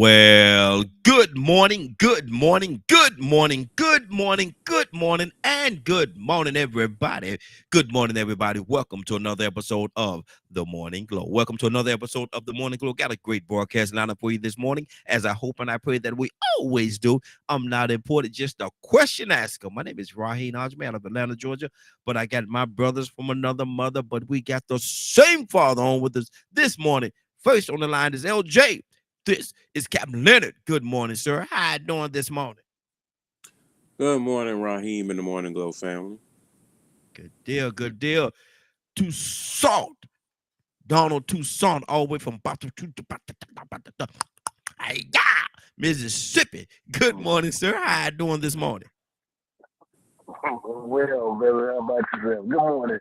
Well, good morning, good morning, good morning, good morning, good morning, and good morning, everybody. Good morning, everybody. Welcome to another episode of The Morning Glow. Welcome to another episode of The Morning Glow. Got a great broadcast lineup for you this morning, as I hope and I pray that we always do. I'm not important, just a question asker. My name is Raheem Ajmi out of Atlanta, Georgia, but I got my brothers from another mother, but we got the same father on with us this morning. First on the line is LJ. This is Captain Leonard. Good morning, sir. How you doing this morning? Good morning, Raheem and the Morning Glow family. Good deal, good deal. Toussaint, Donald Toussaint, all the way from Mississippi. Good morning, sir. How you doing this morning? Well, baby, how about yourself? Good morning.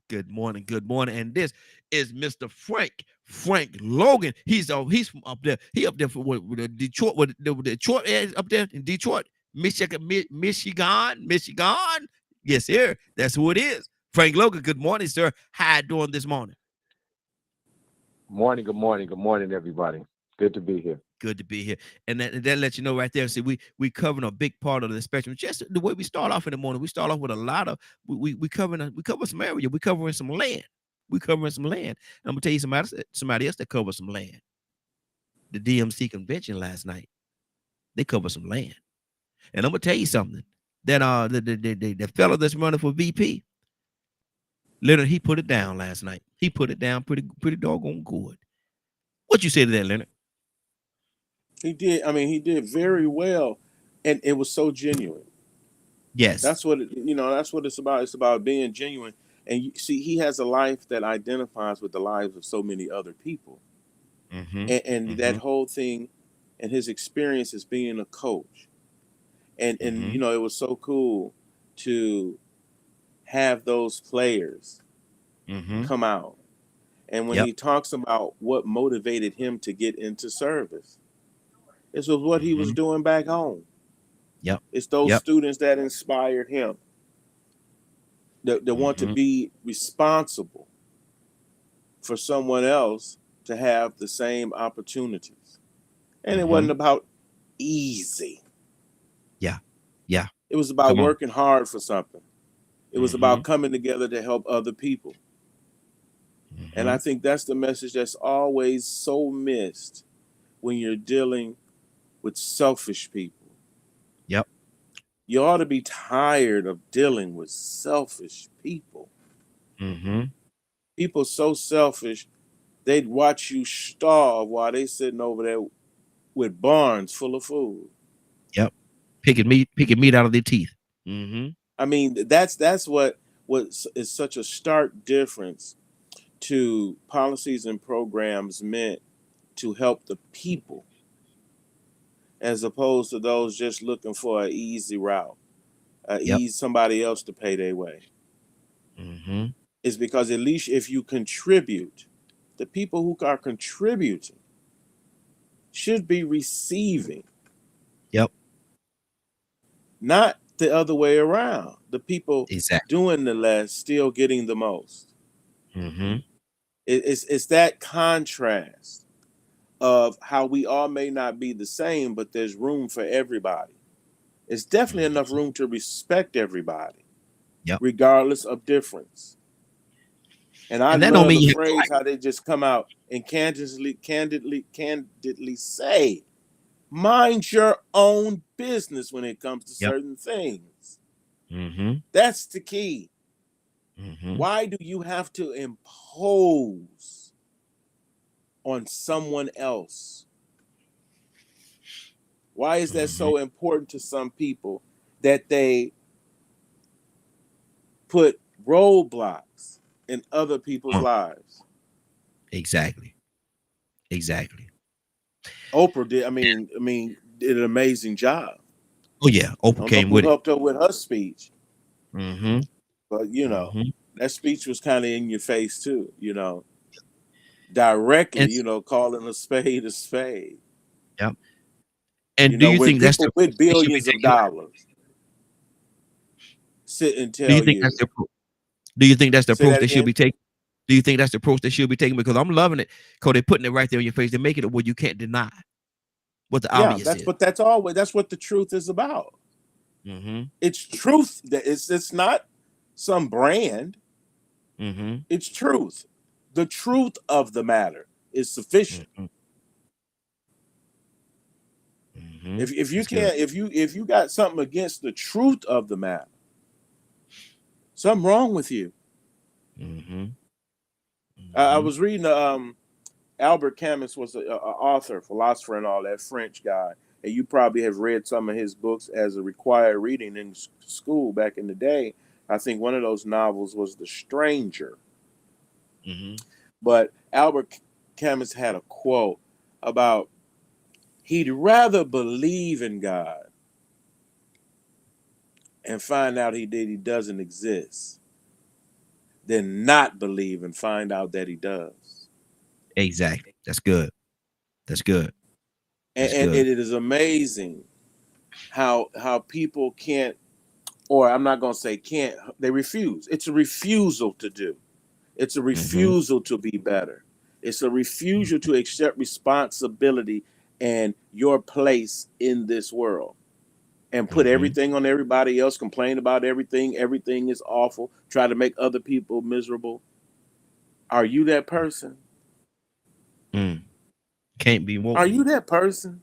Good morning, good morning. And this is Mr. Frank Logan. He's from up there. He up there for with the Detroit, with the Detroit area up there in Detroit, Michigan. Yes, sir. That's who it is. Frank Logan. Good morning, sir. How you doing this morning? Morning, good morning, everybody. Good to be here. Good to be here. And that lets you know right there. See, we covering a big part of the spectrum. Just the way we start off in the morning, we start off with a lot of we covering some area. We covering some land. We covering some land. And I'm gonna tell you somebody else that covered some land. The DMC convention last night. They covered some land. And I'm gonna tell you something. That the fellow that's running for VP, Leonard, he put it down last night. He put it down pretty doggone good. What you say to that, Leonard? He did. I mean, he did very well, and it was so genuine. Yes. That's what that's what it's about. It's about being genuine. And you see, he has a life that identifies with the lives of so many other people, and that whole thing, and his experience as being a coach, and it was so cool to have those players come out. And when he talks about what motivated him to get into service, it was what he was doing back home. Yep. It's those students that inspired him, that want to be responsible for someone else to have the same opportunities. And it wasn't about easy. Yeah. Yeah. It was about working hard for something. It was about coming together to help other people. And I think that's the message that's always so missed when you're dealing with selfish people. Yep. You ought to be tired of dealing with selfish people. People so selfish, they'd watch you starve while they sitting over there with barns full of food. Yep. Picking meat out of their teeth. I mean, that's what is such a stark difference to policies and programs meant to help the people, as opposed to those just looking for an easy route, ease somebody else to pay their way. It's because at least if you contribute, the people who are contributing should be receiving. Yep. Not the other way around. The people doing the less still getting the most. It's that contrast of how we all may not be the same, but there's room for everybody. It's definitely enough room to respect everybody, regardless of difference. And I love the phrase how they just come out and candidly say, mind your own business when it comes to certain things. That's the key. Why do you have to impose on someone else? Why is that so important to some people that they put roadblocks in other people's lives? Exactly. Oprah did. I mean, did an amazing job. Oh yeah, Oprah came with it. Helped her with her speech. But that speech was kind of in your face too, directly, And calling a spade a spade. yeah. And do you When think that's people the with approach they should be billions of taking? dollars sit and Do you tell think that's you, the approach? Do you think that's the say approach that they should again? be taking? Do you think that's the approach they should be taking? Because I'm loving it, because they're putting it right there in your face. They're making it where you can't deny what the Yeah, obvious is. that's what the truth is about. Mm-hmm. It's truth. That it's not some brand. Mm-hmm. It's truth. The truth of the matter is sufficient. Mm-hmm. Mm-hmm. If you That's good. can't, if you got something against the truth of the matter, something wrong with you. Mm-hmm. I Mm-hmm. was reading Albert Camus was an author, philosopher, and all that, French guy. And you probably have read some of his books as a required reading in school back in the day. I think one of those novels was The Stranger. Mm-hmm. But Albert Camus had a quote about he'd rather believe in God and find out he doesn't exist than not believe and find out that he does. Exactly. That's good. That's good. That's And good. it is amazing how people can't, or I'm not going to say can't, they refuse. It's a refusal to do. It's a refusal to be better. It's a refusal to accept responsibility and your place in this world and put everything on everybody else, complain about everything. Everything is awful. Try to make other people miserable. Are you that person? Can't be, won't Are be. you that person?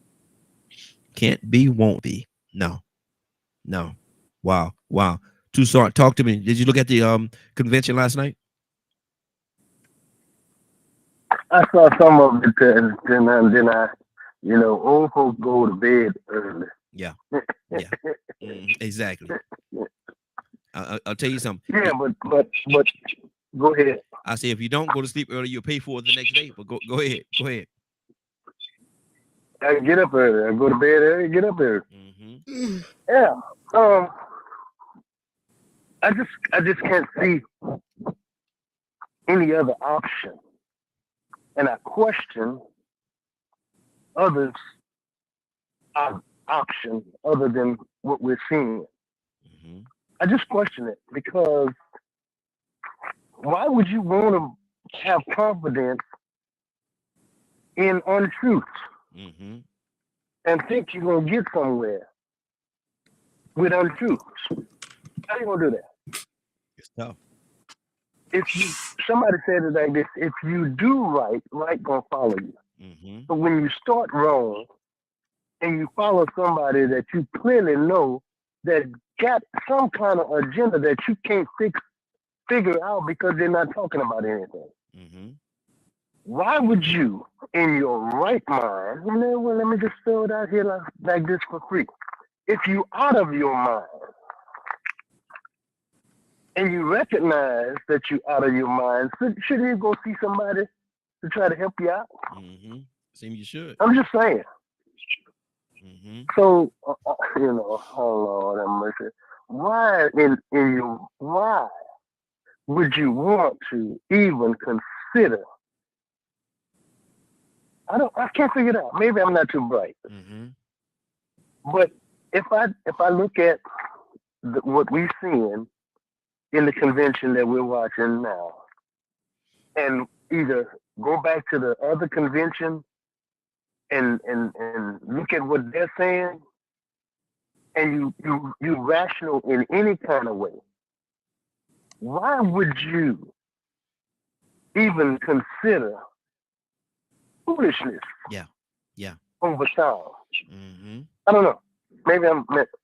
Can't be, won't be. No. Wow. Toussaint, talk to me. Did you look at the convention last night? I saw some of it, and then I, old folks go to bed early. Yeah. Exactly. I'll tell you something. Yeah, but go ahead. I say if you don't go to sleep early, you'll pay for it the next day. But go ahead. I get up early. I go to bed early. Get up early. Mm-hmm. Yeah. I just can't see any other option, and I question others' option other than what we're seeing. Mm-hmm. I just question it because why would you want to have confidence in untruths and think you're gonna get somewhere with untruths? How you gonna do that? It's tough. Somebody said it like this: if you do right, right gonna follow you. But when you start wrong and you follow somebody that you clearly know that got some kind of agenda that you can't figure out because they're not talking about anything. Why would you, in your right mind, well, let me just throw it out here like this for free. If you out of your mind and you recognize that you out of your mind, should you go see somebody to try to help you out? Seems you should. I'm just saying. So, oh Lord have mercy. Why why would you want to even consider? I can't figure it out. Maybe I'm not too bright. But if I look at what we're seeing in the convention that we're watching now, and either go back to the other convention and look at what they're saying, and you rational in any kind of way, why would you even consider foolishness? Yeah. Over time. I don't know. Maybe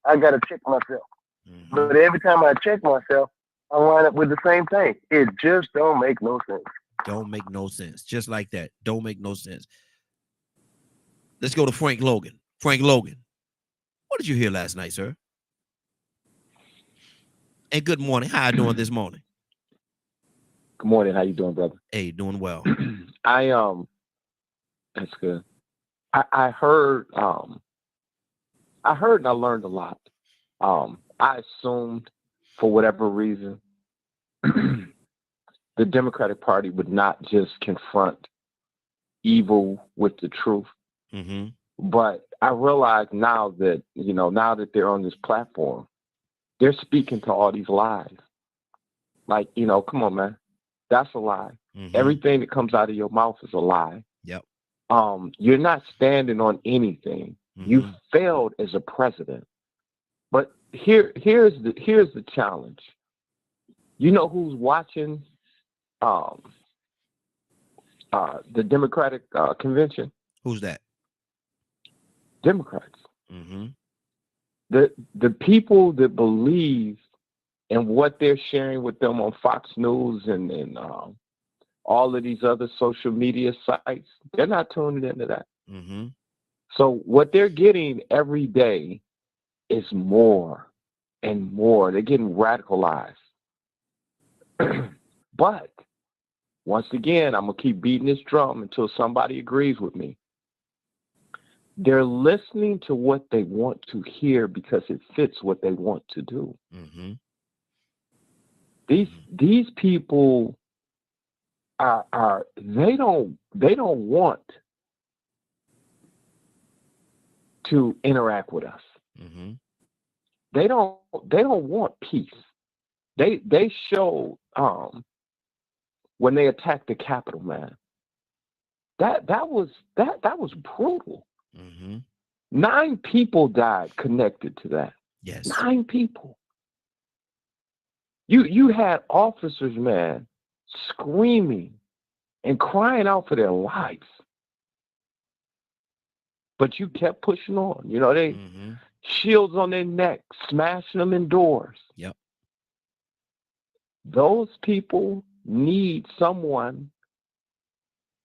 I gotta check myself. But every time I check myself, I wind up with the same thing. It just don't make no sense. Don't make no sense. Just like that. Don't make no sense. Let's go to Frank Logan. Frank Logan, what did you hear last night, sir? And good morning. How you doing this morning? Good morning. How you doing, brother? Hey, doing well. That's good. I heard and I learned a lot. I assumed for whatever reason the Democratic Party would not just confront evil with the truth. But I realize now that, now that they're on this platform, they're speaking to all these lies. Like, come on, man. That's a lie. Everything that comes out of your mouth is a lie. Yep. You're not standing on anything. You failed as a president. But here's the challenge. You know who's watching the Democratic convention? Who's that? Democrats. The people that believe in what they're sharing with them on Fox News and all of these other social media sites, they're not tuning into that. So what they're getting every day is more and more. They're getting radicalized. But once again, I'm going to keep beating this drum until somebody agrees with me. They're listening to what they want to hear because it fits what they want to do. These people are they don't want to interact with us. They don't want peace. They showed when they attacked the Capitol, man. That was brutal. 9 people died connected to that. Yes. 9 people. You had officers, man, screaming and crying out for their lives. But you kept pushing on. They shields on their neck, smashing them in doors. Yep. Those people need someone.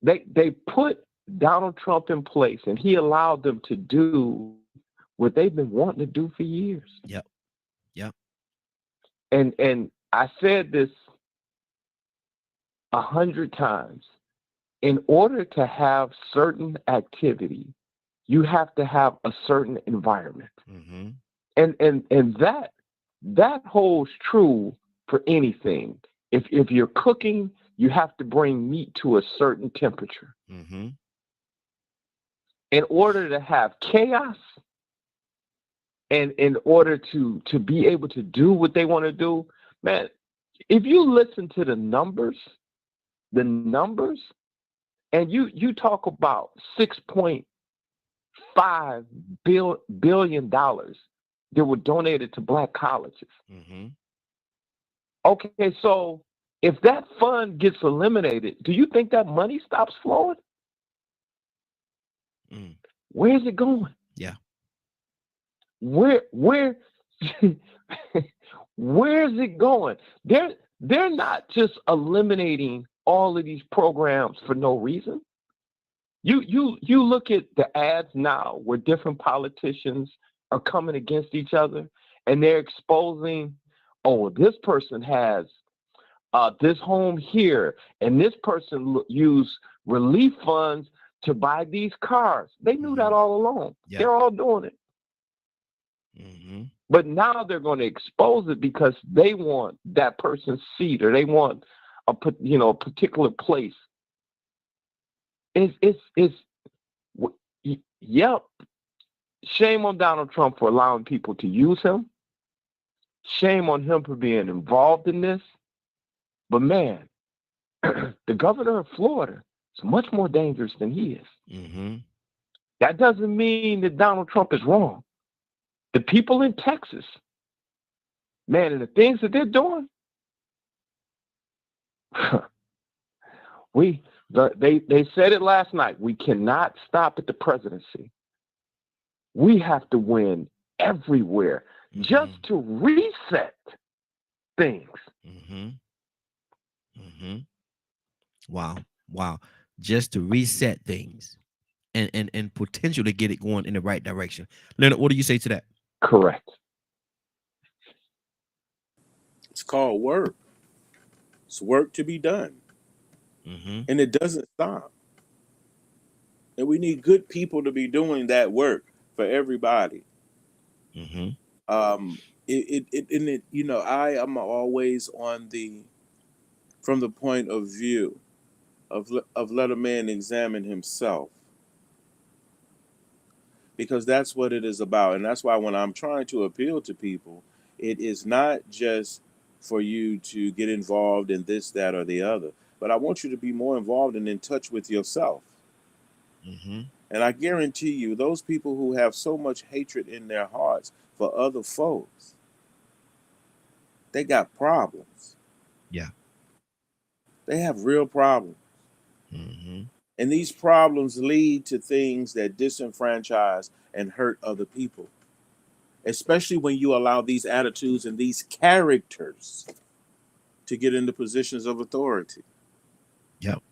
They put Donald Trump in place, and he allowed them to do what they've been wanting to do for years. Yep. And I said this 100 times. In order to have certain activity, you have to have a certain environment. And that holds true for anything. If you're cooking, you have to bring meat to a certain temperature. In order to have chaos and in order to be able to do what they want to do, man, if you listen to the numbers, and you talk about $6.5 billion that were donated to Black colleges. Okay, so if that fund gets eliminated, do you think that money stops flowing? Where's it going? Yeah. Where where's it going? They're not just eliminating all of these programs for no reason. You look at the ads now where different politicians are coming against each other and they're exposing, oh, this person has this home here and this person used relief funds to buy these cars. They knew that all along. Yep. They're all doing it. But now they're going to expose it because they want that person's seat or they want a particular place. Yep. Shame on Donald Trump for allowing people to use him. Shame on him for being involved in this. But man, the governor of Florida is much more dangerous than he is. That doesn't mean that Donald Trump is wrong. The people in Texas, man, and the things that they're doing, they said it last night. We cannot stop at the presidency. We have to win everywhere just to reset things. Wow. Just to reset things and potentially get it going in the right direction. Leonard, what do you say to that? Correct. It's called work. It's work to be done. And it doesn't stop. And we need good people to be doing that work for everybody. I am always on the from the point of view of let a man examine himself, because that's what it is about. And that's why when I'm trying to appeal to people, it is not just for you to get involved in this, that, or the other, but I want you to be more involved and in touch with yourself. Mm-hmm. And I guarantee you, those people who have so much hatred in their hearts for other folks, they got problems. Yeah. They have real problems. Mm-hmm. And these problems lead to things that disenfranchise and hurt other people, especially when you allow these attitudes and these characters to get into positions of authority. Yep.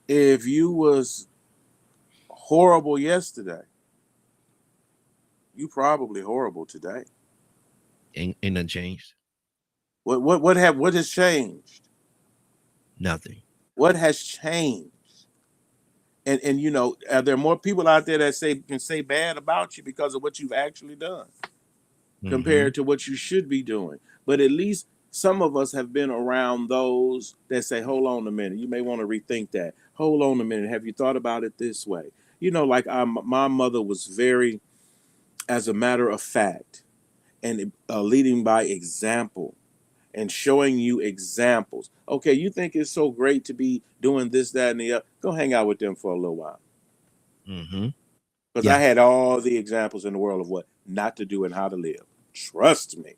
If you was horrible yesterday, you probably horrible today. Ain't nothing changed. What has changed? Nothing. What has changed? And you know, are there more people out there that can say bad about you because of what you've actually done, compared to what you should be doing? But at least some of us have been around those that say, hold on a minute, you may want to rethink that. Hold on a minute, have you thought about it this way? You know, like my mother was very, as a matter of fact, and leading by example and showing you examples. Okay, you think it's so great to be doing this, that, and the other. Go hang out with them for a little while. Mm-hmm. Because I had all the examples in the world of what not to do and how to live. Trust me.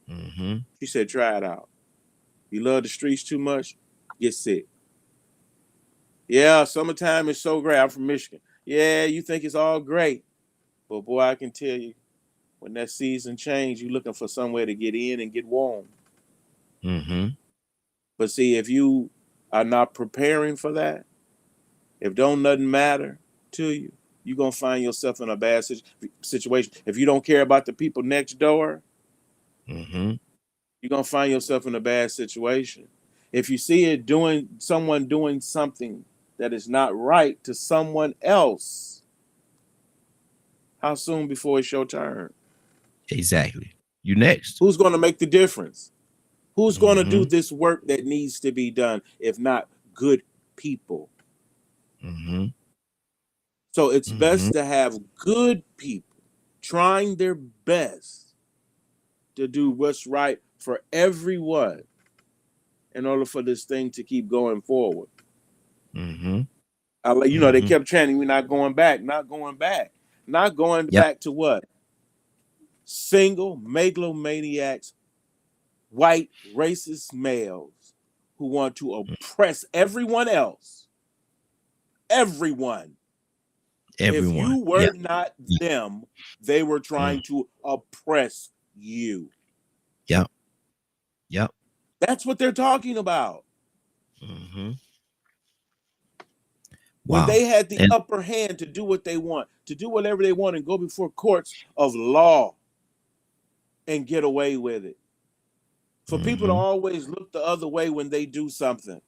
Mm-hmm. She said, try it out. You love the streets too much, get sick. Yeah, summertime is so great. I'm from Michigan. Yeah, you think it's all great. But boy, I can tell you, when that season change, you're looking for somewhere to get in and get warm. Mm-hmm. But see, if you are not preparing for that, if don't nothing matter to you, you're going to find yourself in a bad situation. If you don't care about the people next door, Mm-hmm. you're going to find yourself in a bad situation. If you see it someone doing something that is not right to someone else, how soon before it's your turn? Exactly. You next. Who's going to make the difference? Who's going to do this work that needs to be done, if not good people? Mm-hmm. So it's best to have good people trying their best to do what's right for everyone in order for this thing to keep going forward. Mm-hmm. You know, they kept chanting, we're not going back, not going back. Not going back to what? Single megalomaniacs, white racist males who want to oppress everyone else. Everyone. If you were not them, they were trying to oppress you. Yep. Yep. That's what they're talking about. Mm-hmm. When they had the upper hand to do what they want, to do whatever they want and go before courts of law and get away with it. For people to always look the other way when they do something.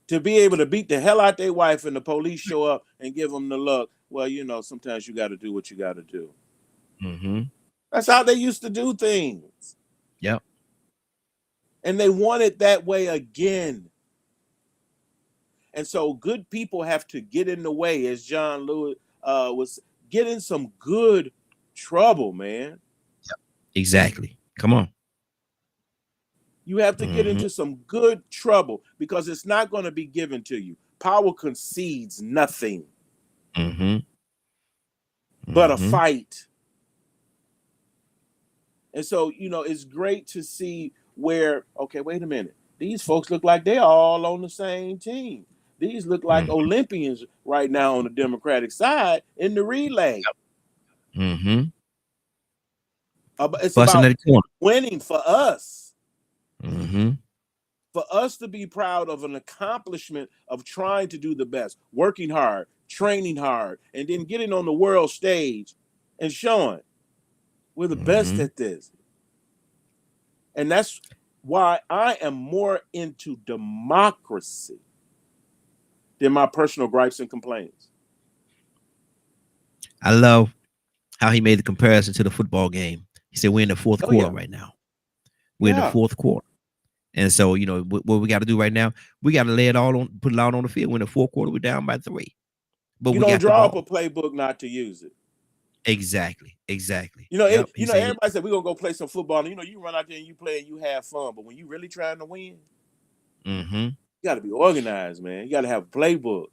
To be able to beat the hell out their wife and the police show up and give them the look. Well, you know, sometimes you got to do what you got to do. Mm-hmm. That's how they used to do things. Yep. And they want it that way again. And so good people have to get in the way, as John Lewis was getting some good trouble, man. Yep. Exactly. Come on. You have to get into some good trouble because it's not going to be given to you. Power concedes nothing but a fight. And so, you know, it's great to see where, okay, wait a minute. These folks look like they're all on the same team. These look like Olympians right now on the Democratic side in the relay. Mm-hmm. It's about winning for us. Mm-hmm. For us to be proud of an accomplishment of trying to do the best, working hard, training hard, and then getting on the world stage and showing we're the best at this. And that's why I am more into democracy than my personal gripes and complaints. I love how he made the comparison to the football game. He said, we're in the fourth quarter right now. We're in the fourth quarter. And so, you know, what we got to do right now, we got to lay it all on, put it out on the field. When the fourth quarter, we're down by 3, but You we don't got the draw up a ball. playbook not to use it. Exactly. Yep. He said, Everybody said we're gonna go play some football. And, you run out there and you play and you have fun. But when you really trying to win, you got to be organized, man. You got to have a playbook.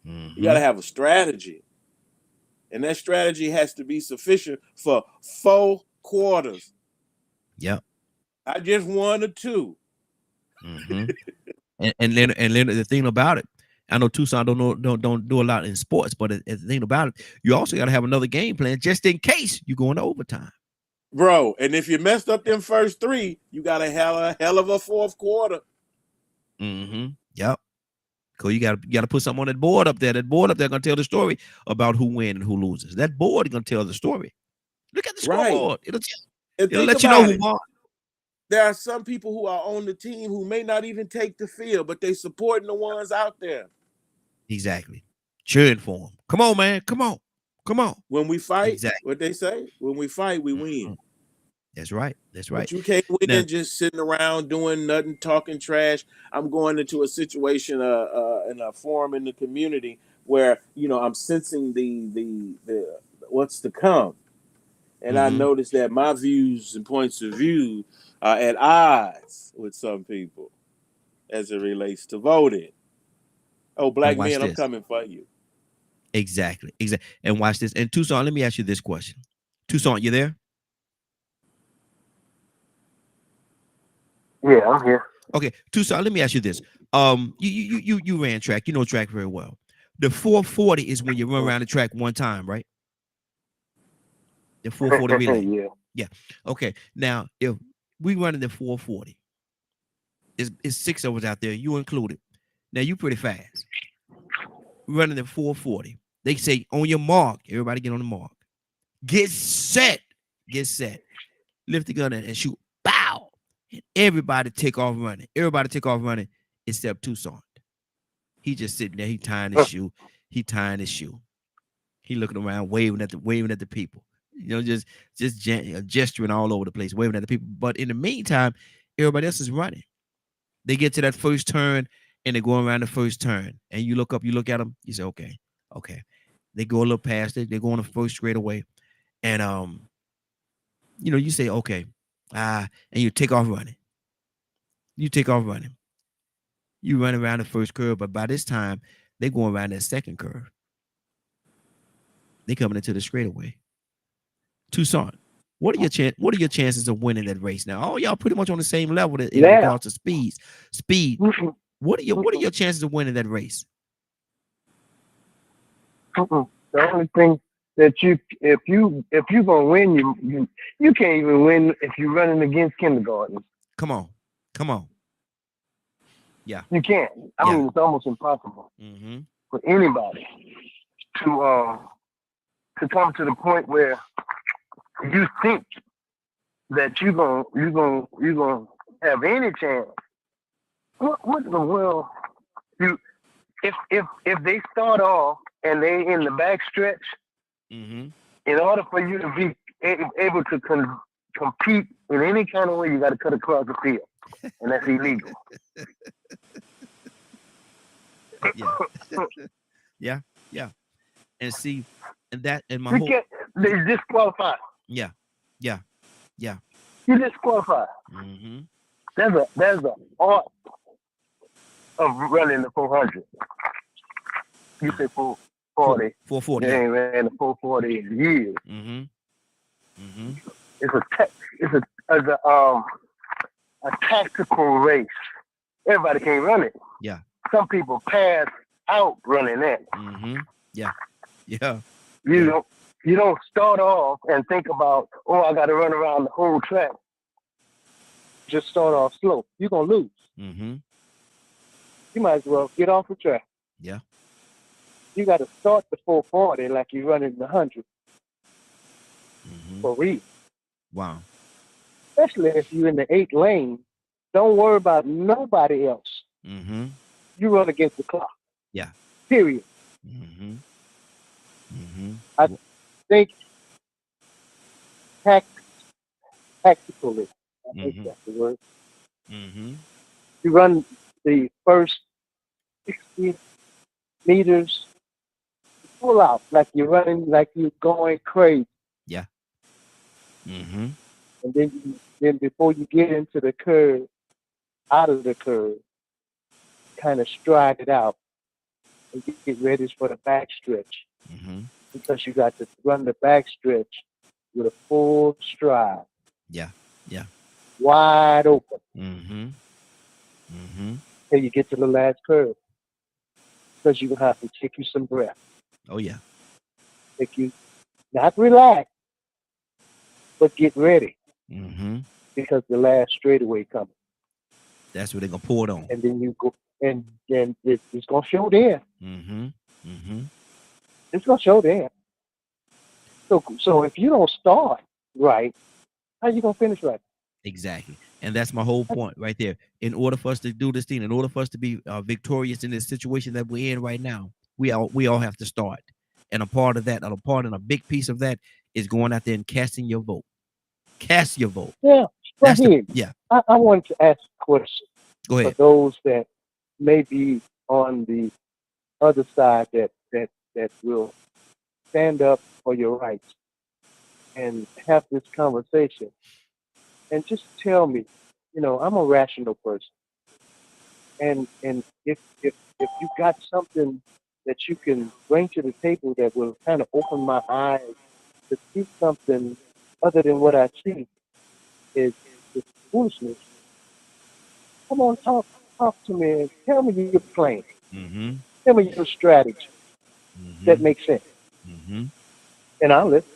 You got to have a strategy, and that strategy has to be sufficient for 4 quarters. Yep. Not just 1 or 2. and then the thing about it, I know Tucson don't do a lot in sports, but the thing about it, you also got to have another game plan just in case you go into overtime, bro. And if you messed up them first 3, you got a hell of a fourth quarter. Yep. Because you got to put something on that board up there. That board up there gonna tell the story about who wins and who loses. That board is gonna tell the story. Look at the scoreboard. It'll let you know who won. There are some people who are on the team who may not even take the field, but they supporting the ones out there. Exactly. Cheering for them. Come on, man. Come on. When we fight, what they say, when we fight, we win. That's right. But you can't win just sitting around doing nothing, talking trash. I'm going into a situation, in a forum in the community where, I'm sensing the what's to come. And I noticed that my views and points of view are at odds with some people as it relates to voting. Oh, black men, I'm coming for you. Exactly. And watch this. And Tucson, let me ask you this question. Tucson, you there? Yeah, I'm here. Okay, Tucson, let me ask you this. You ran track. You know track very well. The 440 is when you run around the track one time, right? The 440 relay. Yeah. Okay. Now, if we running the 440, it's 6 of us out there, you included. Now you pretty fast. Running the 440. They say on your mark, everybody get on the mark. Get set. Lift the gun and shoot. Bow. And everybody take off running. Except Tucson. He just sitting there. He tying his shoe. He looking around, waving at the people. Just gesturing all over the place, waving at the people. But in the meantime, everybody else is running. They get to that first turn and they're going around the first turn. And you look up, you look at them, you say, okay. They go a little past it. They go on the first straightaway. And you say, okay. And you take off running. You run around the first curve, but by this time, they're going around that second curve. They coming into the straightaway. Tucson, what are your chances of winning that race? Now, all y'all pretty much on the same level in regards to speed. What are your chances of winning that race? The only thing that if you gonna win, you can't even win if you're running against kindergarten. Come on. Yeah, you can't. I mean, it's almost impossible for anybody to come to the point where you think that you're gonna have any chance. What in the world? If they start off and they in the back stretch, in order for you to be able to compete in any kind of way, you got to cut across the field, and that's illegal. Yeah. And see, and my they disqualify. Yeah. You disqualify. There's an art of running the 400. You say 440. 440. They ain't ran the 440 in years. It's a tactical race. Everybody can't run it. Yeah. Some people pass out running that. Yeah. You don't start off and think about, I got to run around the whole track. Just start off slow. You're gonna lose. You might as well get off the track. Yeah. You got to start the 440 like you're running the 100. For real. Wow. Especially if you're in the 8th lane. Don't worry about nobody else. You run against the clock. Yeah. Period. I think tactically, I think that's the word. Mm-hmm. You run the first 60 meters, pull out like you're running, like you're going crazy. Yeah. Mm-hmm. And then before you get into the curve, out of the curve, kind of stride it out and get ready for the back stretch. Mm-hmm. Because you got to run the back stretch with a full stride. Yeah. Yeah. Wide open. Mm-hmm. Mm-hmm. Till you get to the last curve. Because you're going to have to take you some breath. Oh, yeah. Take you, not relax, but get ready. Mm-hmm. Because the last straightaway coming. That's what they're going to pour it on. And then you go, and then it's going to show there. Mm-hmm. Mm-hmm. It's going to show there. So if you don't start right, how you going to finish right? Exactly. And that's my whole point right there. In order for us to do this thing, in order for us to be victorious in this situation that we're in right now, we all have to start. And a part of that, a big piece of that is going out there and casting your vote. Cast your vote. Yeah. That's I wanted to ask a question. Go ahead. For those that may be on the other side that will stand up for your rights and have this conversation. And just tell me, I'm a rational person. And if you got something that you can bring to the table that will kind of open my eyes to see something other than what I see is foolishness. Come on, talk to me and tell me your plan. Mm-hmm. Tell me your strategy. Mm-hmm. That makes sense. Mm-hmm. And I'll listen.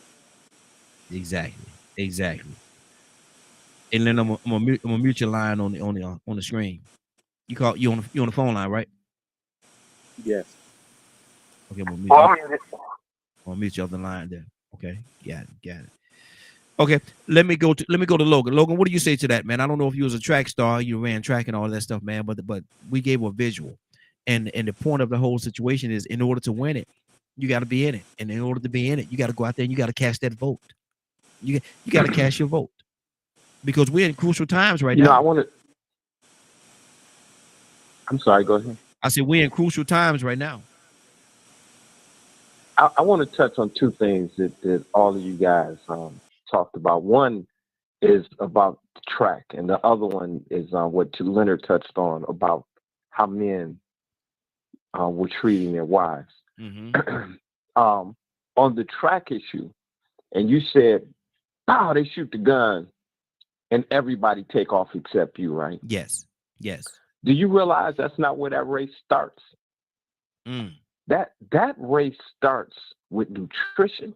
Exactly. And then I'm gonna mute your line on the screen. You on the phone line, right? Yes. Okay, I'm gonna mute you off the line there. Okay, got it. Okay, let me go to Logan. Logan, what do you say to that, man? I don't know if you was a track star, you ran track and all that stuff, man, but we gave a visual, and the point of the whole situation is, in order to win it, you got to be in it, and in order to be in it, you got to go out there and you got to cast that vote. You got to cast your vote, because we're in crucial times right now. I'm sorry, go ahead. I said we're in crucial times right now. I want to touch on two things that all of you guys talked about. One is about track, and the other one is what Leonard touched on about how men were treating their wives. Mm-hmm. On the track issue, and you said, "Oh, they shoot the gun, and everybody take off except you," right? Yes. Do you realize that's not where that race starts? Mm. That race starts with nutrition.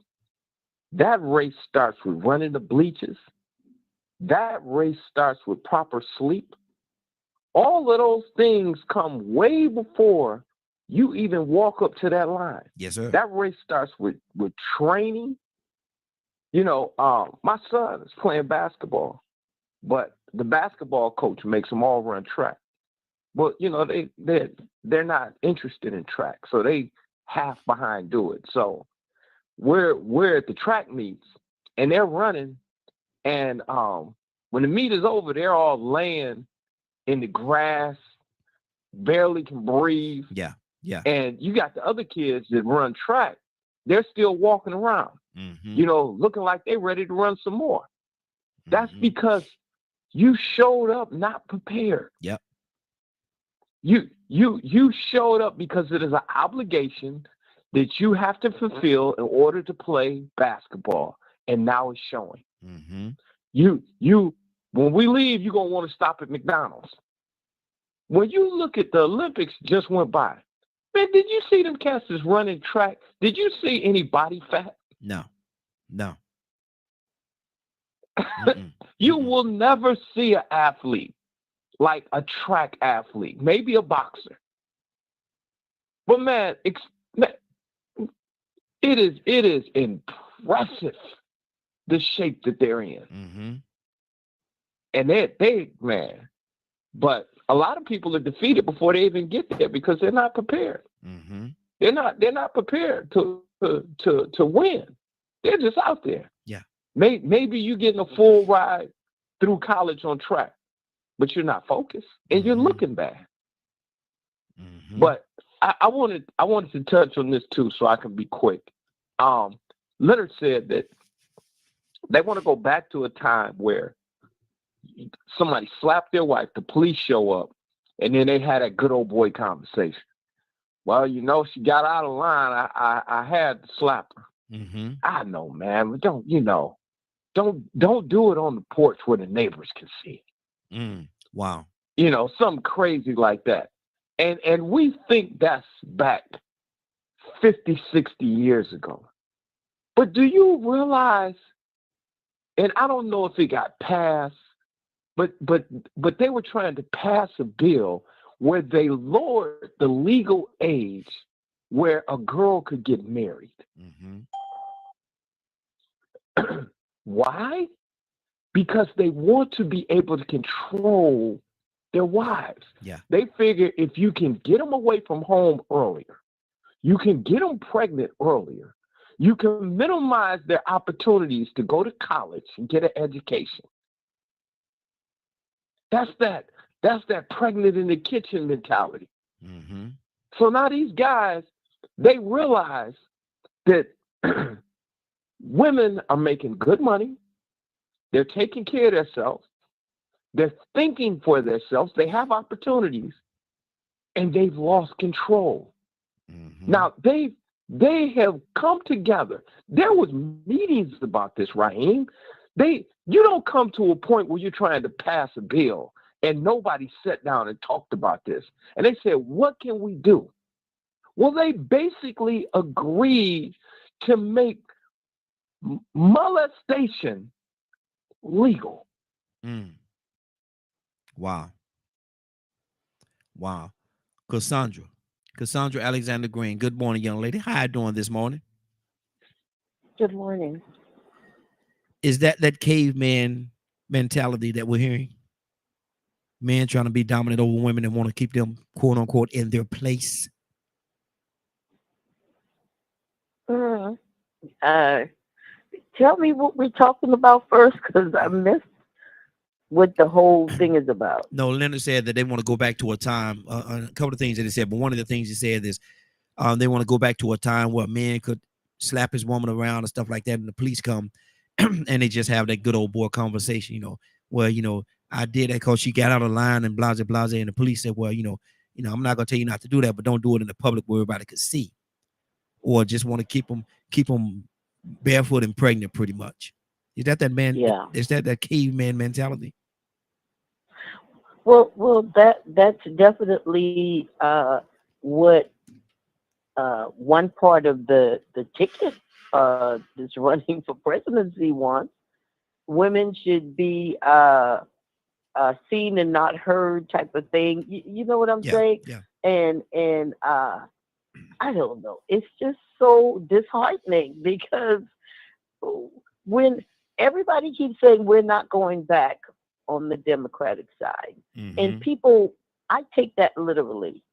That race starts with running the bleachers. That race starts with proper sleep. All of those things come way before you even walk up to that line. Yes, sir. That race starts with training. My son is playing basketball, but the basketball coach makes them all run track. But they're not interested in track, so they half behind do it. So we're at the track meets and they're running, and when the meet is over, they're all laying in the grass, barely can breathe. Yeah. And you got the other kids that run track, they're still walking around, looking like they're ready to run some more. That's because you showed up not prepared. Yep. You showed up because it is an obligation that you have to fulfill in order to play basketball, and now it's showing. Mm-hmm. You when we leave, you're gonna want to stop at McDonald's. When you look at the Olympics just went by, man, did you see them cats running track? Did you see any body fat? No. You will never see an athlete like a track athlete, maybe a boxer. But man, it is impressive the shape that they're in. Mm-hmm. And they man, but a lot of people are defeated before they even get there because they're not prepared. Mm-hmm. They're not prepared to win. They're just out there. Yeah. Maybe you getting a full ride through college on track. but you're not focused and you're looking bad. Mm-hmm. But I wanted to touch on this too, so I can be quick. Leonard said that they want to go back to a time where somebody slapped their wife, the police show up, and then they had a good old boy conversation. Well, you know, she got out of line. I had to slap her. Mm-hmm. I know, man, but don't do it on the porch where the neighbors can see. Wow. You know, something crazy like that. And we think that's back 50, 60 years ago. But do you realize, and I don't know if it got passed, but they were trying to pass a bill where they lowered the legal age where a girl could get married. Mm-hmm. Why? Because they want to be able to control their wives. Yeah. They figure if you can get them away from home earlier, you can get them pregnant earlier, you can minimize their opportunities to go to college and get an education. That's that pregnant in the kitchen mentality. Mm-hmm. So now these guys, they realize that women are making good money. They're taking care of themselves. They're thinking for themselves. They have opportunities, and they've lost control. Mm-hmm. Now they have come together. There was meetings about this, Raheem. You don't come to a point where you're trying to pass a bill and nobody sat down and talked about this. And they said, what can we do? Well, they basically agreed to make molestation legal. Wow. Cassandra Alexander Green. Good morning, young lady. How are you doing this morning? Good morning. Is that caveman mentality that we're hearing? Men trying to be dominant over women and want to keep them, quote unquote, in their place? Tell me what we're talking about first, because I missed what the whole thing is about. No, Leonard said that they want to go back to a time, a couple of things that he said, but one of the things he said is they want to go back to a time where a man could slap his woman around and stuff like that, and the police come and they just have that good old boy conversation, where, I did that because she got out of line and blah, blah, blah, and the police said, well, I'm not going to tell you not to do that, but don't do it in the public where everybody could see, or just want to keep them barefoot and pregnant pretty much. Is that man? Yeah. Is that caveman mentality? Well, that's definitely what one part of the ticket that's running for presidency wants. Women should be seen and not heard, type of thing. You know what I'm saying? Yeah. And I don't know. It's just so disheartening, because when everybody keeps saying we're not going back on the Democratic side, and people, I take that literally.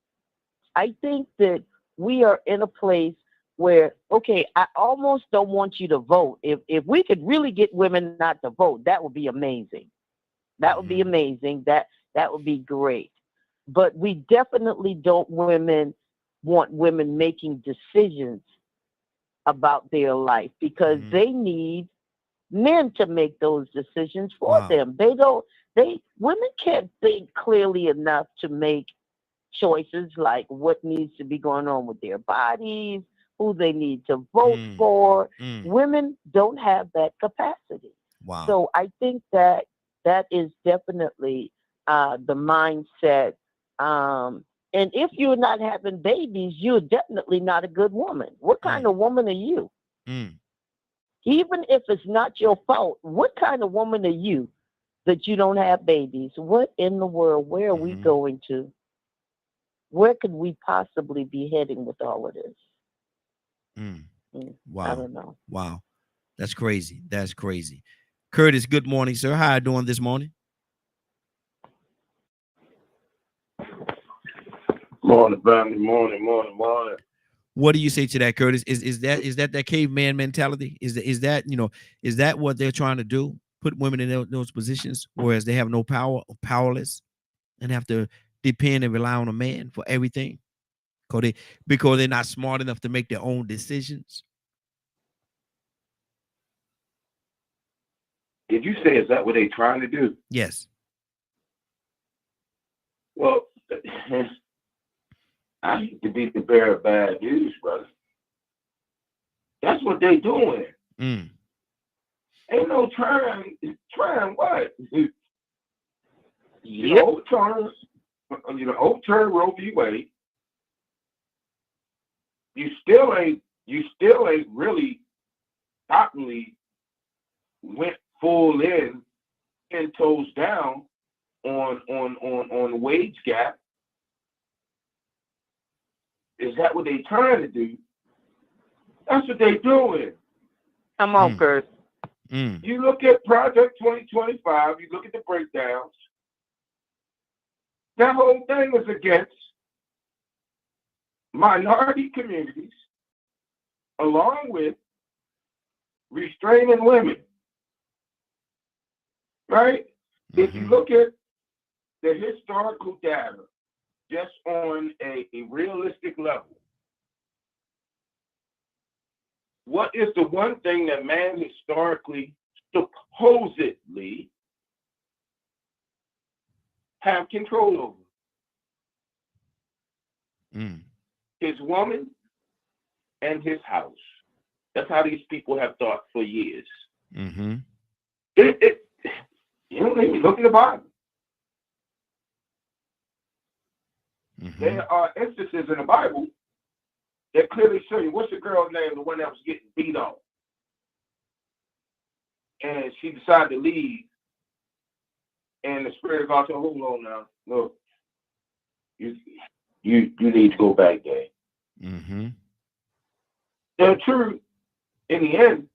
I think that we are in a place where, okay, I almost don't want you to vote. If we could really get women not to vote, that would be amazing. That would be amazing. That would be great. But we definitely don't want women making decisions about their life, because they need men to make those decisions for them. Women can't think clearly enough to make choices like what needs to be going on with their bodies, who they need to vote for. Women don't have that capacity. Wow. So I think that is definitely the mindset. And if you're not having babies, you're definitely not a good woman. What kind of woman are you? Even if it's not your fault, what kind of woman are you that you don't have babies? What in the world? Where are we going to? Where could we possibly be heading with all of this? Wow. I don't know. Wow. That's crazy. Curtis, good morning, sir. How are you doing this morning? Morning, family. Morning. What do you say to that, Curtis? Is that caveman mentality? Is that what they're trying to do? put women in those positions, whereas they have no power or powerless and have to depend and rely on a man for everything because they're not smart enough to make their own decisions? Did you say, is that what they're trying to do? Yes. Well, I hate to be the bearer of bad news, brother. That's what they doing. Mm. Ain't no trying what? Yep. Overturn Roe v. Wade. You still ain't really properly went full in 10 toes down on the wage gap. Is that what they trying to do? That's what they doing. Come on, Kurt. Mm. You look at Project 2025, you look at the breakdowns. That whole thing is against minority communities, along with restraining women. Right? Mm-hmm. If you look at the historical data, just on a realistic level, what is the one thing that man historically supposedly have control over? Mm. His woman and his house. That's how these people have thought for years. Mm-hmm. You don't need me look at the Bible. Mm-hmm. There are instances in the Bible that clearly show you, what's the girl's name, the one that was getting beat on, and she decided to leave, and the Spirit of God said, hold on now, look, you need to go back there. Mm-hmm. The truth, in the end,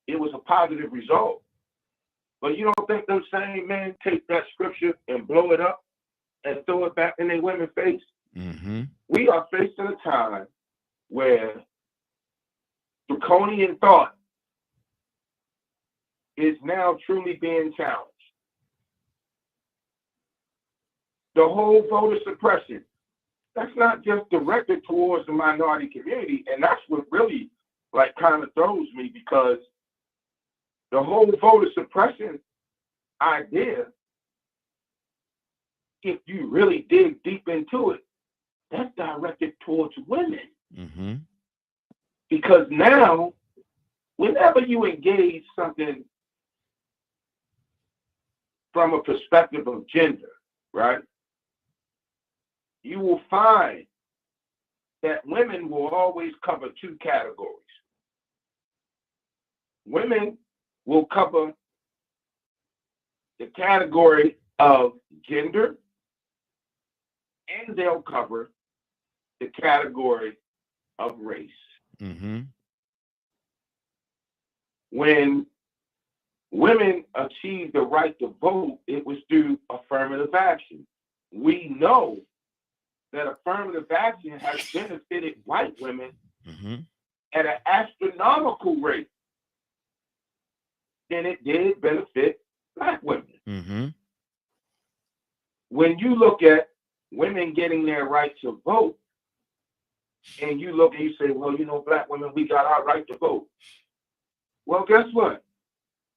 it was a positive result. But you don't think those same men take that scripture and blow it up and throw it back in their women's face? Mm-hmm. We are facing a time where draconian thought is now truly being challenged. The whole voter suppression, that's not just directed towards the minority community, and that's what really kind of throws me, because the whole voter suppression idea, if you really dig deep into it, that's directed towards women. Mm-hmm. Because now, whenever you engage something from a perspective of gender, right, you will find that women will always cover two categories. Women will cover the category of gender, and they'll cover the category of race. Mm-hmm. When women achieved the right to vote, it was through affirmative action. We know that affirmative action has benefited white women Mm-hmm. at an astronomical rate than it did benefit black women. Mm-hmm. When you look at women getting their right to vote, and you look and you say, well, black women, we got our right to vote. Well, guess what?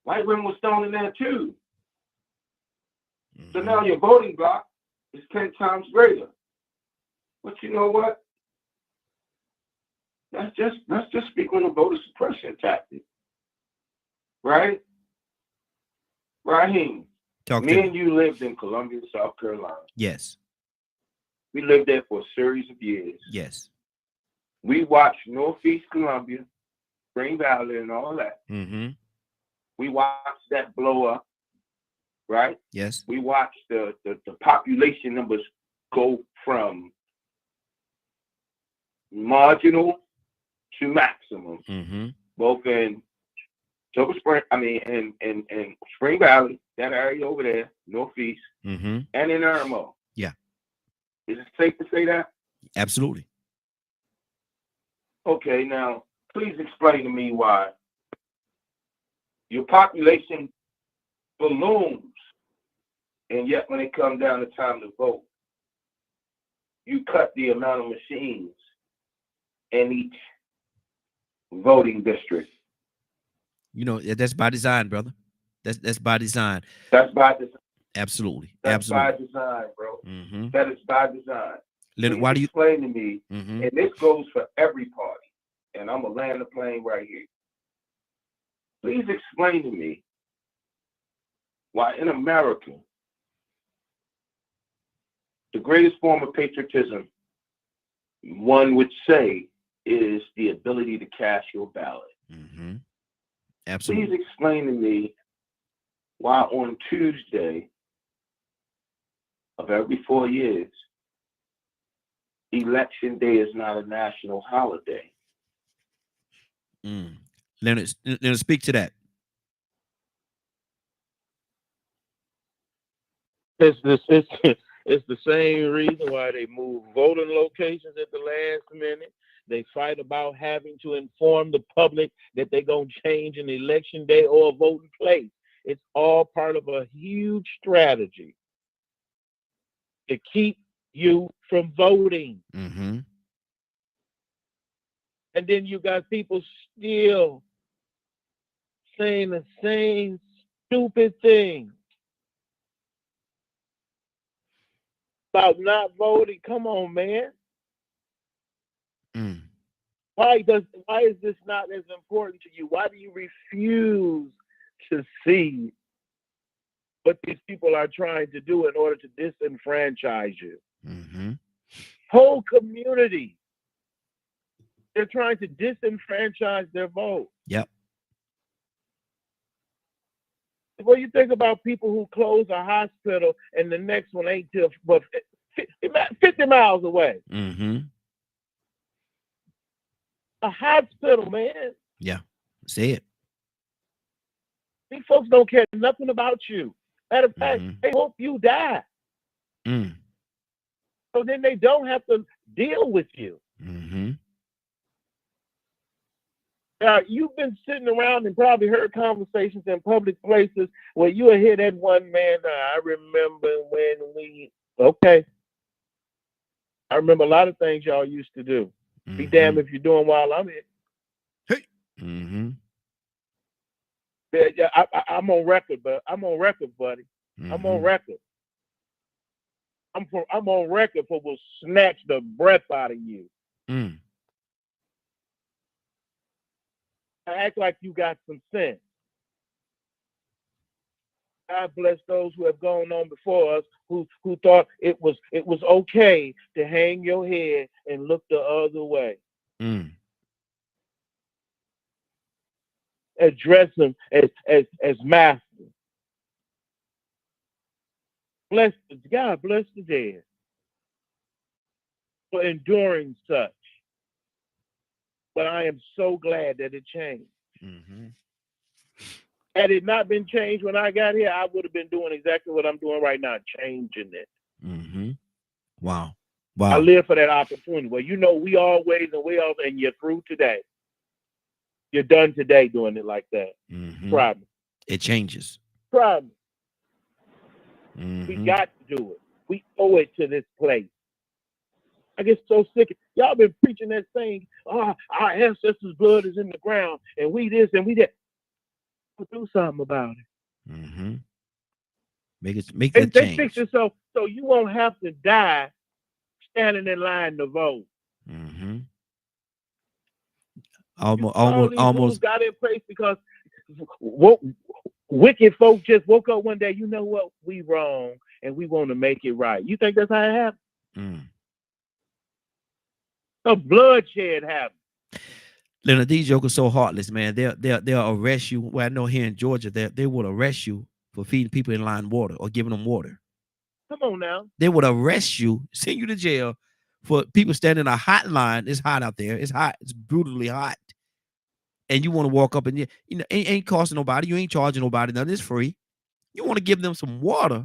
White women were thrown in there too. Mm-hmm. So now your voting block is 10 times greater. But you know what? Let's just speak on the voter suppression tactic. Right? Raheem, me and you lived in Columbia, South Carolina. Yes. We lived there for a series of years. Yes. We watched Northeast Columbia, Spring Valley, and all that. Mm-hmm. We watched that blow up, right? Yes. We watched the population numbers go from marginal to maximum, Mm-hmm. both in Silver Spring, in Spring Valley, that area over there, Northeast, Mm-hmm. and in Irmo. Yeah. Is it safe to say that? Absolutely. Okay, now, please explain to me why your population balloons, and yet when it comes down to time to vote, you cut the amount of machines in each voting district. You know, that's by design, brother. That's by design. That's by design. Absolutely. That's Absolutely. by design, bro. Mm-hmm. That is by design. Leonard, why do you explain to me? Mm-hmm. And this goes for every party. And I'm gonna land the plane right here. Please explain to me why in America the greatest form of patriotism, one would say, is the ability to cast your ballot. Mm-hmm. Absolutely. Please explain to me why on Tuesday of every 4 years, Election Day is not a national holiday. Leonard, speak to that. It's the same reason why they move voting locations at the last minute. They fight about having to inform the public that they're going to change an election day or a voting place. It's all part of a huge strategy to keep you from voting. Mm-hmm. And then you got people still saying the same stupid thing about not voting. Come on, man. Why is this not as important to you? Why do you refuse to see what these people are trying to do in order to disenfranchise you? Mm-hmm. Whole community, they're trying to disenfranchise their vote. Yep. Well, you think about people who close a hospital and the next one ain't till but 50 miles away. Mm-hmm. A hospital, man. Yeah. Say it. These folks don't care nothing about you. Matter of fact, they hope you die. So then they don't have to deal with you. Mm-hmm. You've been sitting around and probably heard conversations in public places where you will hear that one man, I remember when we, okay. I remember a lot of things y'all used to do. Mm-hmm. Be damned if you're doing while I'm here. Hey. Mm-hmm. Yeah, I'm on record, but I'm on record, buddy. Mm-hmm. I'm on record. I'm on record for will snatch the breath out of you. Act like you got some sense. God bless those who have gone on before us who thought it was okay to hang your head and look the other way. Address them as master. God bless the dead for enduring such. But I am so glad that it changed. Mm-hmm. Had it not been changed when I got here, I would have been doing exactly what I'm doing right now, changing it. Mm-hmm. Wow. I live for that opportunity. Well, you know, we always and you're through today. You're done today doing it like that. Mm-hmm. Try me. It changes. Try me. Mm-hmm. We got to do it. We owe it to this place. I get so sick. Y'all been preaching that thing. Our ancestors' blood is in the ground, and we this and we that. We'll do something about it. Mm-hmm. Make that change. Fix it so you won't have to die standing in line to vote. Mm-hmm. Almost got in place because wicked folk just woke up one day. You know what? We wrong, and we want to make it right. You think that's how it happened? The bloodshed happened. Leonard, these jokers so heartless, man. They'll arrest you. Well, I know here in Georgia, they will arrest you for feeding people in line water or giving them water. Come on now. They would arrest you, send you to jail for people standing in a hot line. It's hot out there. It's hot. It's brutally hot. And you want to walk up and ain't costing nobody. You ain't charging nobody. Nothing. It's free. You want to give them some water,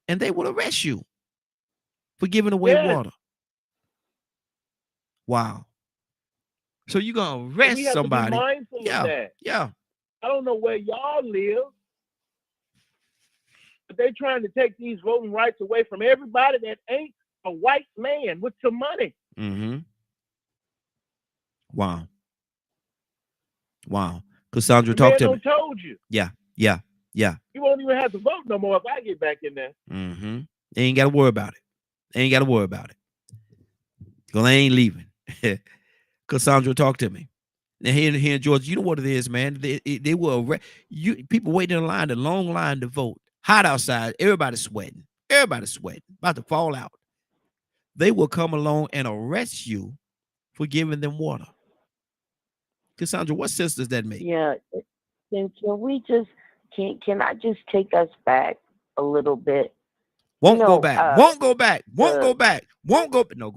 and they will arrest you for giving away water. Wow. So you're gonna arrest somebody? To be mindful of that. Yeah. I don't know where y'all live, but they're trying to take these voting rights away from everybody that ain't a white man with some money. Mm-hmm. Wow. Cassandra, talk to me. Told you. Yeah. You won't even have to vote no more if I get back in there. Mm-hmm. They ain't got to worry about it. Because they ain't leaving. Cassandra, talk to me. Now here in Georgia, you know what it is, man. They will people waiting in line, the long line to vote. Hot outside, everybody's sweating, about to fall out. They will come along and arrest you for giving them water. Cassandra, what sense does that make? Yeah. Can we just can I just take us back a little bit? Won't go back. No, go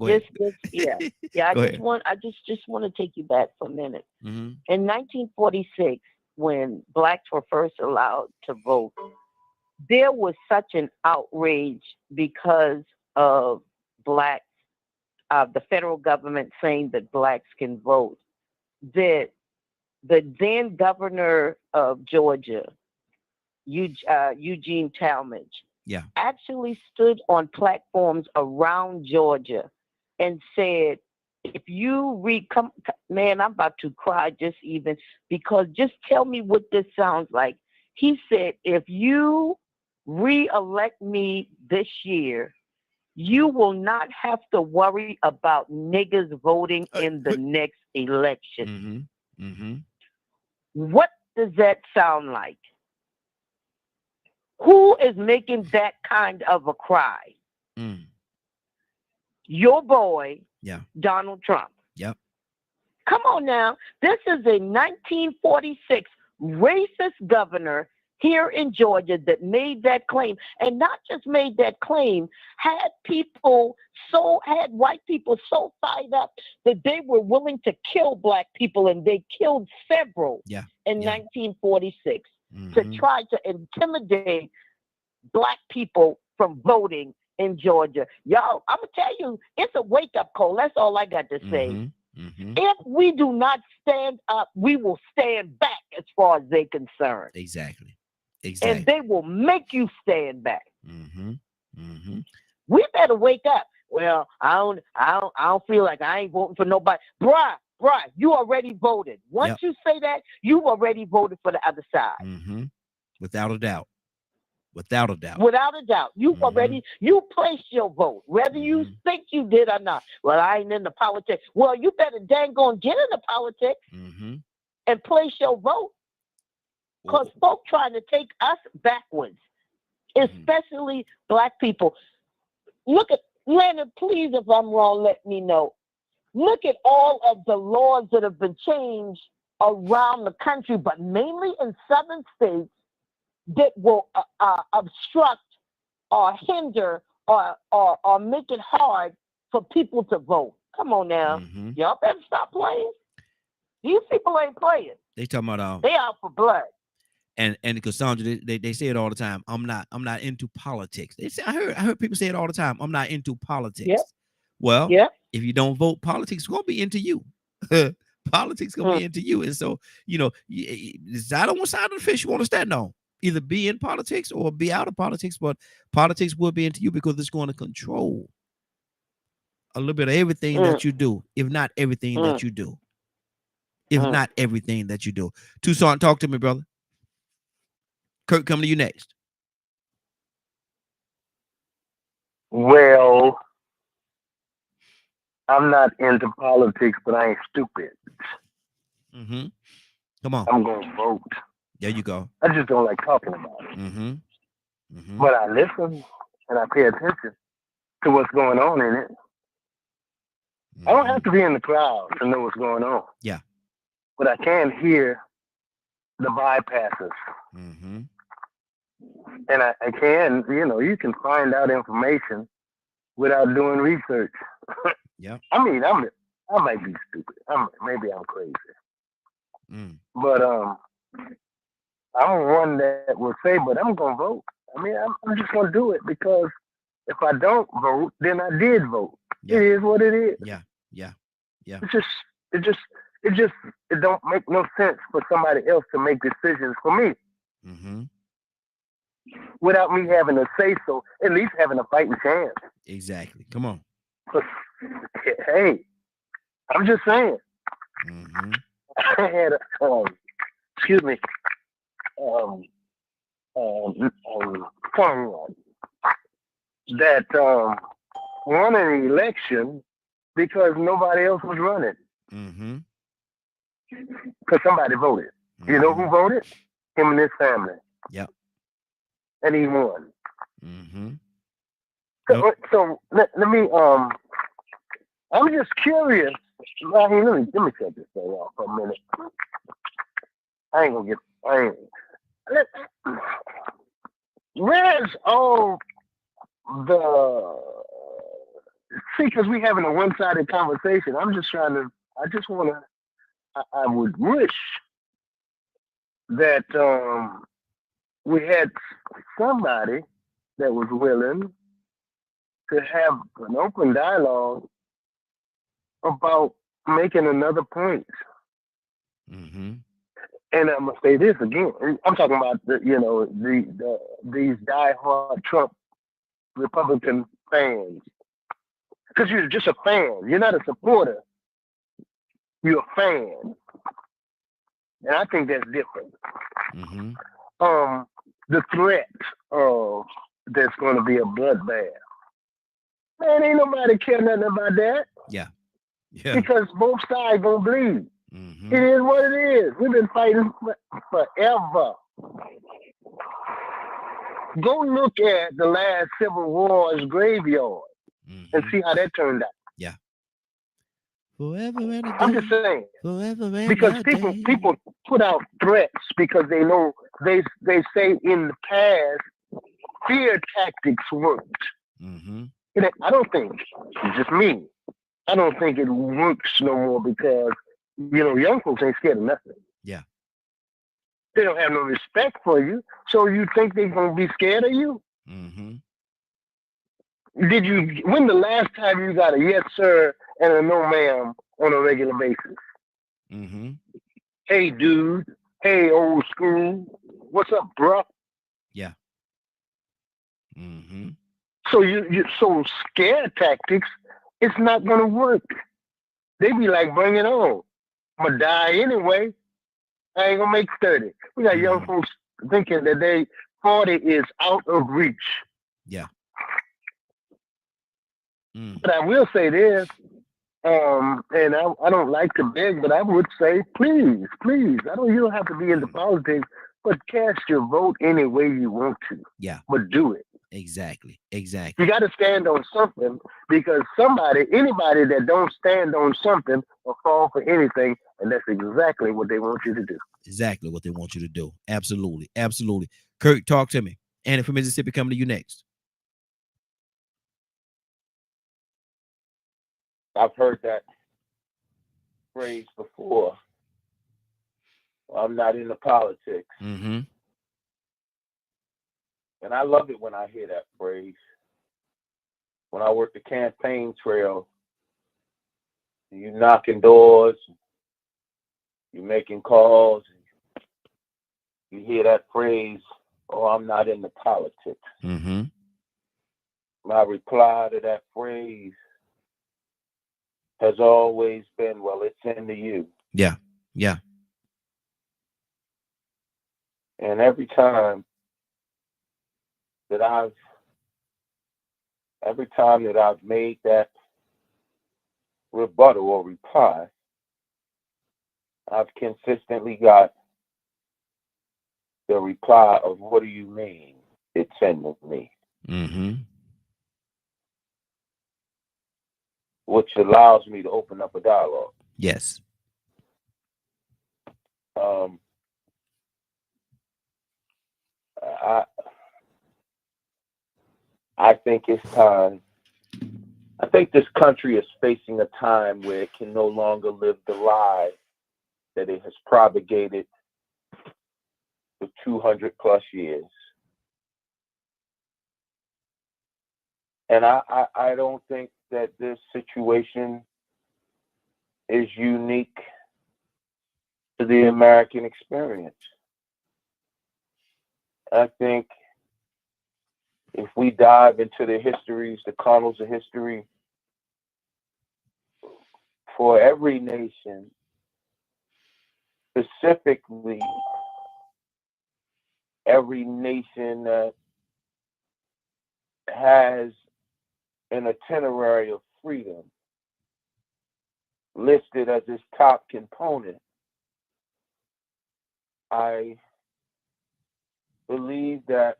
ahead. Yeah. I just want to take you back for a minute. Mm-hmm. In 1946, when blacks were first allowed to vote, there was such an outrage because of blacks, the federal government saying that blacks can vote, that the then governor of Georgia, Eugene Talmadge, actually stood on platforms around Georgia and said, if you man, I'm about to cry because just tell me what this sounds like. He said, if you re-elect me this year, you will not have to worry about niggas voting in the next election. Mm-hmm. Mm-hmm. What does that sound like? Who is making that kind of a cry? Your boy, Donald Trump. Yep. Come on now. This is a 1946 racist governor here in Georgia that made that claim, and not just made that claim, had white people so fired up that they were willing to kill black people, and they killed several in 1946 to try to intimidate black people from voting in Georgia. Y'all, I'm gonna tell you, it's a wake-up call. That's all I got to say. Mm-hmm. If we do not stand up, we will stand back as far as they're concerned. Exactly. And they will make you stand back. Mm-hmm. Mm-hmm. We better wake up. Well, I don't feel like I ain't voting for nobody. Bruh, you already voted. Once you say that, you already voted for the other side. Mm-hmm. Without a doubt. You already, you placed your vote, whether you think you did or not. Well, I ain't into politics. Well, you better dang on get into politics and place your vote. Because folk trying to take us backwards, especially black people. Look at, Leonard, please, if I'm wrong, let me know. Look at all of the laws that have been changed around the country, but mainly in southern states, that will obstruct or hinder or make it hard for people to vote. Come on now. Y'all better stop playing. These people ain't playing. They talking about they out for blood. And Cassandra, they say it all the time. I'm not into politics. They say, I heard people say it all the time. I'm not into politics. Yep. Well, if you don't vote, politics is gonna be into you. Politics gonna be into you. And so, decide on what side of the fish you want to stand on. Either be in politics or be out of politics, but politics will be into you because it's going to control a little bit of everything that you do, if not everything that you do. Tucson, talk to me, brother. Kurt, coming to you next. Well, I'm not into politics, but I ain't stupid. Come on. I'm going to vote. There you go. I just don't like talking about it. But I listen and I pay attention to what's going on in it. I don't have to be in the crowd to know what's going on. Yeah. But I can hear the bypasses. And I can, you can find out information without doing research. Yeah. I mean, I might be stupid. Maybe I'm crazy. But I'm one that will say, but I'm going to vote. I mean, I'm just going to do it because if I don't vote, then I did vote. It is what it is. Yeah. It it don't make no sense for somebody else to make decisions for me without me having a say so, at least having a fighting chance. Exactly. Come on. Hey, I'm just saying. I had excuse me, someone that won an election because nobody else was running. Because somebody voted. You know who voted? Him and his family. Yep. And he won. So let me I'm just curious. Let me check this thing out for a minute. Where's all the because we having a one-sided conversation. I would wish that we had somebody that was willing to have an open dialogue about making another point. And I'm gonna say this again. I'm talking about these diehard Trump Republican fans. Because you're just a fan. You're not a supporter. You're a fan. And I think that's different. The threat of there's going to be a bloodbath. Man, ain't nobody care nothing about that. Yeah. Because both sides gonna bleed. It is what it is. We've been fighting forever. Go look at the last Civil War's graveyard and see how that turned out. Yeah. Forever and a day. I'm just saying. Forever and because a people put out threats because they know they say in the past fear tactics worked. I don't think it's just me. I don't think it works no more because young folks ain't scared of nothing. Yeah. They don't have no respect for you, so you think they're gonna be scared of you? When the last time you got a yes sir and a no ma'am on a regular basis? Hey dude, hey old school, what's up, bruh? Yeah. So so scare tactics, it's not gonna work. They be like, bring it on. I'm gonna die anyway. I ain't gonna make 30. We got young folks thinking that 40 is out of reach. Yeah. But I will say this, and I don't like to beg, but I would say, please, you don't have to be into politics, but cast your vote any way you want to. Yeah. But do it. Exactly. You got to stand on something because anybody that don't stand on something will fall for anything, and that's exactly what they want you to do. Exactly what they want you to do. Absolutely. Kirk, talk to me. Annie from Mississippi coming to you next. I've heard that phrase before. I'm not into politics. And I love it when I hear that phrase. When I work the campaign trail, you knocking doors, you making calls, you hear that phrase, oh, I'm not into politics. My reply to that phrase has always been, well, it's into you. Yeah. And every time that I've made that rebuttal or reply, I've consistently got the reply of, what do you mean it's in me? Which allows me to open up a dialogue. Yes. I think it's time. I think this country is facing a time where it can no longer live the lie that it has propagated for 200 plus years. And I don't think that this situation is unique to the American experience. I think if we dive into the histories, the kernels of history, for every nation, specifically every nation that has an itinerary of freedom listed as its top component, I believe that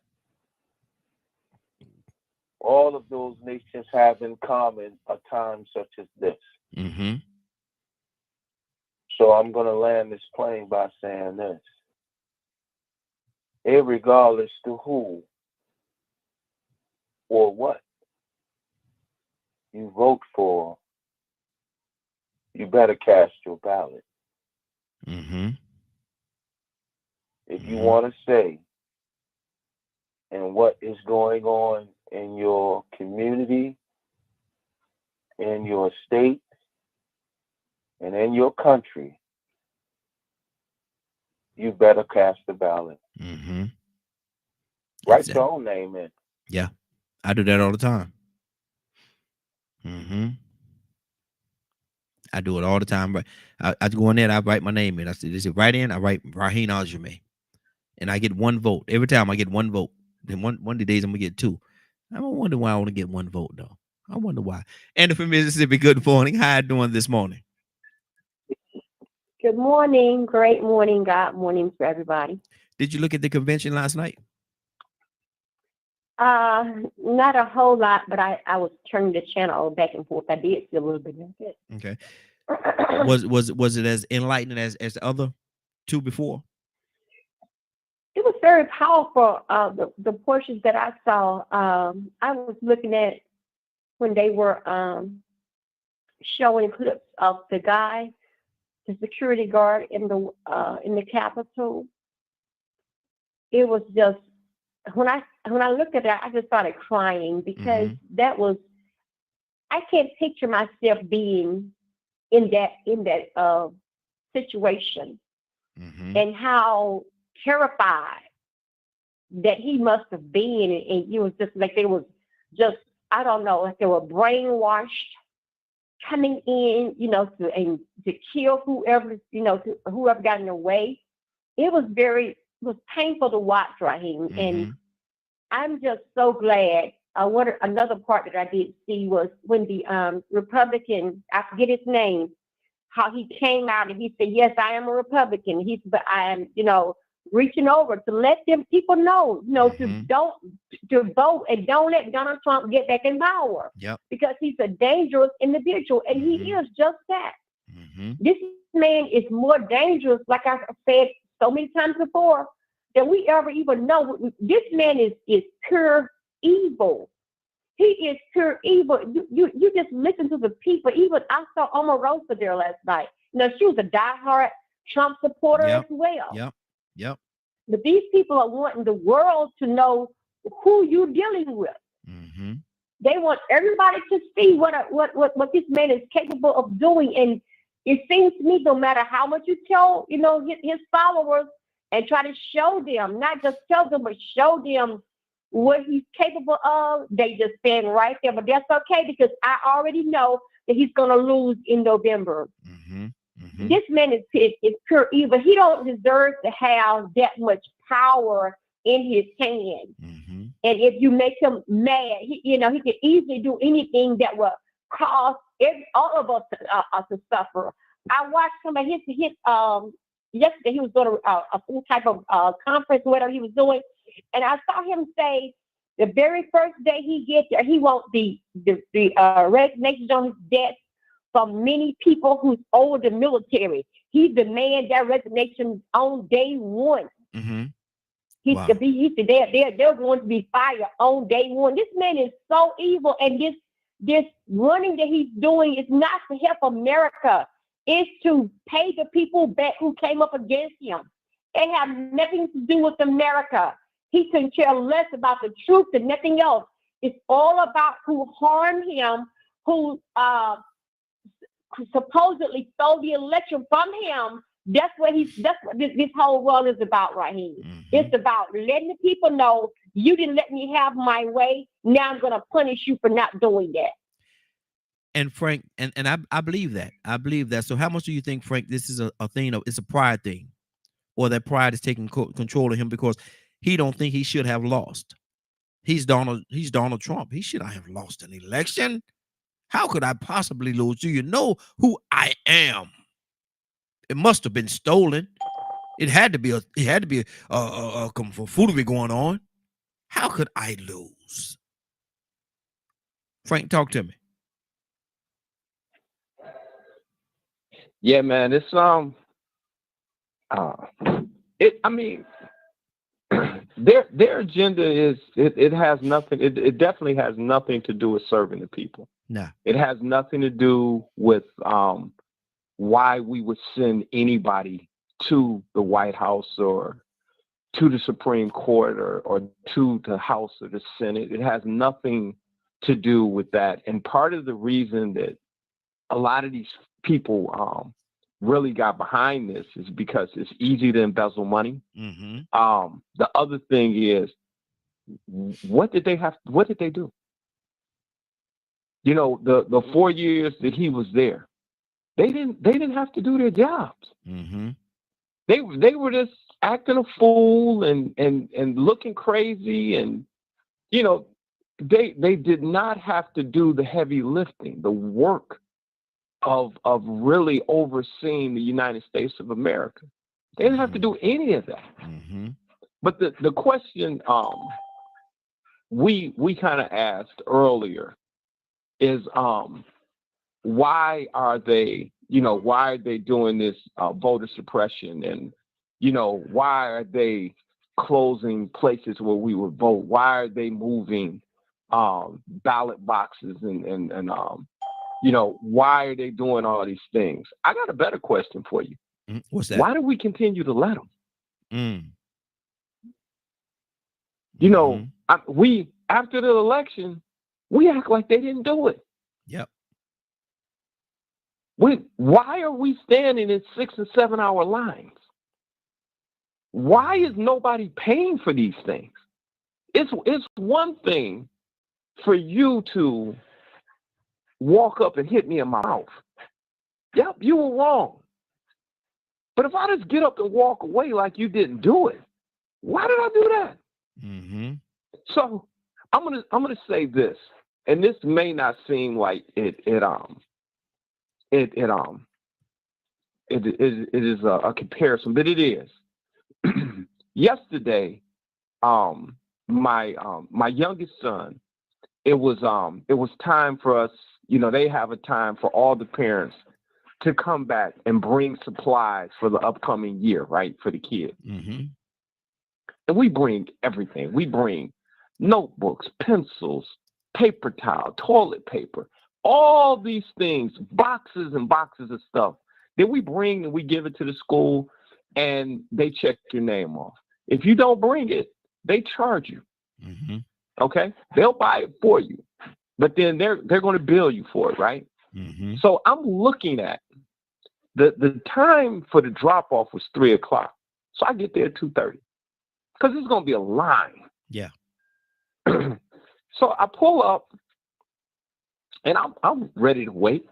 all of those nations have in common a time such as this. Mm-hmm. So I'm going to land this plane by saying this. Irregardless to who or what you vote for, you better cast your ballot. Mm-hmm. If you want to say and what is going on in your community, in your state, and in your country, you better cast the ballot. Mm-hmm. Write your own name in. Yeah, I do that all the time. Mm-hmm. I do it all the time. But I go in there and I write my name in. I say, this is right in. I write Raheen Aljamain, and I get one vote every time. I get one vote. Then one of the days I'm gonna get two. I don't wonder why I want to get one vote though. I wonder why. And from Mississippi, good morning. How you doing this morning? Good morning. Great morning, God morning to everybody. Did you look at the convention last night? Not a whole lot, but I was turning the channel back and forth. I did see a little bit of it. Okay. Was it as enlightening as the other two before? It was very powerful. The portions that I saw, I was looking at when they were showing clips of the guy, the security guard in the Capitol. It was just when I looked at that, I just started crying because that was, I can't picture myself being in that situation and how terrified that he must have been, and it was just like they was just, I don't know, like they were brainwashed coming in, to kill whoever, whoever got in their way. It was painful to watch, Raheem, and I'm just so glad. Another part that I did see was when the Republican, I forget his name, how he came out and he said, "Yes, I am a Republican." But I am, reaching over to let them people know, to vote and don't let Donald Trump get back in power. Yep. Because he's a dangerous individual, and he is just that. This man is more dangerous, like I said so many times before, than we ever even know. This man is pure evil. He is pure evil. You just listen to the people. Even I saw Omarosa there last night. She was a diehard Trump supporter as well. Yep. But these people are wanting the world to know who you're dealing with. They want everybody to see what this man is capable of doing. And it seems to me, no matter how much you tell, his followers and try to show them, not just tell them, but show them what he's capable of, they just stand right there. But that's okay, because I already know that he's going to lose in November. This man is pure evil. He don't deserve to have that much power in his hand. And if you make him mad, he can easily do anything that will cause all of us to suffer. I watched somebody yesterday. He was doing some type of conference, whatever he was doing, and I saw him say the very first day he gets there, he wants the resignation on his desk from many people who's over the military. He demanded that resignation on day one. He said they're going to be fired on day one. This man is so evil, and this running that he's doing is not to help America. It's to pay the people back who came up against him. It has nothing to do with America. He couldn't care less about the truth and nothing else. It's all about who harmed him, who supposedly stole the election from him, That's what this whole world is about right here. Mhm. It's about letting the people know you didn't let me have my way. Now I'm gonna punish you for not doing that. And Frank, and I believe that. I believe that. So how much do you think, Frank, this is a thing of, it's a pride thing, or that pride is taking control of him because he don't think he should have lost? He's Donald Trump. He should not have lost an election. How could I possibly lose? Do you know who I am? It must have been stolen. It had to be a foolery going on. How could I lose? Frank, talk to me. Yeah, man, it's I mean, their agenda is it has nothing. It definitely has nothing to do with serving the people. No, it has nothing to do with why we would send anybody to the White House or to the Supreme Court or to the House or the Senate. It has nothing to do with that. And part of the reason that a lot of these people really got behind this is because it's easy to embezzle money. Mm-hmm. The other thing is, what did they do? You know, the 4 years that he was there, they didn't have to do their jobs. Mm-hmm. They were just acting a fool and looking crazy, and you know, they did not have to do the heavy lifting, the work of really overseeing the United States of America. They didn't have to do any of that. Mm-hmm. But the question we kind of asked earlier is why are they doing this voter suppression, and why are they closing places where we would vote? Why are they moving ballot boxes and why are they doing all these things? I got a better question for you. What's that? Why do we continue to let them? We after the election, we act like they didn't do it. Yep. Why are we standing in 6 and 7 hour lines? Why is nobody paying for these things? It's one thing for you to walk up and hit me in my mouth. Yep, you were wrong. But if I just get up and walk away like you didn't do it, why did I do that? Mm-hmm. So I'm gonna say this, and this may not seem like it is a comparison, but it is. Yesterday, my youngest son, it was time for us. They have a time for all the parents to come back and bring supplies for the upcoming year, right, for the kids. Mm-hmm. And we bring everything. We bring notebooks, pencils, paper towel, toilet paper, all these things, boxes and boxes of stuff that we bring and we give it to the school, and they check your name off. If you don't bring it, they charge you. Mm-hmm. Okay? They'll buy it for you, but then they're going to bill you for it, right? Mm-hmm. So I'm looking at the time for the drop off was 3:00. So I get there at 2:30 because there's going to be a line. Yeah. So I pull up and I'm ready to wait.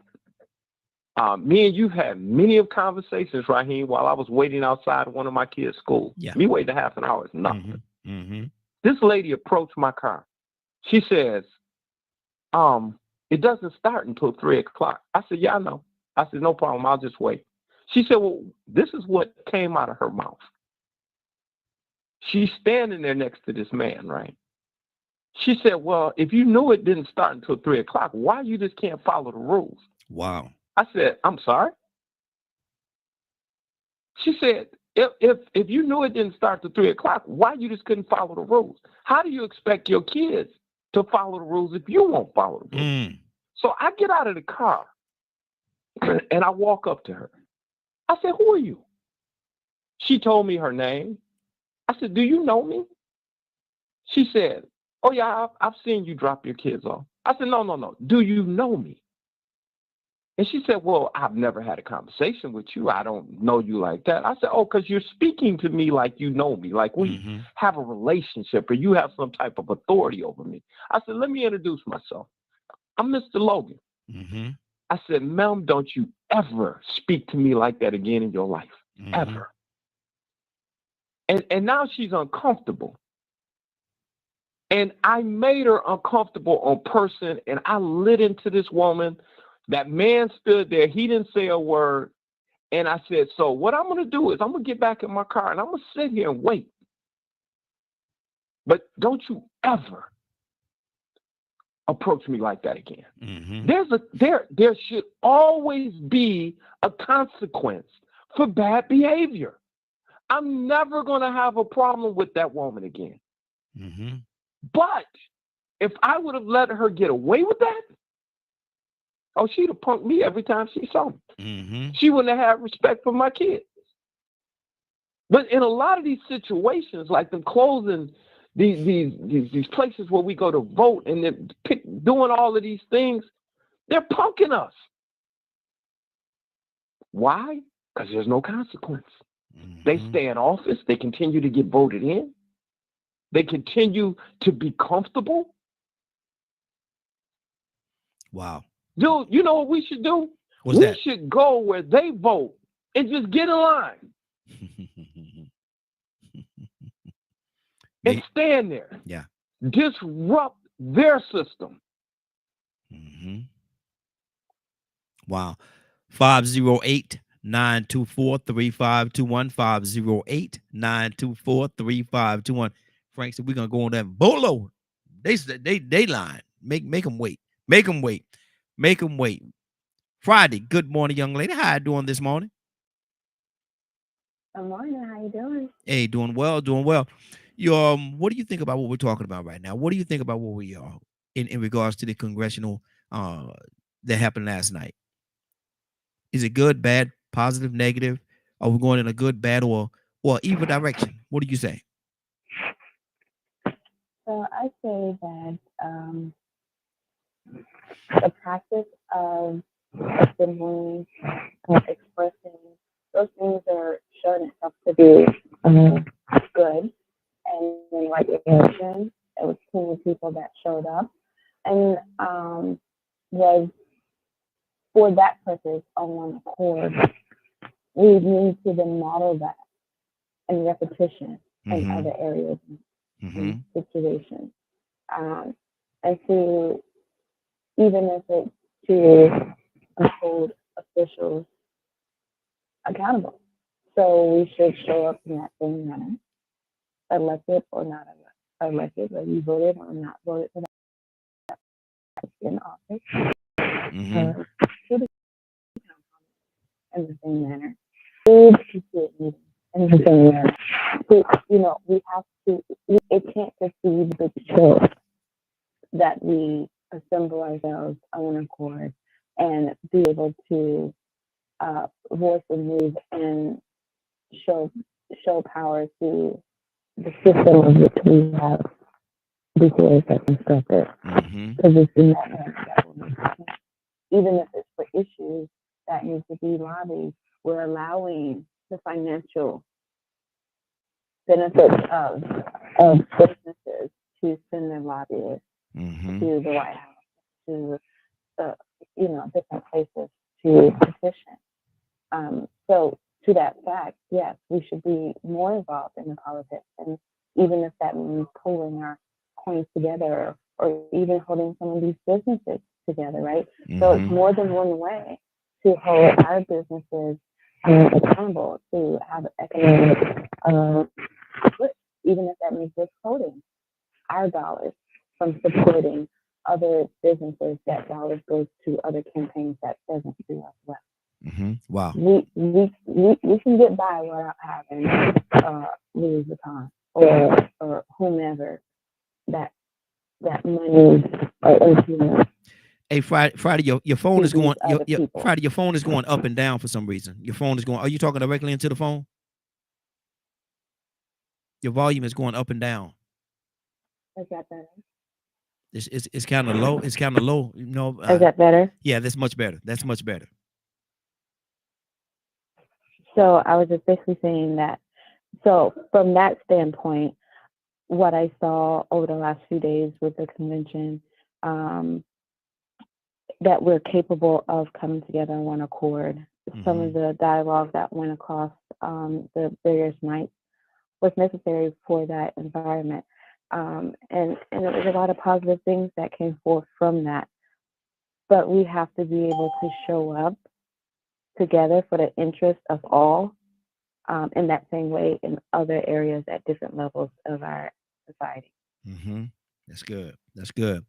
Me and you had many of conversations, Raheem, while I was waiting outside of one of my kids' schools. Yeah. Me waiting a half an hour is nothing. Mm-hmm. Mm-hmm. This lady approached my car. She says, it doesn't start until 3:00. I said, yeah, I know. I said, no problem. I'll just wait. She said, well, this is what came out of her mouth. She's standing there next to this man, right? She said, well, if you knew it didn't start until 3:00, why you just can't follow the rules? Wow. I said, I'm sorry. She said, if you knew it didn't start till 3:00, why you just couldn't follow the rules? How do you expect your kids to follow the rules if you won't follow the rules? So I get out of the car and I walk up to her. I said, who are you? She told me her name. I said, do you know me? She said, oh yeah, I've seen you drop your kids off. I said, no. Do you know me? And she said, well, I've never had a conversation with you. I don't know you like that. I said, oh, because you're speaking to me like you know me, like we have a relationship or you have some type of authority over me. I said, let me introduce myself. I'm Mr. Logan. I said, ma'am, don't you ever speak to me like that again in your life, ever. And now she's uncomfortable. And I made her uncomfortable on person, and I lit into this woman. That man stood there. He didn't say a word. And I said, so what I'm going to do is I'm going to get back in my car, and I'm going to sit here and wait. But don't you ever approach me like that again. There should always be a consequence for bad behavior. I'm never going to have a problem with that woman again. But if I would have let her get away with that, oh, she'd have punked me every time she saw me. She wouldn't have had respect for my kids. But in a lot of these situations, like them closing these places where we go to vote and they're doing all of these things, they're punking us. Why? Because there's no consequence. They stay in office. They continue to get voted in. They continue to be comfortable. Wow. Dude, you know what we should do? We should go where they vote and just get in line. And stand there. Yeah. Disrupt their system. Wow. 508-924-3521. 508-924-3521. Frank said we're gonna go on that bolo. They said they lying. Make them wait. Make them wait. Make them wait. Friday. Good morning, young lady. How you doing this morning? Good morning. How you doing? Hey, doing well. Doing well. What do you think about what we're talking about right now? What do you think about what we are in regards to the congressional that happened last night? Is it good, bad, positive, negative? Are we going in a good, bad, or either direction? What do you say? So I say that the practice of assembling, expressing, those things are showing itself to be good. And then, like you mentioned, it was plenty of people that showed up, and was for that purpose on one accord. We need to then model that in repetition in other areas and situations, and to even if it's to hold officials accountable. So we should show up in that same manner, elected or not elected, whether you voted or not voted for that in office. In the same manner. In the same manner. We have to, it can't just be the show that we assemble ourselves on accord and be able to voice and move and show power to the system of which we have before it's constructed. Because it's in that manner that will make sense. Even if it's for issues that need to be lobbied, we're allowing the financial benefits of businesses to send their lobbyists to the White House, to different places to petition. So to that fact, yes, we should be more involved in the politics, and even if that means pulling our coins together or even holding some of these businesses together, right? So it's more than one way to hold our businesses accountable, to have economic push, even if that means withholding our dollars from supporting other businesses. That dollars goes to other campaigns that doesn't do us well. Wow. We can get by without having Louis Vuitton or whomever that money or influence. Hey, Friday, your phone is going. Friday, your phone is going up and down for some reason. Your phone is going. Are you talking directly into the phone? Your volume is going up and down. Is that better? It's kind of low. It's kind of low. Is that better? Yeah, that's much better. That's much better. So I was just basically saying that. So from that standpoint, what I saw over the last few days with the convention, that we're capable of coming together in one accord. Some of the dialogue that went across the various nights was necessary for that environment. And there was a lot of positive things that came forth from that. But we have to be able to show up together for the interest of all in that same way in other areas at different levels of our society. That's good. That's good.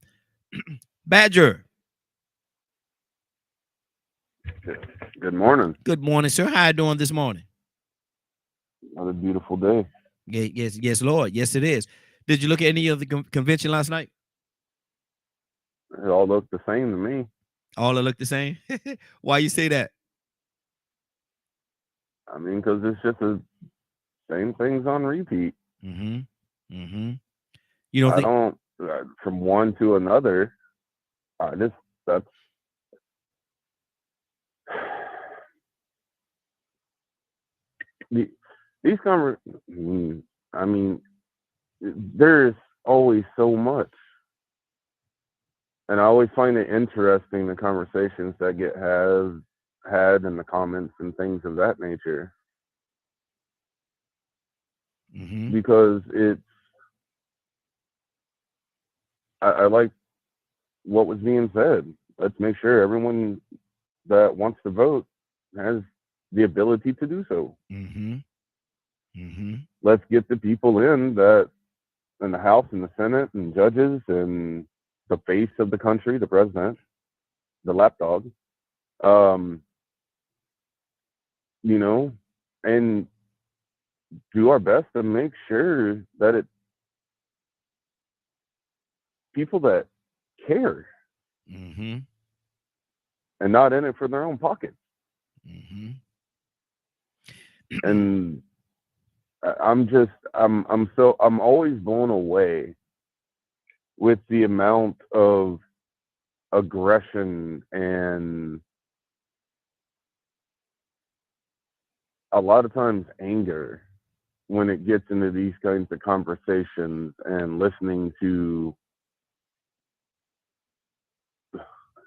Badger. Good morning. Good morning, sir. How you doing this morning? Another beautiful day. Yes, Lord. Yes, it is. Did you look at any of the convention last night? It all looked the same to me. All look the same? Why you say that? I mean, because it's just the same things on repeat. You don't I think? don't, from one to another, that's, these conversations, I mean, there's always so much. And I always find it interesting, the conversations that get had in the comments and things of that nature. Because it's, I like what was being said. Let's make sure everyone that wants to vote has the ability to do so. Let's get the people in the House and the Senate and judges and the face of the country, the president, the lapdog, you know, and do our best to make sure that it's people that care and not in it for their own pockets. And I'm always blown away with the amount of aggression and a lot of times anger when it gets into these kinds of conversations and listening to,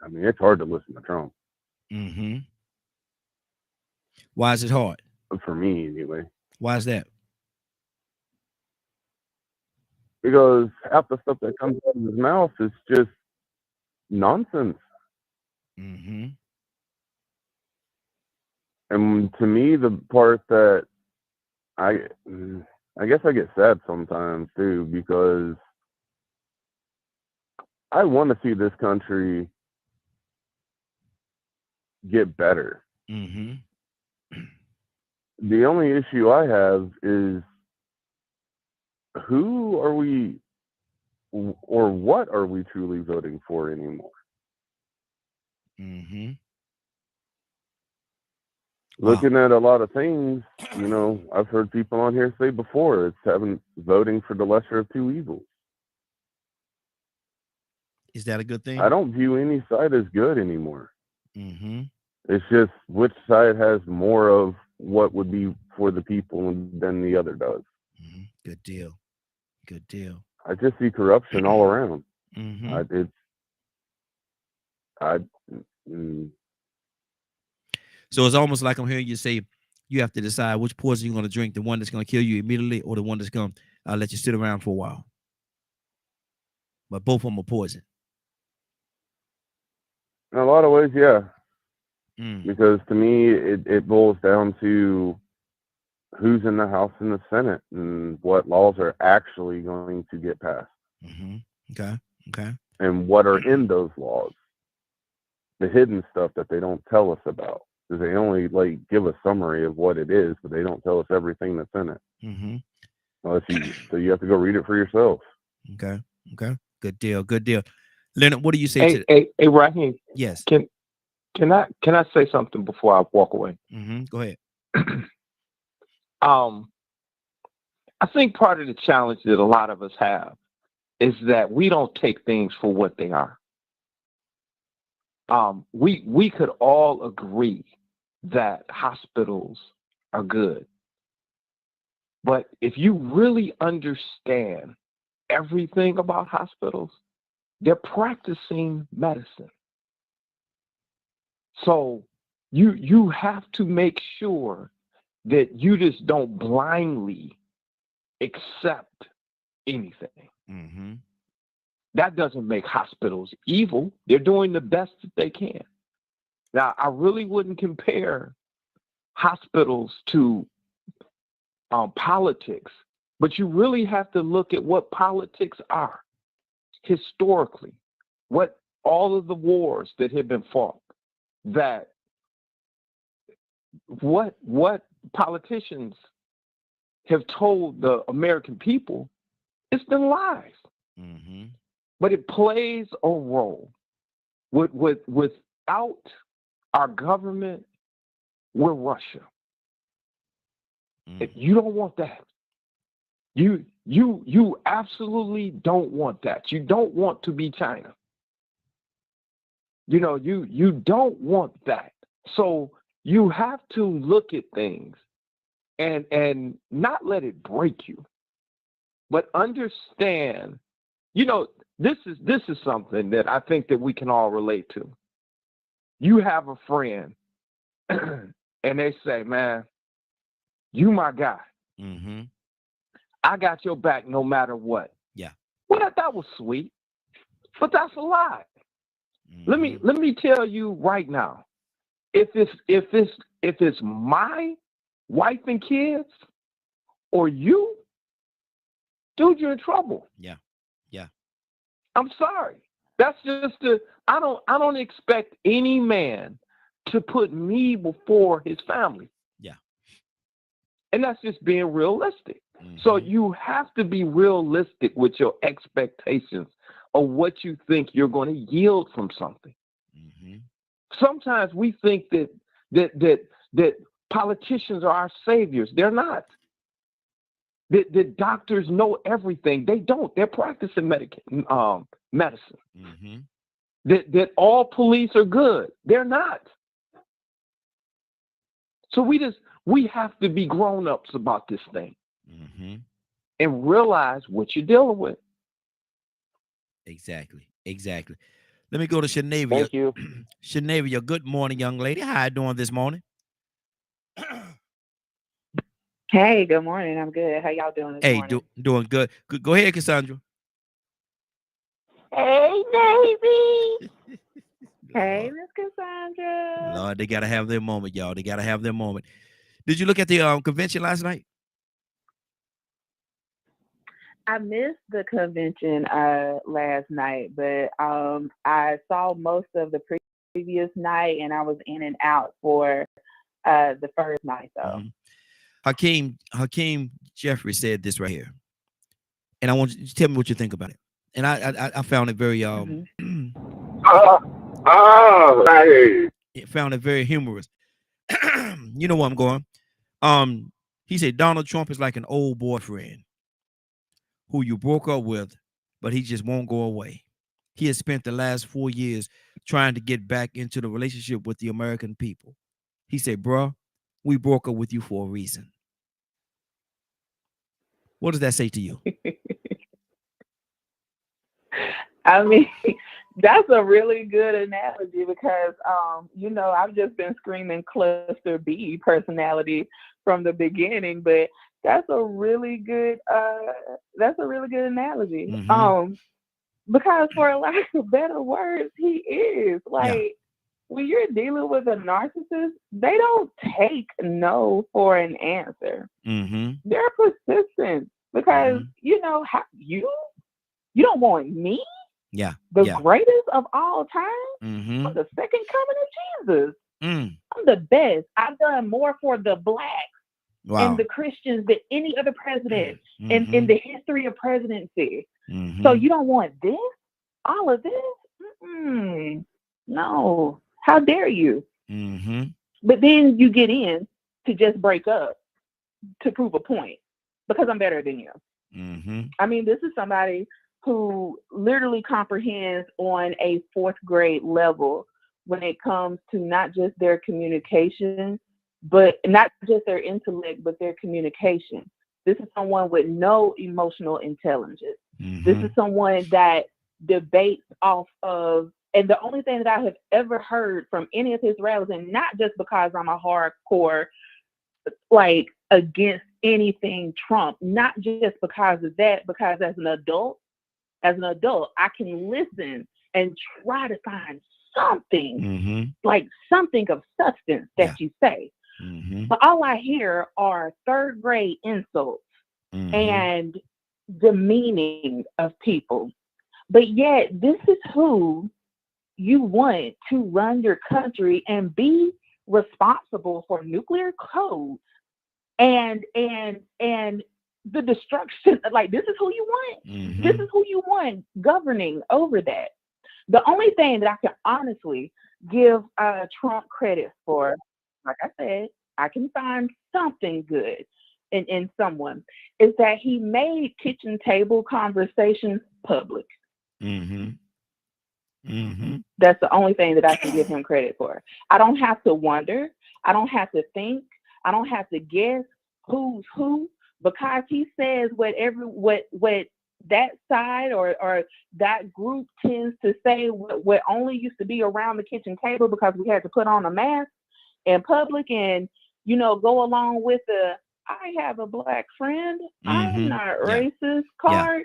I mean, it's hard to listen to Trump. Why is it hard? For me, anyway. Why is that? Because half the stuff that comes out of his mouth is just nonsense. And to me, the part that I guess I get sad sometimes too, because I want to see this country get better. The only issue I have is who are we, or what are we truly voting for anymore? Looking at a lot of things, you know, I've heard people on here say before, it's voting for the lesser of two evils. Is that a good thing? I don't view any side as good anymore. It's just which side has more of what would be for the people than the other does. Good deal. Good deal. I just see corruption all around. So it's almost like I'm hearing you say you have to decide which poison you're going to drink, the one that's going to kill you immediately or the one that's going to let you sit around for a while. But both of them are poison. In a lot of ways, yeah. Because to me, it boils down to who's in the House and the Senate and what laws are actually going to get passed. Okay. And what are in those laws. The hidden stuff that they don't tell us about. Because they only give a summary of what it is, but they don't tell us everything that's in it. So you have to go read it for yourself. Okay. Good deal. Leonard, what do you say to Hey, Raheem. Yes. Can I say something before I walk away? Go ahead. I think part of the challenge that a lot of us have is that we don't take things for what they are. We could all agree that hospitals are good. But if you really understand everything about hospitals, they're practicing medicine. So you have to make sure that you just don't blindly accept anything. Mm-hmm. That doesn't make hospitals evil. They're doing the best that they can. Now, I really wouldn't compare hospitals to politics, but you really have to look at what politics are historically, what all of the wars that have been fought, that what politicians have told the American people, it's been lies. Mm-hmm. But it plays a role. Without our government, we're Russia. You don't want that. You absolutely don't want that. You don't want to be China. You know, you don't want that. So you have to look at things and not let it break you, but understand, you know, this is something that I think that we can all relate to. You have a friend and they say, man, you my guy. Mm-hmm. I got your back no matter what. Yeah. Well, that was sweet, but that's a lie. Mm-hmm. Let me tell you right now, if it's my wife and kids or you, dude, you're in trouble. Yeah. Yeah. I'm sorry. That's just I don't expect any man to put me before his family. Yeah. And that's just being realistic. Mm-hmm. So you have to be realistic with your expectations of what you think you're going to yield from something. Mm-hmm. Sometimes we think that politicians are our saviors. They're not. That doctors know everything. They don't. They're practicing medicine. Mm-hmm. That all police are good. They're not. So we have to be grown-ups about this thing. Mm-hmm. And realize what you're dealing with. Exactly. Let me go to Shanavia. Thank you. Shanavia, good morning, young lady. How you doing this morning? Hey, good morning. I'm good. How y'all doing this morning? Doing good. Go ahead, Cassandra. Hey, baby. Hey, Miss Cassandra. Lord, they gotta have their moment, y'all. They gotta have their moment. Did you look at the convention last night? I missed the convention last night, but I saw most of the previous night, and I was in and out for the first night, though. Mm-hmm. Hakeem Jeffrey said this right here, and I want you to tell me what you think about it. And I found it very found it very humorous. You know where I'm going. He said Donald Trump is like an old boyfriend who you broke up with, but he just won't go away. He has spent the last 4 years trying to get back into the relationship with the American people. He said, bruh, we broke up with you for a reason. What does that say to you? I mean, that's a really good analogy because, you know, I've just been screaming cluster B personality from the beginning, but that's a really good analogy. Mm-hmm. Because for a lack of better words, he is like, when you're dealing with a narcissist, they don't take no for an answer. Mm-hmm. They're persistent because you know how you don't want me. Yeah. The greatest of all time. Mm-hmm. I'm the second coming of Jesus. Mm. I'm the best. I've done more for the blacks Wow. and the Christians than any other president Mm-hmm. in the history of presidency. Mm-hmm. So you don't want this? All of this? Mm-mm. No. How dare you? Mm-hmm. But then you get in to just break up to prove a point because I'm better than you. Mm-hmm. I mean, this is somebody who literally comprehends on a 4th grade level when it comes to not just their communication, but not just their intellect, but their communication. This is someone with no emotional intelligence. This is someone that debates off of, and the only thing that I have ever heard from any of his rallies, and not just because I'm a hardcore, like, against anything Trump, not just because of that, because as an adult, I can listen and try to find something, like something of substance that you say. But all I hear are third grade insults and demeaning of people. But yet, this is who you want to run your country and be responsible for nuclear codes and the destruction. Like, this is who you want. This is who you want governing over that. The only thing that I can honestly give Trump credit for, like I said, I can find something good in someone, is that he made kitchen table conversations public. That's the only thing that I can give him credit for. I don't have to wonder. I don't have to think. I don't have to guess who's who, because he says what that side or that group tends to say, what only used to be around the kitchen table because we had to put on a mask in public and, you know, go along with the I have a black friend, I'm not racist card.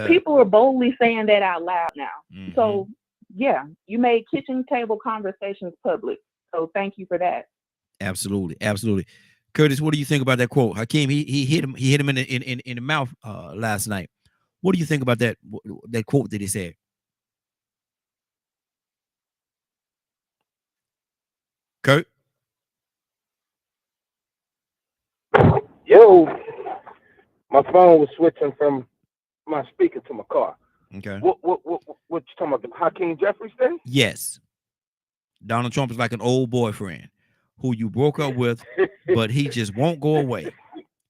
People are boldly saying that out loud now. So yeah, you made kitchen table conversations public. So thank you for that. Absolutely. Curtis, what do you think about that quote? Hakeem, he hit him in the mouth last night. What do you think about that quote that he said? Kurt? Yo, my phone was switching from my speaker to my car. Okay. What you talking about? The Hakeem Jeffries thing? Yes. Donald Trump is like an old boyfriend who you broke up with, but he just won't go away.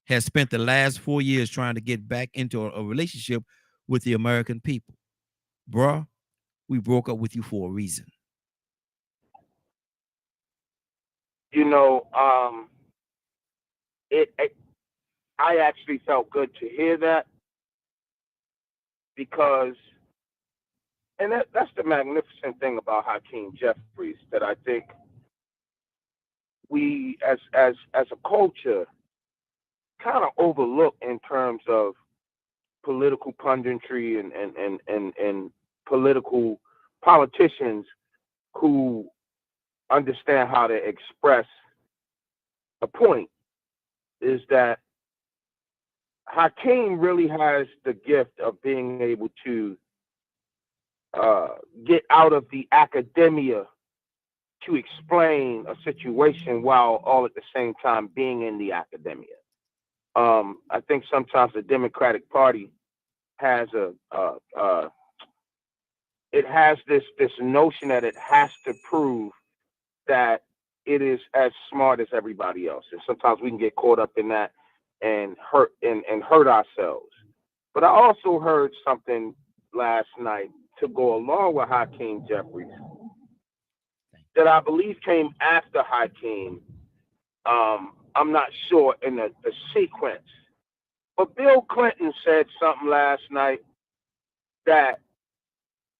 Has spent the last 4 years trying to get back into a relationship with the American people. Bruh, we broke up with you for a reason. You know, I actually felt good to hear that, because, and that's the magnificent thing about Hakeem Jeffries, that I think we as a culture kind of overlook in terms of political punditry and politicians who understand how to express a point, is that Hakeem really has the gift of being able to get out of the academia to explain a situation while all at the same time being in the academia. I think sometimes the Democratic Party has it has this notion that it has to prove that it is as smart as everybody else, and sometimes we can get caught up in that and hurt ourselves. But I also heard something last night to go along with Hakeem Jeffries that I believe came after Hakeem. I'm not sure in the sequence, but Bill Clinton said something last night that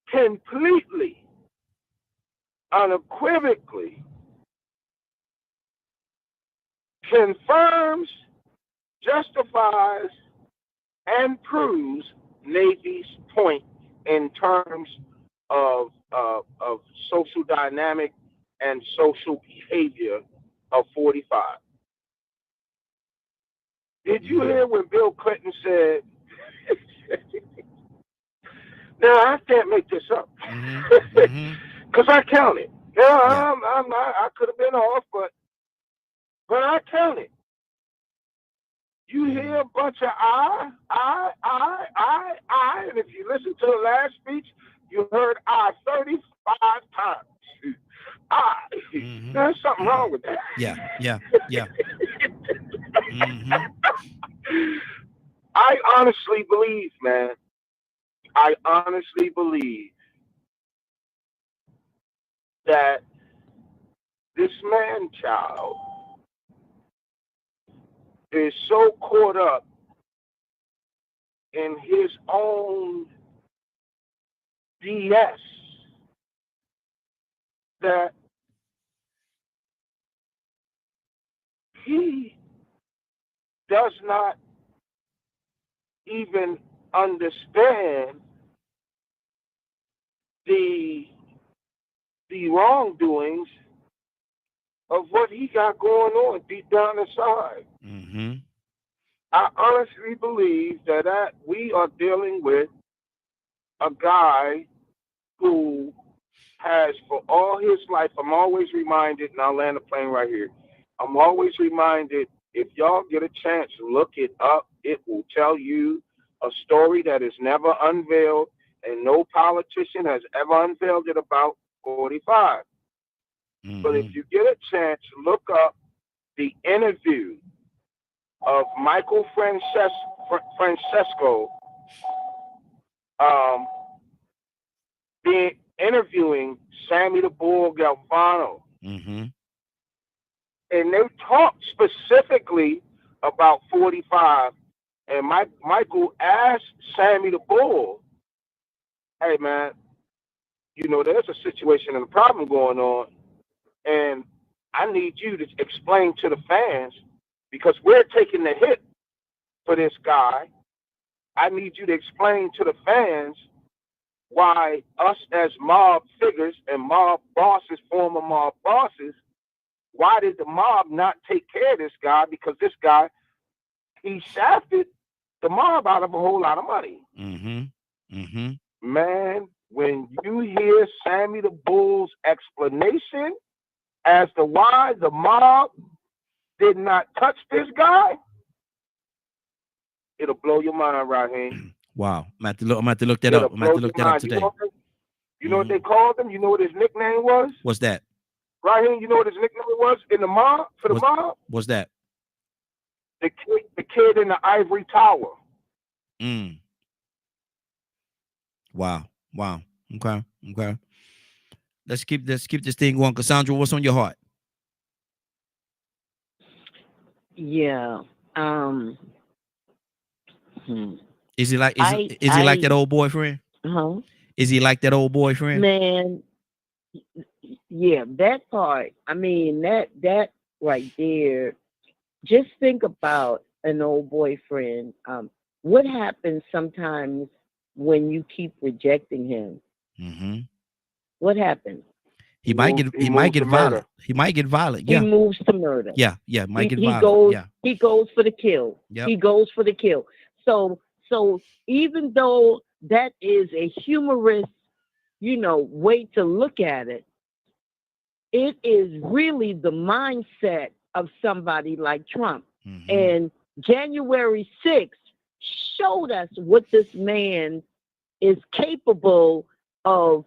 completely, unequivocally confirms, justifies, and proves Navy's point in terms of social dynamic and social behavior of 45. Did you hear when Bill Clinton said, now I can't make this up, because I counted. I could have been off, but I counted. You hear a bunch of I, and if you listen to the last speech, you heard I 35 times. There's something wrong with that. Yeah. I honestly believe, man, that this man-child is so caught up in his own BS that he does not even understand the wrongdoings of what he got going on deep down inside. Mm-hmm. I honestly believe that we are dealing with a guy who has, for all his life, I'm always reminded, and I'll land the plane right here. I'm always reminded, if y'all get a chance, look it up. It will tell you a story that is never unveiled, and no politician has ever unveiled it about 45. Mm-hmm. But if you get a chance, look up the interview of Michael Francesco interviewing Sammy the Bull Galvano. Mm-hmm. And they talked specifically about 45. And Michael asked Sammy the Bull, hey, man, you know, there's a situation and a problem going on. And I need you to explain to the fans, because we're taking the hit for this guy. I need you to explain to the fans why us as mob figures and mob bosses, former mob bosses, why did the mob not take care of this guy? Because this guy, he shafted the mob out of a whole lot of money. Mm-hmm. Mm-hmm. Man, when you hear Sammy the Bull's explanation as to why the mob did not touch this guy, it'll blow your mind, Raheem. Wow. I'm going to have to look that up. I'm going to have to look that up today. You know what they called him? You know what his nickname was? What's that? Raheem, you know what his nickname was in the mob, for the mob? What's that? The kid in the ivory tower. Mm. Wow. Okay. Let's keep this thing going. Cassandra, what's on your heart? Yeah. Is he like like that old boyfriend? Huh? Is he like that old boyfriend? Man, yeah, that part. I mean, that right there. Just think about an old boyfriend. What happens sometimes when you keep rejecting him? Mm-hmm. What happens? He might get violent. He might get violent. Yeah. He moves to murder. Yeah. Might get violent. He goes for the kill. Yep. He goes for the kill. So even though that is a humorous, way to look at it, it is really the mindset of somebody like Trump. Mm-hmm. And January 6th showed us what this man is capable of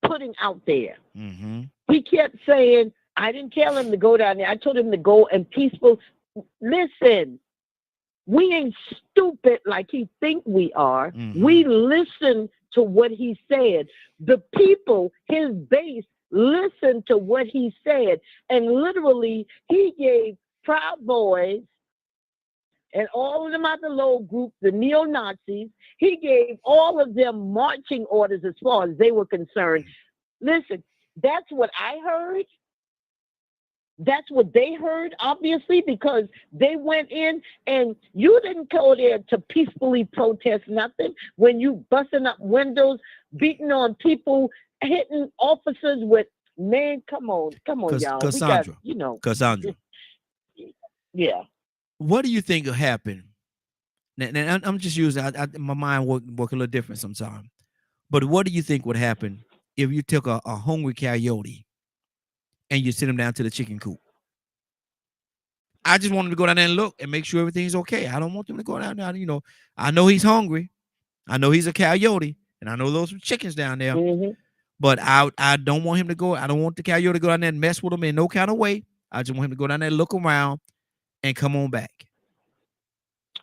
putting out there. Mm-hmm. He kept saying, I didn't tell him to go down there. I told him to go and peaceful. Listen, we ain't stupid like he think we are. Mm-hmm. We listen to what he said. The people, his base, listened to what he said. And literally, he gave Proud Boys and all of them other low groups, the neo-Nazis, he gave all of them marching orders as far as they were concerned. Listen, that's what I heard. That's what they heard, obviously, because they went in and you didn't go there to peacefully protest nothing. When you busting up windows, beating on people, hitting officers with, man, come on, y'all. Cassandra, Cassandra. Yeah. What do you think will happen? Now, I'm just using, my mind work a little different sometimes. But what do you think would happen if you took a hungry coyote and you send him down to the chicken coop? I just want him to go down there and look and make sure everything's okay. I don't want him to go down there. I know he's hungry. I know he's a coyote. And I know those are chickens down there. Mm-hmm. But I don't want him to go. I don't want the coyote to go down there and mess with him in no kind of way. I just want him to go down there, look around, and come on back.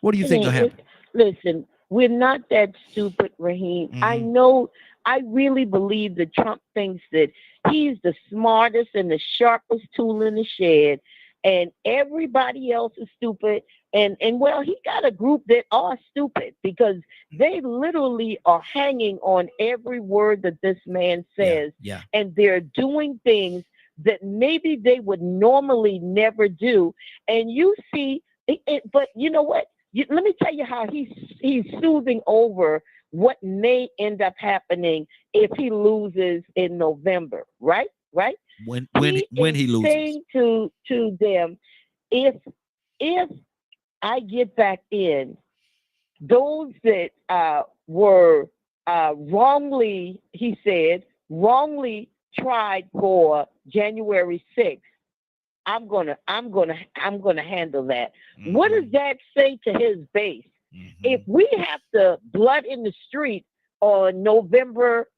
What do you think will happen? Listen, we're not that stupid, Raheem. Mm-hmm. I really believe that Trump thinks that He's the smartest and the sharpest tool in the shed, and everybody else is stupid. And well, he got a group that are stupid because they literally are hanging on every word that this man says, and they're doing things that maybe they would normally never do. And you see, but you know what? Let me tell you how he's soothing over what may end up happening if he loses in November, right? Right? When he loses, saying to them, if I get back in, those that were wrongly, he said, wrongly tried for January 6th, I'm gonna handle that. Mm-hmm. What does that say to his base? Mm-hmm. If we have to blood in the street on November,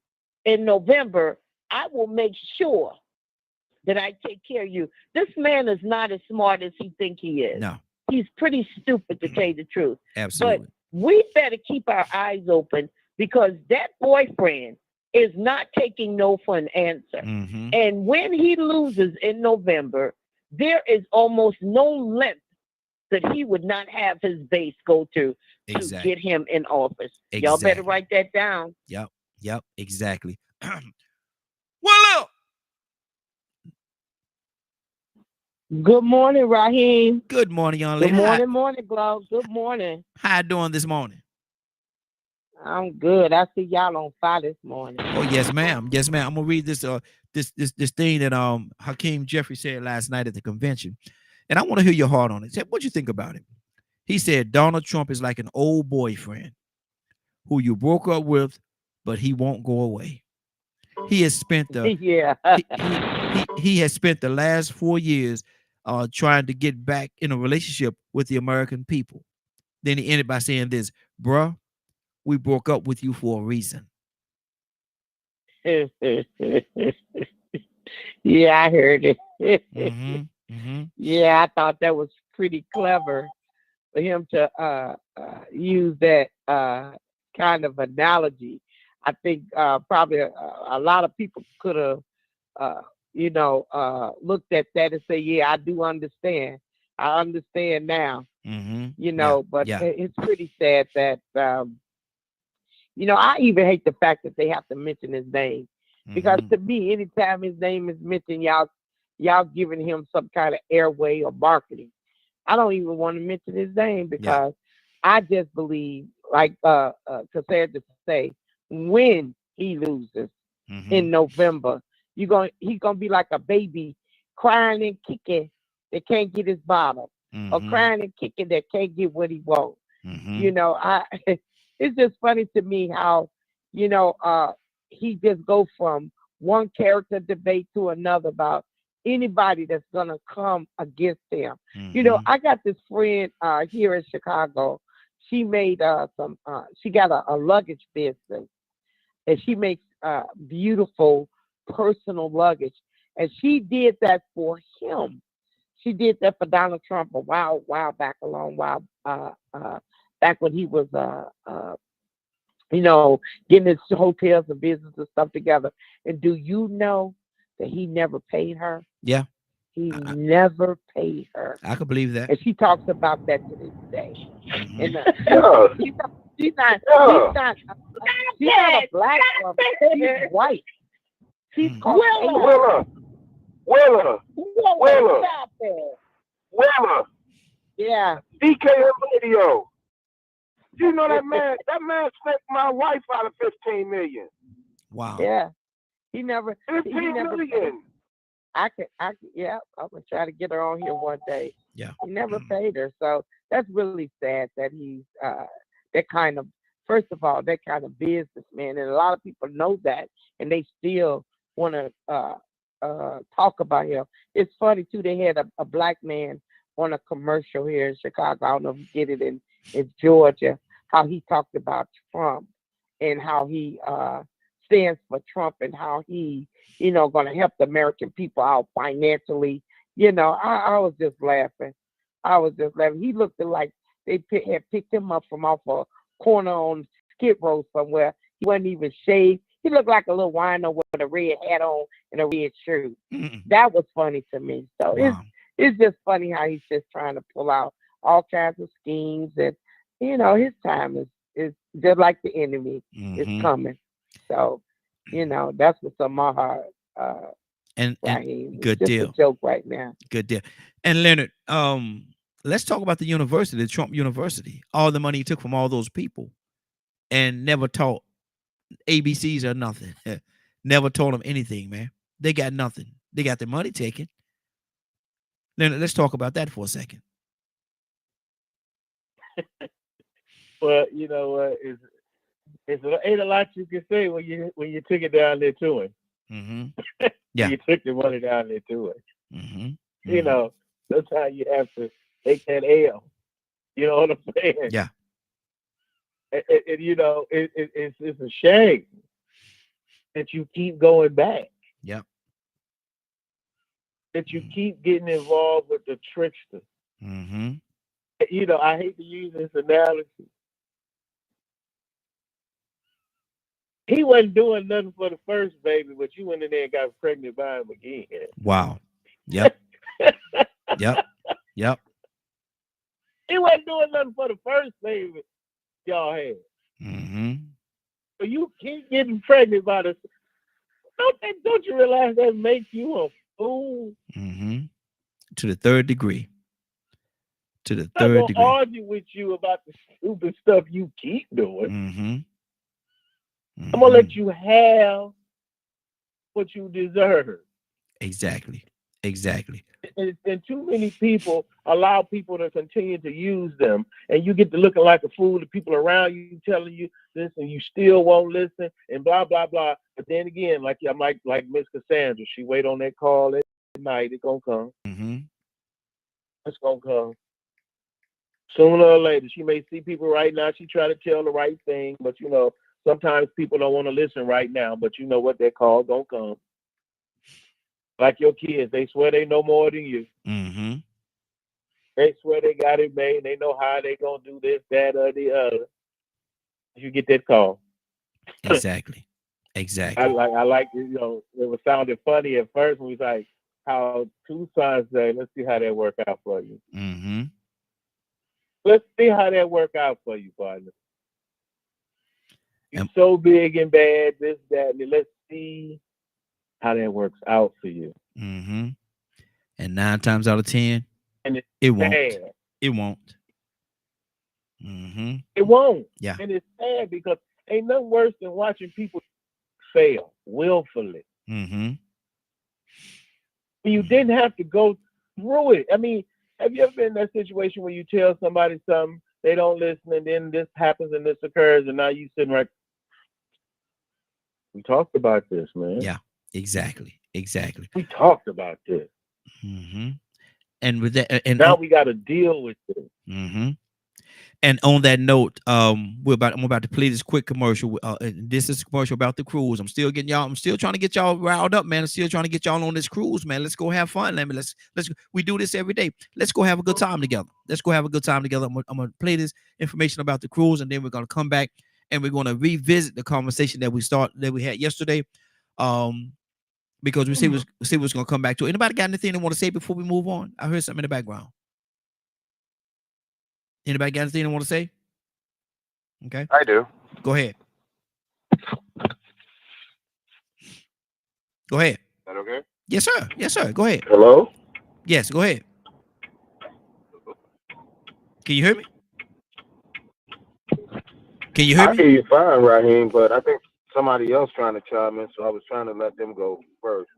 I will make sure that I take care of you. This man is not as smart as he think he is. No. He's pretty stupid, to tell you the truth. Absolutely. But we better keep our eyes open because that boyfriend is not taking no for an answer. Mm-hmm. And when he loses in November, there is almost no length that he would not have his base go to get him in office. Exactly. Y'all better write that down. Yep, exactly. Well, up. Good morning, Raheem. Good morning, young lady. Good morning, Glow. Good morning. How you doing this morning? I'm good. I see y'all on fire this morning. Oh, yes, ma'am. Yes, ma'am. I'm gonna read this this thing that Hakeem Jeffrey said last night at the convention. And I want to hear your heart on it. What you think about it? He said Donald Trump is like an old boyfriend who you broke up with, but he won't go away. He has spent he has spent the last 4 years trying to get back in a relationship with the American people. Then he ended by saying this, bruh, we broke up with you for a reason. Yeah, I heard it. Mm-hmm. Mm-hmm. Yeah, I thought that was pretty clever for him to use that kind of analogy. I think probably a lot of people could have, looked at that and say, yeah, I do understand. I understand now, mm-hmm. But it's pretty sad that, I even hate the fact that they have to mention his name because to me, anytime his name is mentioned, y'all giving him some kind of airway or marketing. I don't even want to mention his name because I just believe, like Cassandra say, when he loses in November, he's gonna be like a baby crying and kicking that can't get his bottle, or crying and kicking that can't get what he wants. It's just funny to me how he just goes from one character debate to another about anybody that's gonna come against him. I got this friend here in Chicago. She made she got a luggage business, and she makes beautiful personal luggage. And she did that for him. She did that for Donald Trump a while back, a long while back when he was getting his hotels and business and stuff together. And do you know that he never paid her? Yeah. He never paid her. I can believe that. And she talks about that to this day. And she's not a black woman. She's white. She's called Willa. Yeah. DK Radio. You know that man snaked my wife out of $15 million. Wow. Yeah. He never $15 million. I'm gonna try to get her on here one day. Yeah. He never paid her. So that's really sad that he's that kind of, first of all, that kind of businessman. And a lot of people know that and they still want to talk about him. It's funny too, they had a black man on a commercial here in Chicago. I don't know if you get it in Georgia, how he talked about Trump and how he stands for Trump and how he, going to help the American people out financially. I was just laughing. He looked like they had picked him up from off a corner on Skid Row somewhere. He wasn't even shaved. He looked like a little wino with a red hat on and a red shirt. Mm-mm. That was funny to me. So Wow. it's just funny how he's just trying to pull out all kinds of schemes, and his time is just like the enemy is coming. So that's what's on my heart. And Raheem. good It's just deal. a joke right now. Good deal. And Leonard, let's talk about the university, the Trump University. All the money he took from all those people and never taught ABCs or nothing. Never told them anything, man. They got nothing. They got their money taken. Leonard, let's talk about that for a second. Well, you know what? It's ain't a lot you can say when you took it down there to him. Mm-hmm. Yeah. You took the money down there to him. Mm-hmm. Sometimes you have to take that L. You know what I'm saying? Yeah. And it's a shame that you keep going back. Yep. That you keep getting involved with the trickster. Mm-hmm. I hate to use this analogy. He wasn't doing nothing for the first baby, but you went in there and got pregnant by him again. Wow. Yep. Yep. Yep. He wasn't doing nothing for the first baby y'all had. Mm-hmm. But you keep getting pregnant by the. Don't you realize that makes you a fool? Mm-hmm. To the third degree. To the I'm third gonna degree. argue with you about the stupid stuff you keep doing. Mm-hmm. I'm gonna let you have what you deserve. Exactly. Exactly. And too many people allow people to continue to use them, and you get to looking like a fool to people around you telling you this, and you still won't listen, and blah blah blah. But then again, like Miss Cassandra, she wait on that call at night. It's gonna come. Mm-hmm. It's gonna come. Sooner or later, she may see people right now. She try to tell the right thing, but sometimes people don't want to listen right now. But you know what? That call gonna come. Like your kids, they swear they know more than you. Mm-hmm. They swear they got it made. They know how they gonna do this, that, or the other. You get that call. Exactly. Exactly. I like it. It was sounding funny at first when we was like, how two sons say, let's see how that work out for you. Mm-hmm. Let's see how that work out for you, partner. You're so big and bad, this, that, and let's see how that works out for you. Mm-hmm. And 9 times out of 10, and it won't. Sad. It won't. Mm-hmm. It won't. Yeah. And it's sad because ain't nothing worse than watching people fail willfully. Mm-hmm. You didn't have to go through it. I mean, have you ever been in that situation where you tell somebody something, they don't listen, and then this happens and this occurs, and now you sitting right. We talked about this, man. Yeah. Exactly. Exactly. We talked about this. Mm-hmm. And with that, and now we got to deal with it. Mm-hmm. And on that note, I'm about to play this quick commercial. This is a commercial about the cruise. I'm still trying to get y'all riled up, man. I'm still trying to get y'all on this cruise, man. Let's go have fun. We do this every day. Let's go have a good time together. I'm gonna play this information about the cruise, and then we're gonna come back and we're gonna revisit the conversation that we had yesterday. Because we see what's gonna come back to. Anybody got anything they want to say before we move on? I heard something in the background. Anybody got anything they want to say? Okay. I do. Go ahead. Go ahead. Is that okay? Yes, sir. Yes, sir. Go ahead. Hello? Yes, go ahead. Can you hear me? Can you hear me? I hear you fine, Raheem, but I think somebody else trying to chime in, so I was trying to let them go first.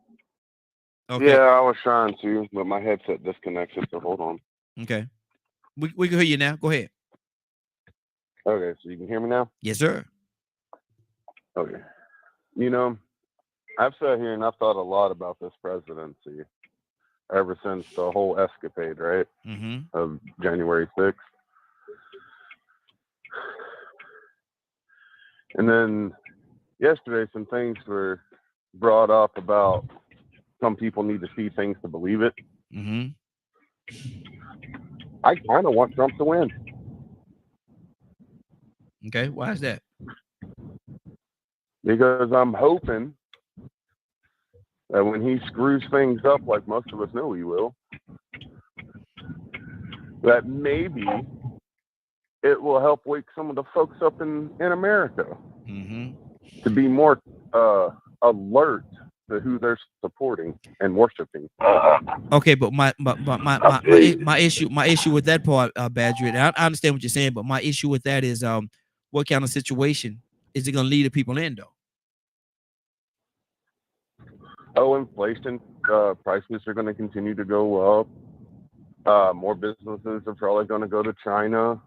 Okay. Yeah, I was trying to, but my headset disconnected, so hold on. Okay. We can hear you now. Go ahead. Okay, so you can hear me now? Yes, sir. Okay. I've sat here and I've thought a lot about this presidency ever since the whole escapade, right? Mm-hmm. Of January 6th. And then yesterday, some things were brought up about some people need to see things to believe it. Mm-hmm. I kind of want Trump to win. Okay, why is that? Because I'm hoping that when he screws things up, like most of us know he will, that maybe it will help wake some of the folks up in America to be more alert to who they're supporting and worshiping. Okay, but my issue with that part, Badger, and I understand what you're saying, but my issue with that is what kind of situation is it going to lead the people in, though? Oh, inflation, prices are going to continue to go up. More businesses are probably going to go to China.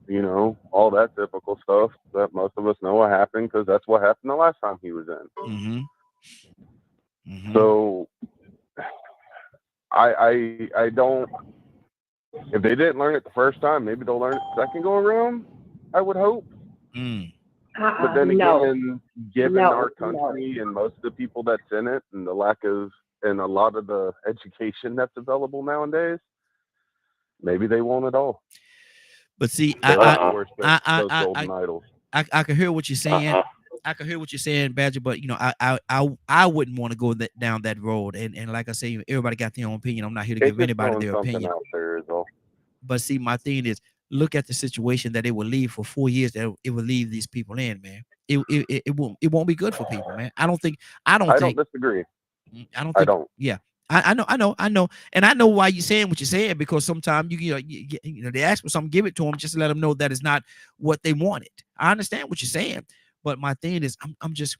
You know, all that typical stuff that most of us know what happened, because that's what happened the last time he was in. So I don't, if they didn't learn it the first time, maybe they'll learn it the second go around, I would hope. But then again, given our country and most of the people that's in it, and the lack of, and a lot of the education that's available nowadays, maybe they won't at all. But see, I can hear what you're saying. I can hear what you're saying, Badger. But you know, I wouldn't want to go down that road. And like I say, everybody got their own opinion. I'm not here to give anybody their opinion. But see, my thing is, look at the situation that it will leave for 4 years. That it will leave these people in, man. It won't be good for people, man. I don't disagree. I don't. Yeah. I know, and I know why you're saying what you're saying, because sometimes you know they ask for something, give it to them, just to let them know that it's not what they wanted. I understand what you're saying, but my thing is, I'm just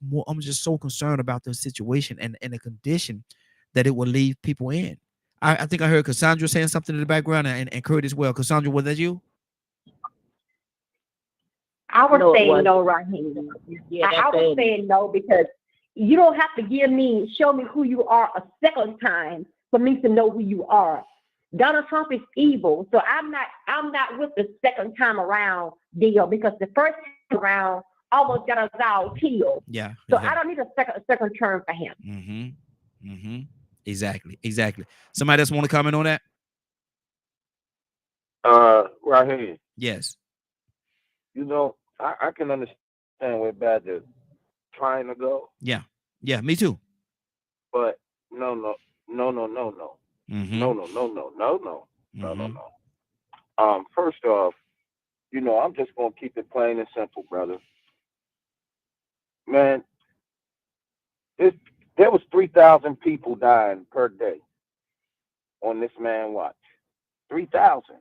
so concerned about the situation and the condition that it will leave people in. I think I heard Cassandra saying something in the background, and Kurt as well. Cassandra, was that you? I was saying no, Raheem. I was saying no, because you don't have to show me who you are a second time for me to know who you are. Donald Trump is evil, so I'm not with the second time around deal, because the first time around almost got us all killed. Yeah. So I don't need a second term for him. Exactly. Somebody else want to comment on that? Raheem. Yes. You know, I can understand where Badger's trying to go. Yeah, me too. But no. First off, you know, I'm just gonna keep it plain and simple, brother. Man, there was 3,000 people dying per day on this man watch. 3,000.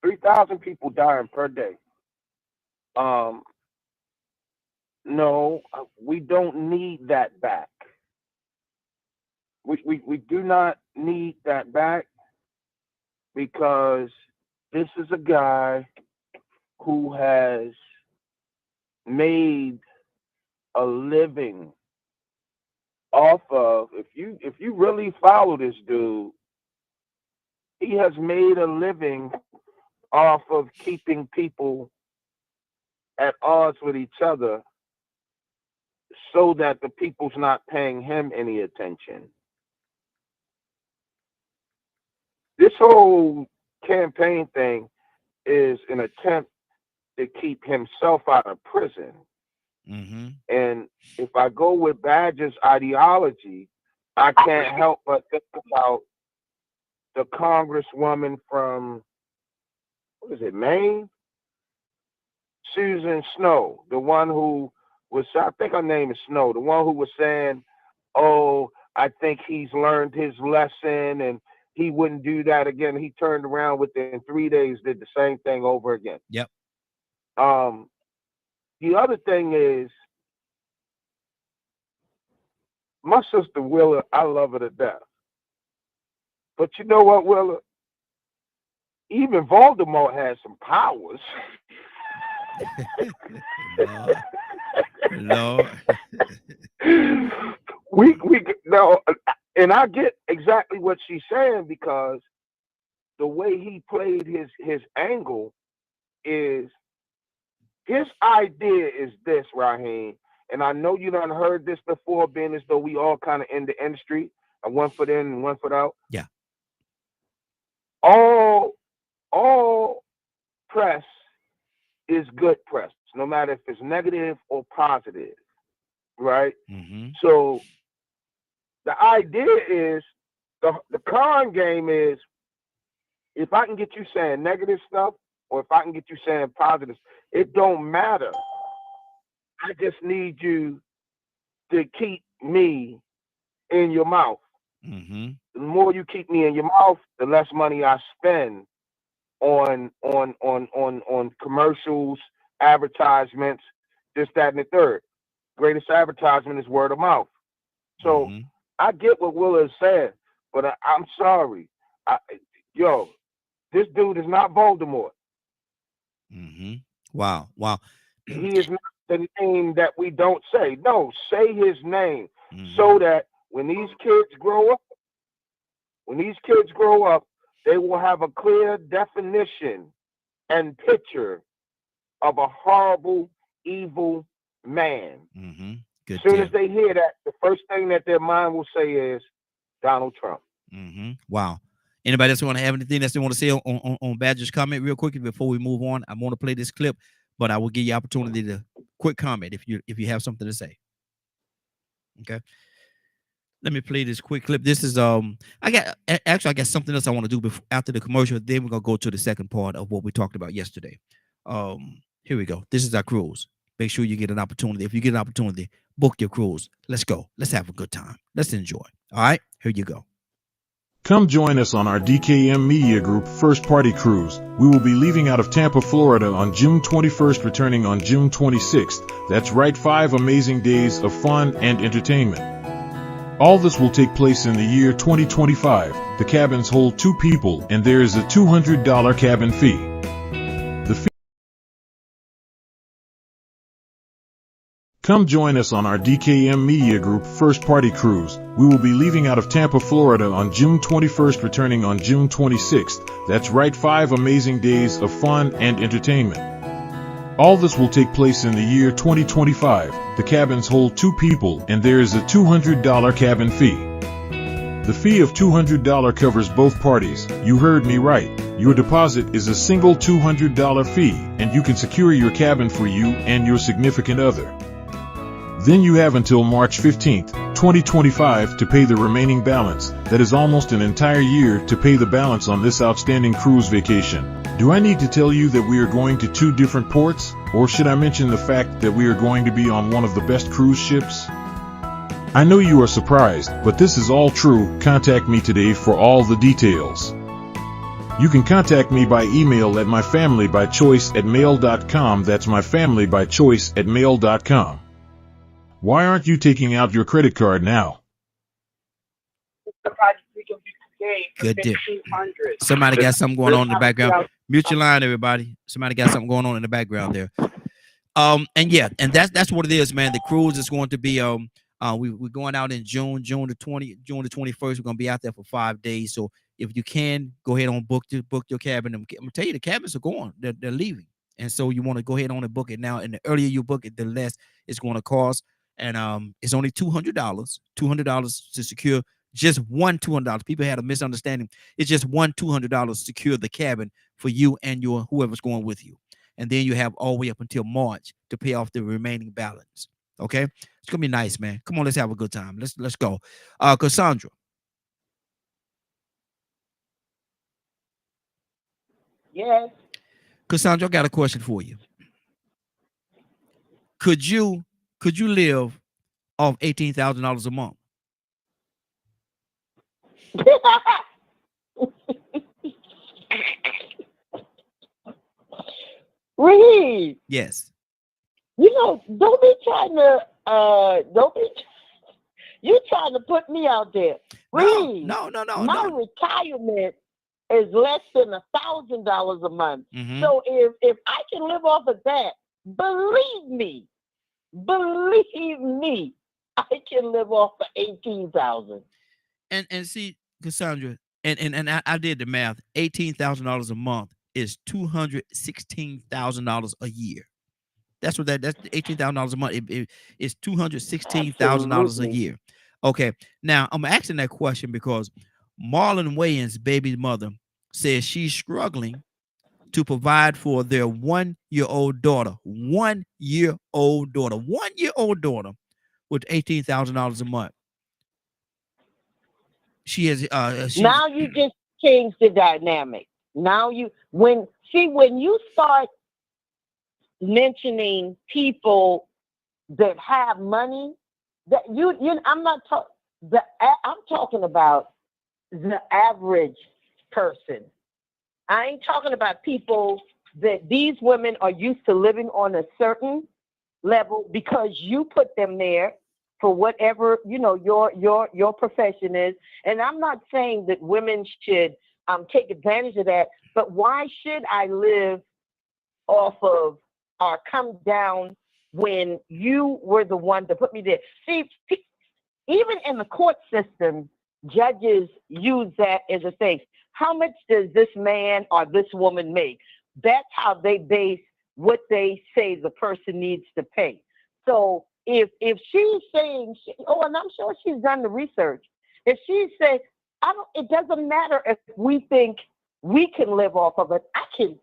3,000 people dying per day. No, we don't need that back. We do not need that back, because this is a guy who has made a living off of, if you really follow this dude, he has made a living off of keeping people at odds with each other, so that the people's not paying him any attention. This whole campaign thing is an attempt to keep himself out of prison. And if I go with Badger's ideology, I can't help but think about the congresswoman from, what is it, Maine? Susan Snow, the one who was, I think her name is Snow, the one who was saying, oh, I think he's learned his lesson and he wouldn't do that again. He turned around within 3 days, did the same thing over again. Yep. The other thing is, my sister Willa, I love her to death. But you know what, Willa? Even Voldemort has some powers. Lord. we now, and I get exactly what she's saying, because the way he played his angle is, his idea is this, Raheem, and I know you done heard this before, being as though we all kind of in the industry, and 1 foot in and 1 foot out. Yeah. All press is good press, no matter if it's negative or positive, right? So the idea is, the con game is, if I can get you saying negative stuff or if I can get you saying positive, it don't matter. I just need you to keep me in your mouth. The more you keep me in your mouth, the less money I spend on commercials, advertisements, this, that, and the third. Greatest advertisement is word of mouth. So I get what Willa is saying, but I'm sorry. This dude is not Voldemort. Wow. He is not the name that we don't say. No, say his name so that when these kids grow up, they will have a clear definition and picture of a horrible, evil man. As soon as they hear that, the first thing that their mind will say is Donald Trump. Wow. Anybody else want to have anything that they want to say on Badger's comment real quickly before we move on? I want to play this clip, but I will give you opportunity to quick comment if you have something to say. Okay. Let me play this quick clip. This is I got something else I want to do after the commercial. Then we're gonna go to the second part of what we talked about yesterday. Here we go. This is our cruise. Make sure you get an opportunity. If you get an opportunity, book your cruise. Let's go. Let's have a good time. Let's enjoy. All right, here you go. Come join us on our DKM Media Group First Party Cruise. We will be leaving out of Tampa, Florida on June 21st, returning on June 26th. That's right, 5 amazing days of fun and entertainment. All this will take place in the year 2025. The cabins hold 2 people and there is a $200 cabin fee. Come join us on our DKM Media Group First Party Cruise. We will be leaving out of Tampa, Florida on June 21st, returning on June 26th. That's right, 5 amazing days of fun and entertainment. All this will take place in the year 2025. The cabins hold 2 people and there is a $200 cabin fee. The fee of $200 covers both parties. You heard me right. Your deposit is a single $200 fee and you can secure your cabin for you and your significant other. Then you have until March 15th, 2025 to pay the remaining balance. That is almost an entire year to pay the balance on this outstanding cruise vacation. Do I need to tell you that we are going to 2 different ports? Or should I mention the fact that we are going to be on one of the best cruise ships? I know you are surprised, but this is all true. Contact me today for all the details. You can contact me by email at myfamilybychoice@mail.com. That's myfamilybychoice@mail.com. Why aren't you taking out your credit card now? Good deal. Somebody got something going on in the background. Mute your line, everybody. Somebody got something going on in the background there. And that's what it is, man. The cruise is going to be we're going out in June the 21st. We're gonna be out there for 5 days. So if you can, go ahead and book your cabin. I'm gonna tell you, the cabins are going. They're leaving, and so you want to go ahead on and book it now. And the earlier you book it, the less it's going to cost. And it's only $200 to secure just one $200. People had a misunderstanding. It's just one $200 to secure the cabin for you and your whoever's going with you. And then you have all the way up until March to pay off the remaining balance. Okay, it's gonna be nice, man. Come on, let's have a good time. Let's go. Cassandra. Yes. Cassandra, I got a question for you. Could you live off $18,000 a month? Reed. Yes. You know, don't be trying to you trying to put me out there. Reed. No. My retirement is less than $1,000 a month. Mm-hmm. So if I can live off of that, believe me, I can live off of 18,000. And see, Cassandra, and I did the math. $18,000 a month is $216,000 a year. That's $18,000 a month. It's $216,000 a year. Okay. Now I'm asking that question because Marlon Wayans' baby mother says she's struggling to provide for their 1-year-old daughter. 1-year-old daughter. 1-year-old daughter with $18,000 a month. She has now you just changed the dynamic. Now when you start mentioning people that have money, that I'm talking about the average person. I ain't talking about people that these women are used to living on a certain level because you put them there for whatever, your profession is. And I'm not saying that women should take advantage of that, but why should I live off of or come down when you were the one to put me there? See, even in the court system, judges use that as a thing. How much does this man or this woman make? That's how they base what they say the person needs to pay. So if she's saying, and I'm sure she's done the research. If she says, it doesn't matter if we think we can live off of it. I can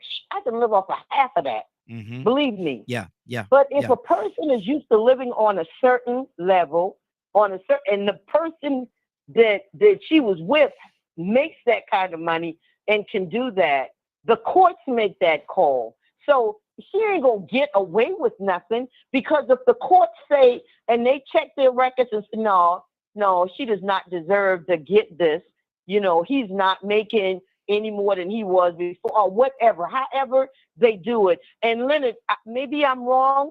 live off of half of that. Mm-hmm. Believe me. Yeah. But if a person is used to living on a certain level, and the person that she was with makes that kind of money and can do that, the courts make that call. So she ain't gonna get away with nothing, because if the courts say, and they check their records and say, no, she does not deserve to get this. He's not making any more than he was before, or whatever, however they do it. And Leonard, maybe I'm wrong,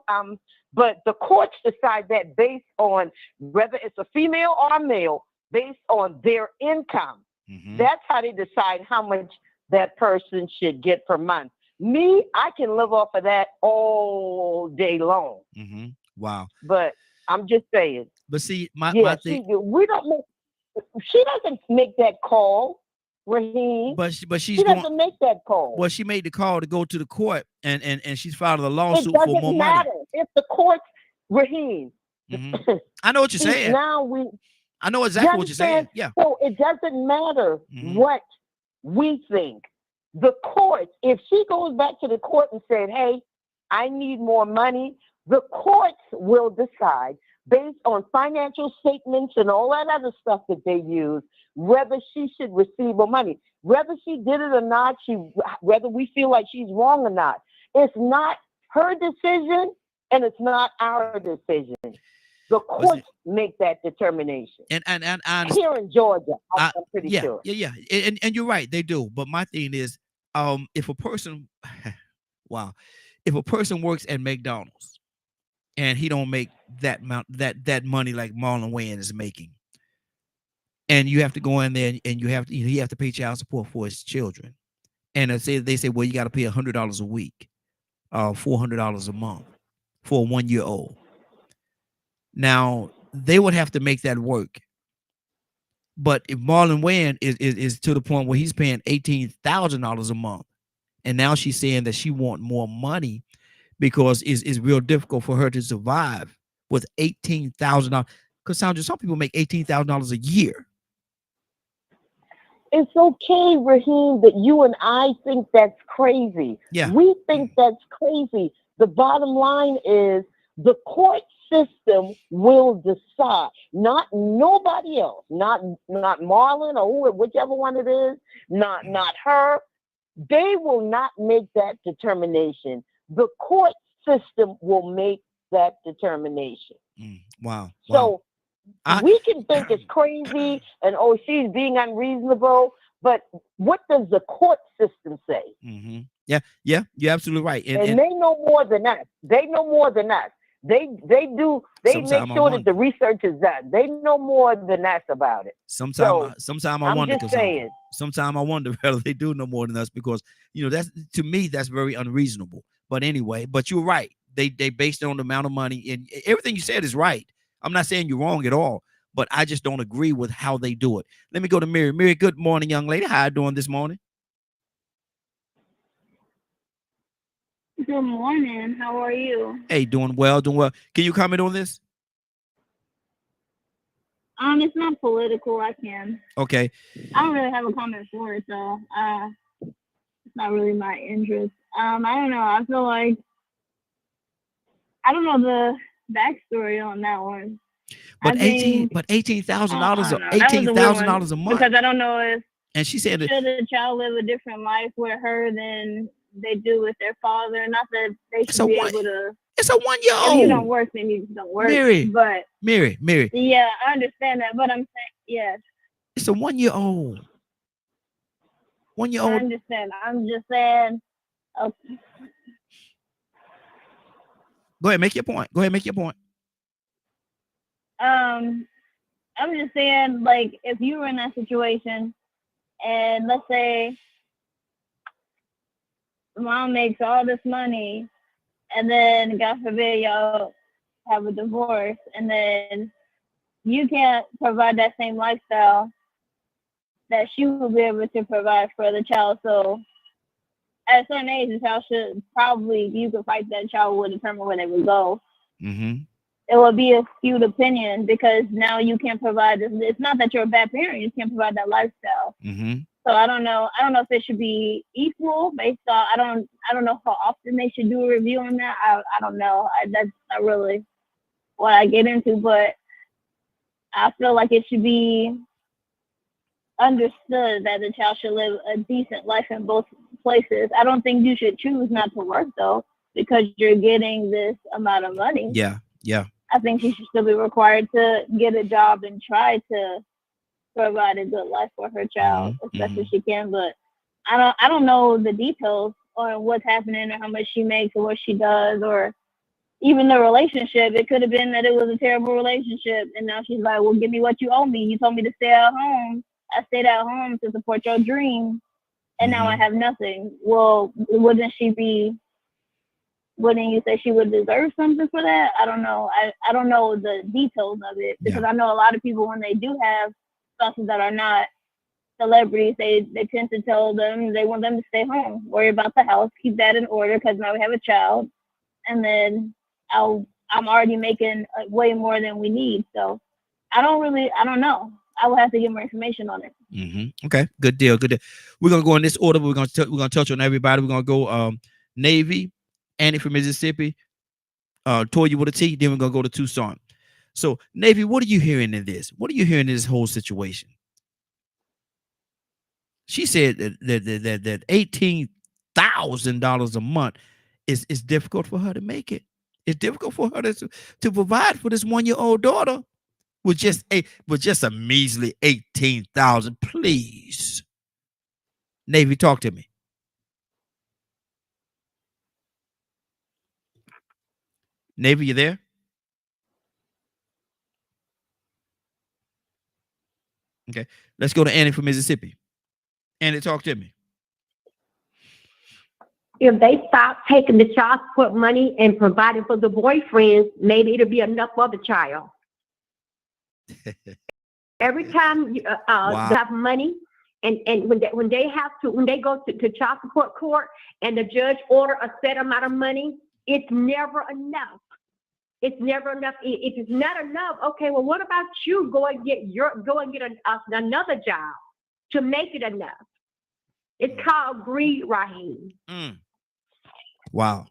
but the courts decide that based on whether it's a female or a male, based on their income. Mm-hmm. That's how they decide how much that person should get per month. Me, I can live off of that all day long. Mm-hmm. Wow. But I'm just saying. But see, my thing, she doesn't make that call, Raheem. But she doesn't make that call. Well, she made the call to go to the court, and she's filed a lawsuit for more money. It doesn't matter if the court, Raheem. Mm-hmm. I know what you're saying. I know exactly what you're saying. Yeah. So it doesn't matter what we think. The court, if she goes back to the court and said, hey, I need more money, the courts will decide based on financial statements and all that other stuff that they use, whether she should receive more money. Whether she did it or not, whether we feel like she's wrong or not, it's not her decision and it's not our decision. The courts make that determination. And here in Georgia, I'm pretty sure. Yeah. And you're right, they do. But my thing is, if a person, if a person works at McDonald's and he don't make that amount, that money like Marlon Wayans is making, and you have to go in there and you have to pay child support for his children, and they say, well, you got to pay $100 a week, $400 a month for a 1-year-old. Now they would have to make that work. But if Marlon Wayans is to the point where he's paying $18,000 a month, and now she's saying that she wants more money because it's real difficult for her to survive with $18,000. Because Sandra, some people make $18,000 a year. It's okay, Raheem, that you and I think that's crazy. Yeah. We think that's crazy. The bottom line is the court system will decide, not nobody else, not Marlon or whichever one it is, not her. They will not make that determination. The court system will make that determination. Wow. So we can think it's crazy and she's being unreasonable, but what does the court system say? Mm-hmm. Yeah, you're absolutely right. And they know more than us. They know more than us. They make sure that the research is done. They know more than us about it. Sometimes I wonder. I'm just saying. Sometimes I wonder whether they do know more than us, because that's, to me, that's very unreasonable. But anyway, but you're right. They based it on the amount of money, and everything you said is right. I'm not saying you're wrong at all, but I just don't agree with how they do it. Let me go to Mary. Mary, good morning, young lady. How are you doing this morning? Good morning. How are you? Hey, doing well. Can you comment on this? It's not political. I can. Okay. I don't really have a comment for it, though. It's not really my interest. I don't know. I feel like I don't know the backstory on that one. But $18,000, $18,000 a month. Because I don't know if and she said should the child live a different life with her than they do with their father. Not that they should be able to. It's a 1-year-old. If you don't work, then you don't work. Mary. Yeah, I understand that, but I'm saying yes. It's a 1-year-old. 1-year-old. I understand. I'm just saying. Okay. Go ahead, make your point. I'm just saying, like, if you were in that situation, and let's say mom makes all this money, and then God forbid y'all have a divorce, and then you can't provide that same lifestyle that she will be able to provide for the child. So at a certain age, the child should probably, you could fight that child will determine where they would go. Mm-hmm. It will be a skewed opinion because now you can't provide this. It's not that you're a bad parent, you can't provide that lifestyle. Mm-hmm. So I don't know if it should be equal based on, I don't know how often they should do a review on that. I don't know. That's not really what I get into, but I feel like it should be understood that the child should live a decent life in both places. I don't think you should choose not to work though, because you're getting this amount of money. Yeah. I think she should still be required to get a job and try to provide a good life for her child as best as she can. But I don't know the details on what's happening or how much she makes or what she does or even the relationship. It could have been that it was a terrible relationship, and now she's like, well, give me what you owe me. You told me to stay at home. I stayed at home to support your dream, and now I have nothing. Well, wouldn't you say she would deserve something for that? I don't know. I don't know the details of it, because I know a lot of people, when they do have spouses that are not celebrities, they tend to tell them they want them to stay home, worry about the house, keep that in order, because now we have a child, and then I'm already making way more than we need. So I don't know. I will have to get more information on it. Mm-hmm. Okay, good deal. We're gonna go in this order. We're gonna touch on everybody. We're gonna go Navy, Annie from Mississippi, Toya with a T. Then we're gonna go to Tucson. So Navy, what are you hearing in this? What are you hearing in this whole situation? She said that $18,000 a month is difficult for her to make it. It's difficult for her to provide for this 1-year-old daughter with just a measly $18,000. Please, Navy, talk to me. Navy, you there? Okay, let's go to Annie from Mississippi. Annie, talk to me. If they stop taking the child support money and providing for the boyfriends, maybe it'll be enough for the child. Every time you have money, and when they go to child support court and the judge order a set amount of money, it's never enough. It's never enough. If it's not enough, okay, well, what about you go and get another job to make it enough? It's called greed, Raheem. Wow.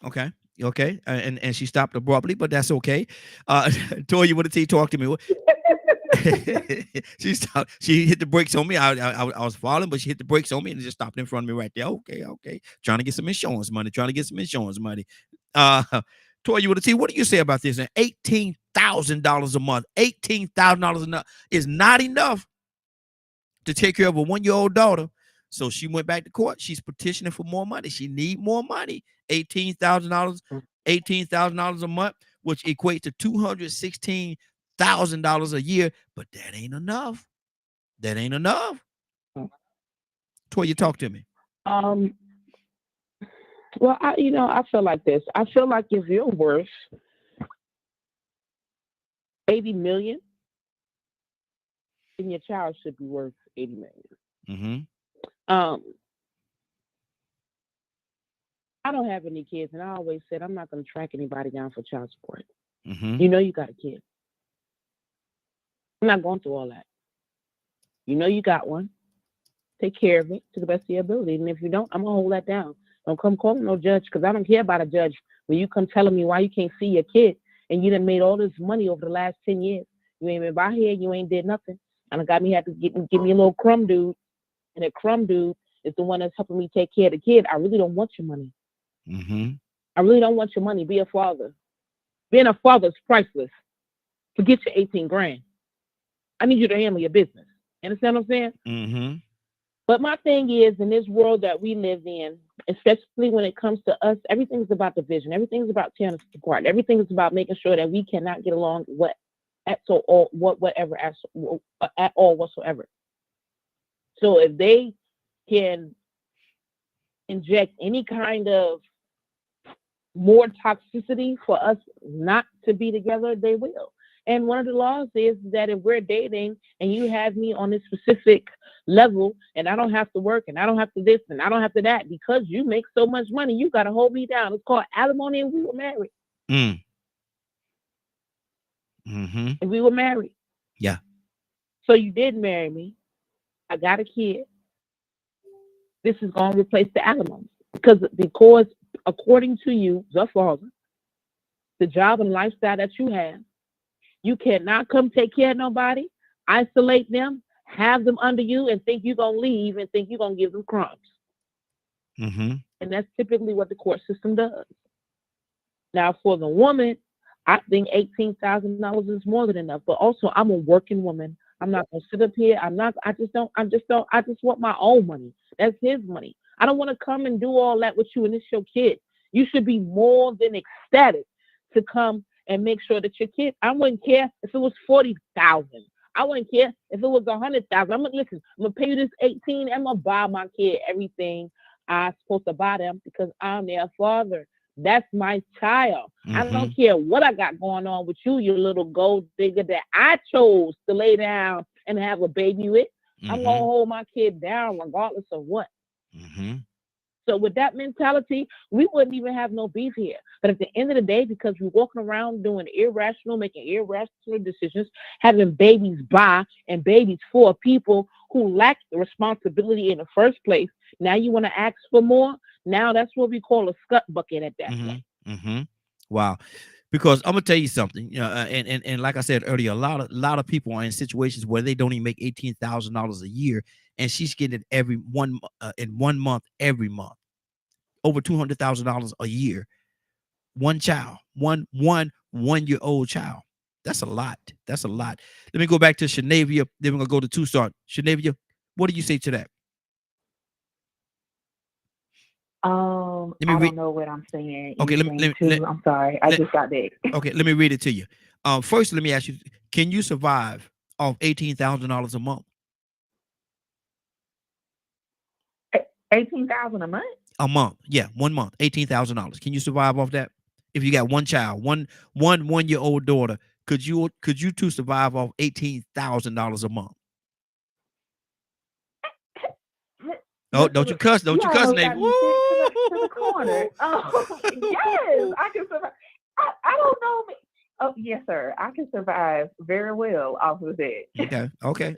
Okay. And she stopped abruptly, but that's okay. Toya with a T, talk to me. She stopped. She hit the brakes on me. I was falling, but she hit the brakes on me and just stopped in front of me right there. Okay. Trying to get some insurance money. Toya with a T, what do you say about this? $18,000 a month. $18,000 is not enough to take care of a 1-year-old daughter. So she went back to court. She's petitioning for more money. She need more money. $18,000 a month, which equates to $216,000 a year. But that ain't enough. Toya, talk to me. Well, I feel like this. I feel like if you're worth $80 million, then your child should be worth $80 million. Mm-hmm. I don't have any kids, and I always said I'm not going to track anybody down for child support. Mm-hmm. You got a kid. I'm not going through all that. You got one. take care of it to the best of your ability. And if you don't, I'm gonna hold that down. Don't come calling no judge, because I don't care about a judge when you come telling me why you can't see your kid and you done made all this money over the last 10 years. You ain't been by here, you ain't did nothing. And I got me had to give me a little crumb dude. And that crumb dude is the one that's helping me take care of the kid. I really don't want your money. I really don't want your money. Be a father. Being a father is priceless. Forget your 18 grand. I need you to handle your business. You understand what I'm saying? But my thing is, in this world that we live in, especially when it comes to us, everything's about division. Everything's about tearing us apart. Everything is about making sure that we cannot get along at all whatsoever. So if they can inject any kind of more toxicity for us not to be together, they will. And one of the laws is that if we're dating and you have me on this specific level and I don't have to work and I don't have to this and I don't have to that, because you make so much money, you got to hold me down. It's called alimony, and we were married. And we were married. Yeah. So you did marry me. I got a kid. This is going to replace the alimony. Because according to you, the father, the job and lifestyle that you have, you cannot come take care of nobody, isolate them, have them under you, and think you're going to leave and think you're going to give them crumbs. And that's typically what the court system does. Now, for the woman, I think $18,000 is more than enough. But also, I'm a working woman. I'm not going to sit up here. I just want my own money. That's his money. I don't want to come and do all that with you, and it's your kid. You should be more than ecstatic to come and make sure that your kid, I wouldn't care if it was $40,000. I wouldn't care if it was $100,000. I'm gonna pay you this $18,000. I'm gonna buy my kid everything I'm supposed to buy them because I'm their father. That's my child. I don't care what I got going on with you, you little gold digger that I chose to lay down and have a baby with. I'm gonna hold my kid down regardless of what. So with that mentality, we wouldn't even have no beef here. But at the end of the day, because we're walking around making irrational decisions, having babies by and babies for people who lack the responsibility in the first place, now you want to ask for more? Now that's what we call a scut bucket at that point. Wow. Because I'm gonna tell you something, and like I said earlier, a lot of people are in situations where they don't even make $18,000 a year, and she's getting it in 1 month, every month, over $200,000 a year. One child, one-year-old child. That's a lot. That's a lot. Let me go back to Shanavia. Then we're gonna go to Tucson. Shanavia, what do you say to that? I don't know what I'm saying. Okay, I'm sorry. I just got that. Okay, let me read it to you. First, let me ask you: can you survive off $18,000 a month? $18,000 a month? A month, yeah, 1 month, $18,000. Can you survive off that? If you got one child, one-year-old daughter, could you two survive off $18,000 a month? Oh, don't you cuss, Nate. To the corner. Oh, yes, I can survive. I don't know. Oh, yes, sir. I can survive very well off of that. Okay.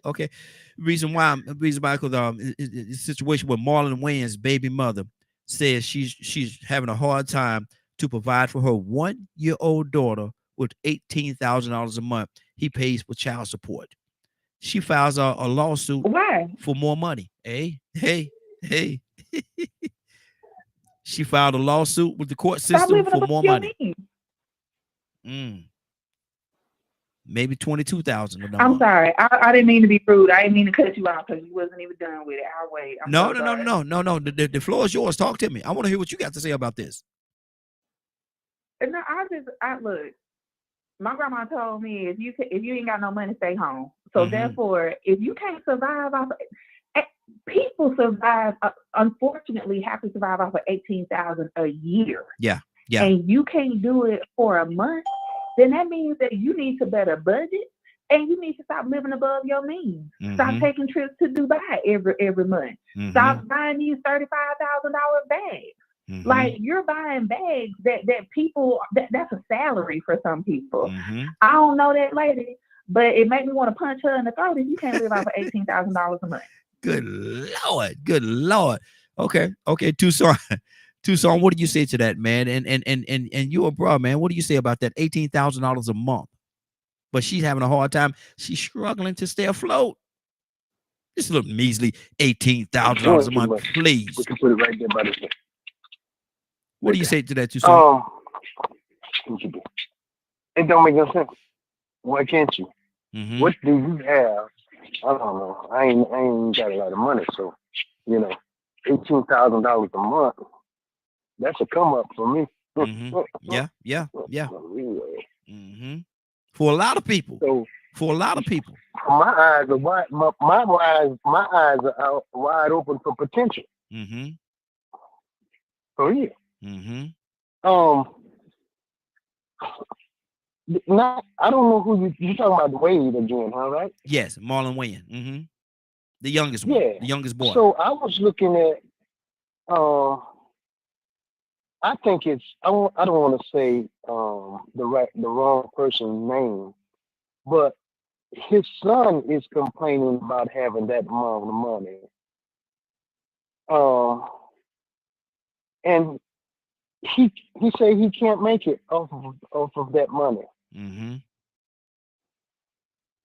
Reason why, because the situation with Marlon Wayans' baby mother says she's having a hard time to provide for her 1-year-old daughter with $18,000 a month. He pays for child support. She files a lawsuit for more money. Hey. She filed a lawsuit with the court system for more money. Maybe $22,000. I'm sorry. I didn't mean to be rude. I didn't mean to cut you out because you wasn't even done with it. I'll wait. No. The floor is yours. Talk to me. I want to hear what you got to say about this. No, I look. My grandma told me if you ain't got no money, stay home. So therefore, if you can't survive off, people survive. Unfortunately, have to survive off of $18,000 a year. Yeah. And you can't do it for a month. Then that means that you need to better budget, and you need to stop living above your means. Stop taking trips to Dubai every month. Stop buying these $35,000 bags. Like, you're buying bags that people that's a salary for some people. I don't know that lady, but it made me want to punch her in the throat if you can't live off of $18,000 a month. Good Lord. Good Lord. Okay. Tucson. Tucson, what do you say to that, man? And you abroad, man. What do you say about that $18,000 a month? But she's having a hard time. She's struggling to stay afloat. This little measly $18,000 a month, please. We can put it right there by the way. What do you say to that, Tucson? It don't make no sense. Why can't you? Mm-hmm. What do you have? I don't know. I ain't got a lot of money, so $18,000 a month. That's a come up for me. Mm-hmm. Yeah. Mm-hmm. For a lot of people. My eyes are wide. My eyes are out wide open for potential. Mm-hmm. For you. Mm-hmm. I don't know who you talking about. Wade again, huh? Right? Yes, Marlon Wayne. Mm-hmm. The youngest one. Yeah. The youngest boy. So I was looking at. I think it's. I don't want to say the wrong person's name, but his son is complaining about having that amount of money. And he say he can't make it off of that money. Mm-hmm.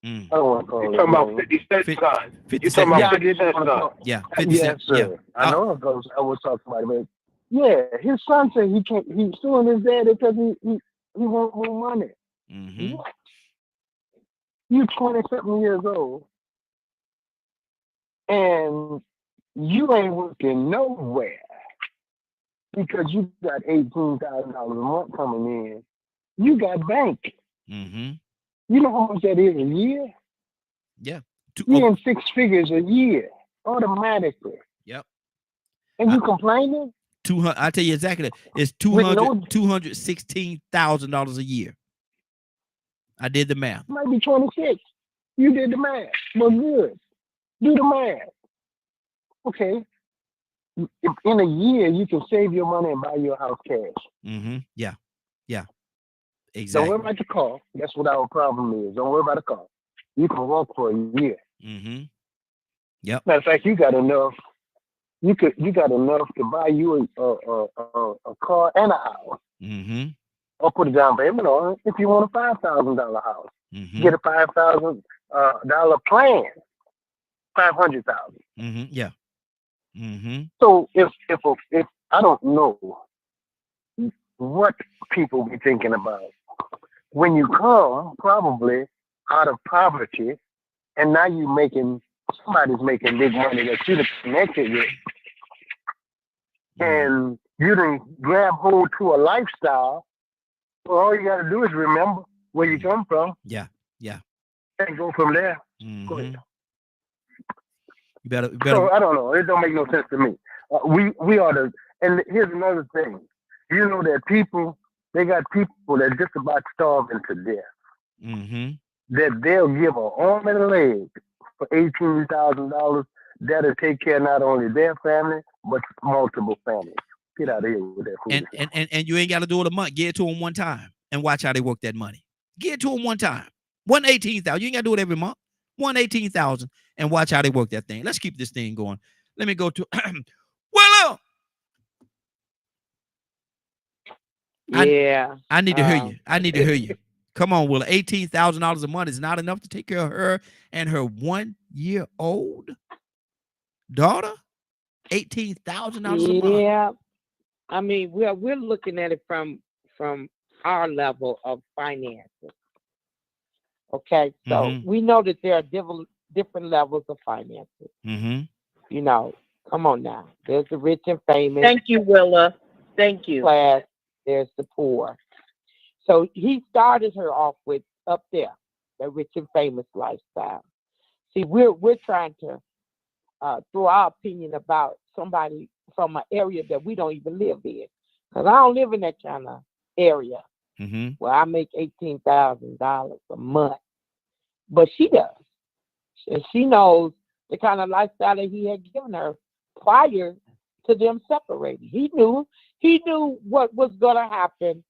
I don't want to call You're talking about 50 Cent's son. You're talking about 50 Cent's son. Yeah, 50 Cent. Yes, sir. Yeah. I know I was talking about it, but yeah, his son said he can't. He's suing his dad because he wants more money. Mm-hmm. What? You 20-something years old, and you ain't working nowhere because you got $18,000 a month coming in. You got bank. Mm-hmm. You know how much that is a year? Yeah. You're in 6 figures a year automatically. Yep. And you complaining? 200. I tell you exactly. It's $216,000 a year. I did the math. Might be 26. You did the math. Well, good. Do the math. Okay. In a year, you can save your money and buy your house cash. Mm-hmm. Yeah. Exactly. Don't worry about the car. That's what our problem is. Don't worry about the car. You can work for a year. Mm-hmm. Yep. Matter of fact, you got enough. You got enough to buy you a car and a house. Mm-hmm. Or put a down payment on it if you want a $5,000 house. Mm-hmm. Get a $5,000 plan. $500,000. Mm-hmm. Yeah. Mm-hmm. So if I don't know what people be thinking about when you come probably out of poverty, and now somebody's making big money that you're connected with, and you didn't grab hold to a lifestyle. Well, all you got to do is remember where you come from. Yeah. And go from there. Mm-hmm. Go ahead. You better. So I don't know. It don't make no sense to me. We are and here's another thing. You know that they got people that just about starving to death. Mm-hmm. That they'll give an arm and a leg for $18,000. That'll take care of not only their family but multiple families. Get out of here with that food. And you ain't got to do it a month. Get it to them one time and watch how they work that money. Get it to them one time. $18,000. You ain't got to do it every month. $18,000 and watch how they work that thing. Let's keep this thing going. Let me go to Willow. Yeah. I need to hear you. Come on, Willow. $18,000 a month is not enough to take care of her and her 1-year-old daughter. $18,000 a month. Yeah. I mean, we're looking at it from our level of finances. Okay, so we know that there are different levels of finances. Mm-hmm. You know, come on now. There's the rich and famous. Thank you, Willa. Thank you. Class. There's the poor. So he started her off with up there, the rich and famous lifestyle. See, we're trying to throw our opinion about somebody from an area that we don't even live in. Because I don't live in that kind of area where I make $18,000 a month. But she does. And she knows the kind of lifestyle that he had given her prior to them separating. He knew what was going to happen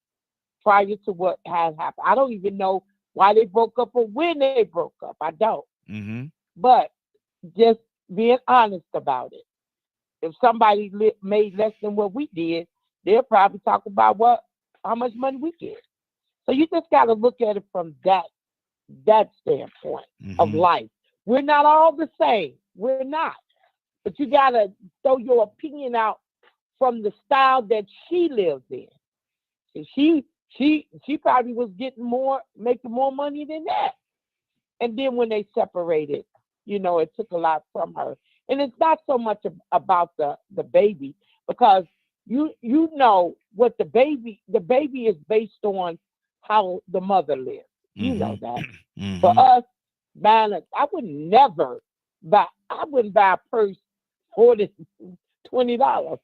prior to what had happened. I don't even know why they broke up or when they broke up. I don't. Mm-hmm. But just being honest about it. If somebody made less than what we did, they'll probably talk about how much money we get. So you just got to look at it from that standpoint of life. We're not all the same. We're not. But you got to throw your opinion out from the style that she lives in. And she probably was making more money than that. And then when they separated, it took a lot from her. And it's not so much about the baby, because you know what the baby is based on how the mother lives. You know that. For us, man, I wouldn't buy a purse for $20,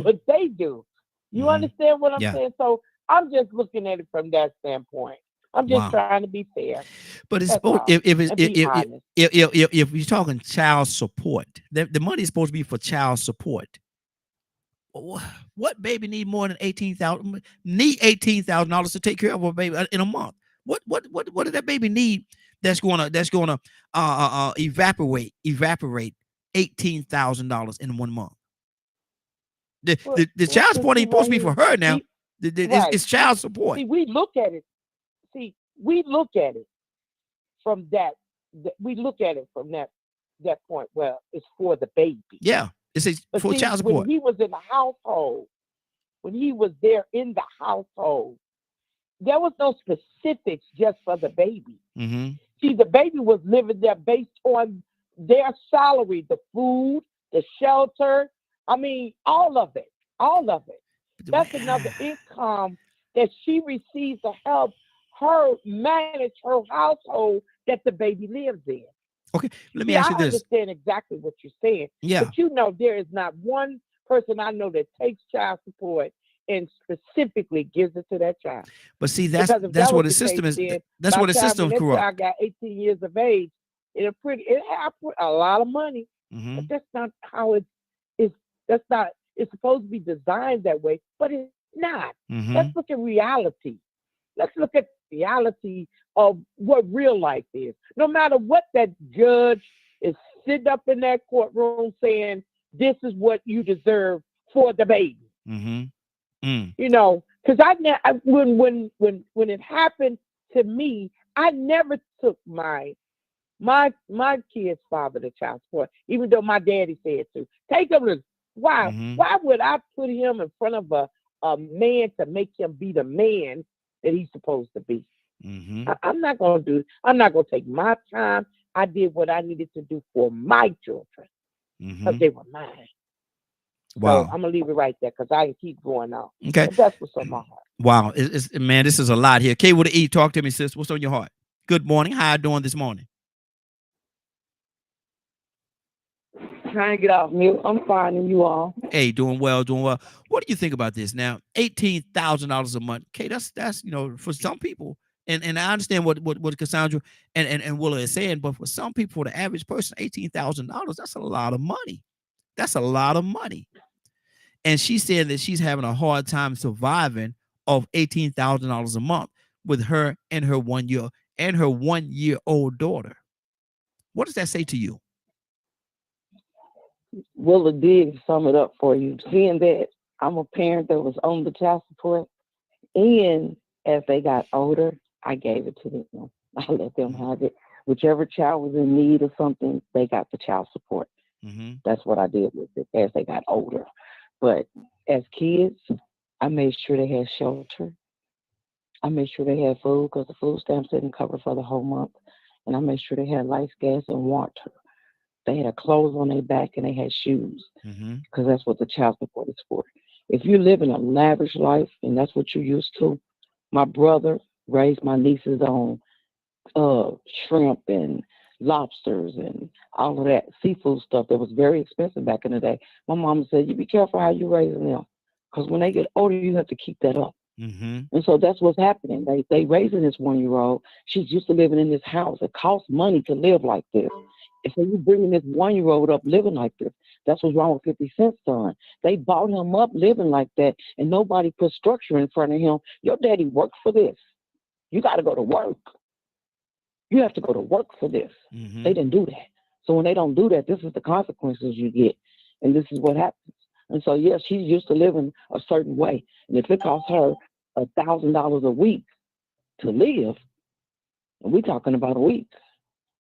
but they do. You understand what I'm saying? So I'm just looking at it from that standpoint. I'm just trying to be fair. But it's supposed, if you're talking child support, the money is supposed to be for child support. What baby need more than $18,000? Need $18,000 to take care of a baby in a month? What does that baby need? That's gonna evaporate $18,000 in 1 month. The child support ain't supposed to be for her now. It's child support. See, we look at it from that. We look at it from that point. Well, it's for the baby. Yeah, it's for child support. When he was in the household, when he was there in the household, there was no specifics just for the baby. See, the baby was living there based on their salary, the food, the shelter. I mean, all of it. That's another income that she receives to help her manage her household that the baby lives in. Okay, let me ask you this. I understand exactly what you're saying. Yeah. But there is not one person I know that takes child support and specifically gives it to that child. But see, that's what the system is. That's what the system is corrupt. I got 18 years of age. It had a lot of money, but that's not how it's. It's supposed to be designed that way, but it's not. Let's look at reality. Let's look at reality of what real life is. No matter what that judge is sitting up in that courtroom saying, this is what you deserve for the baby. Because when it happened to me, I never took my kid's father to child support, even though my daddy said to. Take him to. Why? Why would I put him in front of a man to make him be the man that he's supposed to be? I'm not going to do it. I'm not going to take my time. I did what I needed to do for my children because they were mine. Wow. So I'm going to leave it right there because I can keep going on. Okay. But that's what's on my heart. Wow. Man, this is a lot here. K with an E, talk to me, sis. What's on your heart? Good morning. How you doing this morning? Trying to get off mute. I'm fine, and you all? Hey, doing well. What do you think about this now? $18,000 a month. Okay, that's for some people, and I understand what Cassandra and Willa is saying, but for some people, for the average person, $18,000, that's a lot of money. That's a lot of money. And she's saying that she's having a hard time surviving off $18,000 a month with her and her 1 year and her 1 year old daughter. What does that say to you? Willa did sum it up for you. Seeing that I'm a parent that was on the child support, and as they got older, I gave it to them. I let them have it. Whichever child was in need of something, they got the child support. That's what I did with it as they got older. But as kids, I made sure they had shelter. I made sure they had food because the food stamps didn't cover for the whole month. And I made sure they had lights, gas, and water. They had clothes on their back and they had shoes because that's what the child support is for. If you live in a lavish life and that's what you're used to, my brother raised my nieces on shrimp and lobsters and all of that seafood stuff that was very expensive back in the day. My mama said, you be careful how you raising them because when they get older, you have to keep that up. And so that's what's happening. They raising this 1 year old. She's used to living in this house. It costs money to live like this. And so you bringing this 1 year old up living like this. That's what's wrong with 50 Cent's son. They bought him up living like that, and nobody put structure in front of him. Your daddy worked for this. You got to go to work. You have to go to work for this. They didn't do that. So when they don't do that, this is the consequences you get, and this is what happens. And so, yes, she's used to living a certain way, and if it costs her $1,000 a week to live, and we're talking about a week.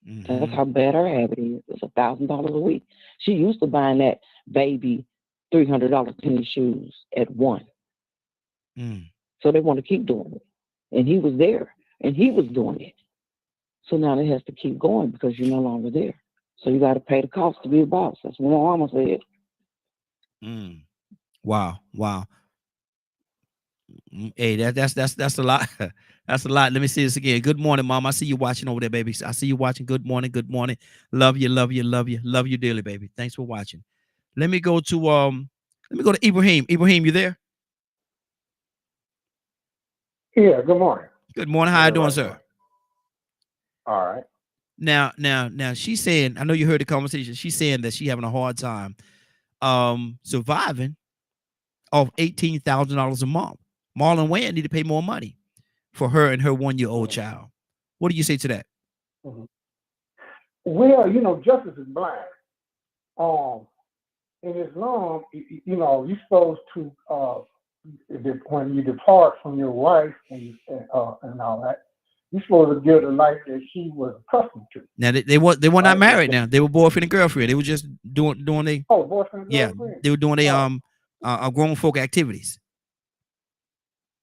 That's how bad her habit is. It's $1,000 a week. She used to buying that baby $300 tennis shoes at one. So they want to keep doing it. And he was there, and he was doing it. So now it has to keep going because you're no longer there. So you got to pay the cost to be a boss. That's what my mama said. Wow. Hey, that's a lot. That's a lot. Let me see this again. Good morning, Mom. I see you watching over there, baby. I see you watching. Good morning. Love you dearly, baby. Thanks for watching. Let me go to Ibrahim. Ibrahim, you there? Yeah, good morning. Good morning. How you doing, sir? All right. Now, she's saying, I know you heard the conversation. She's saying that she's having a hard time surviving off $18,000 a month. Marlon Wayne need to pay more money for her and her 1-year-old child. What do you say to that? Well, justice is blind. In Islam, you're supposed to when you depart from your wife and all that, you're supposed to give the life that she was accustomed to. Now they were not married. Now they were boyfriend and girlfriend. They were just doing they. Oh, boyfriend and girlfriend. They were doing grown folk activities.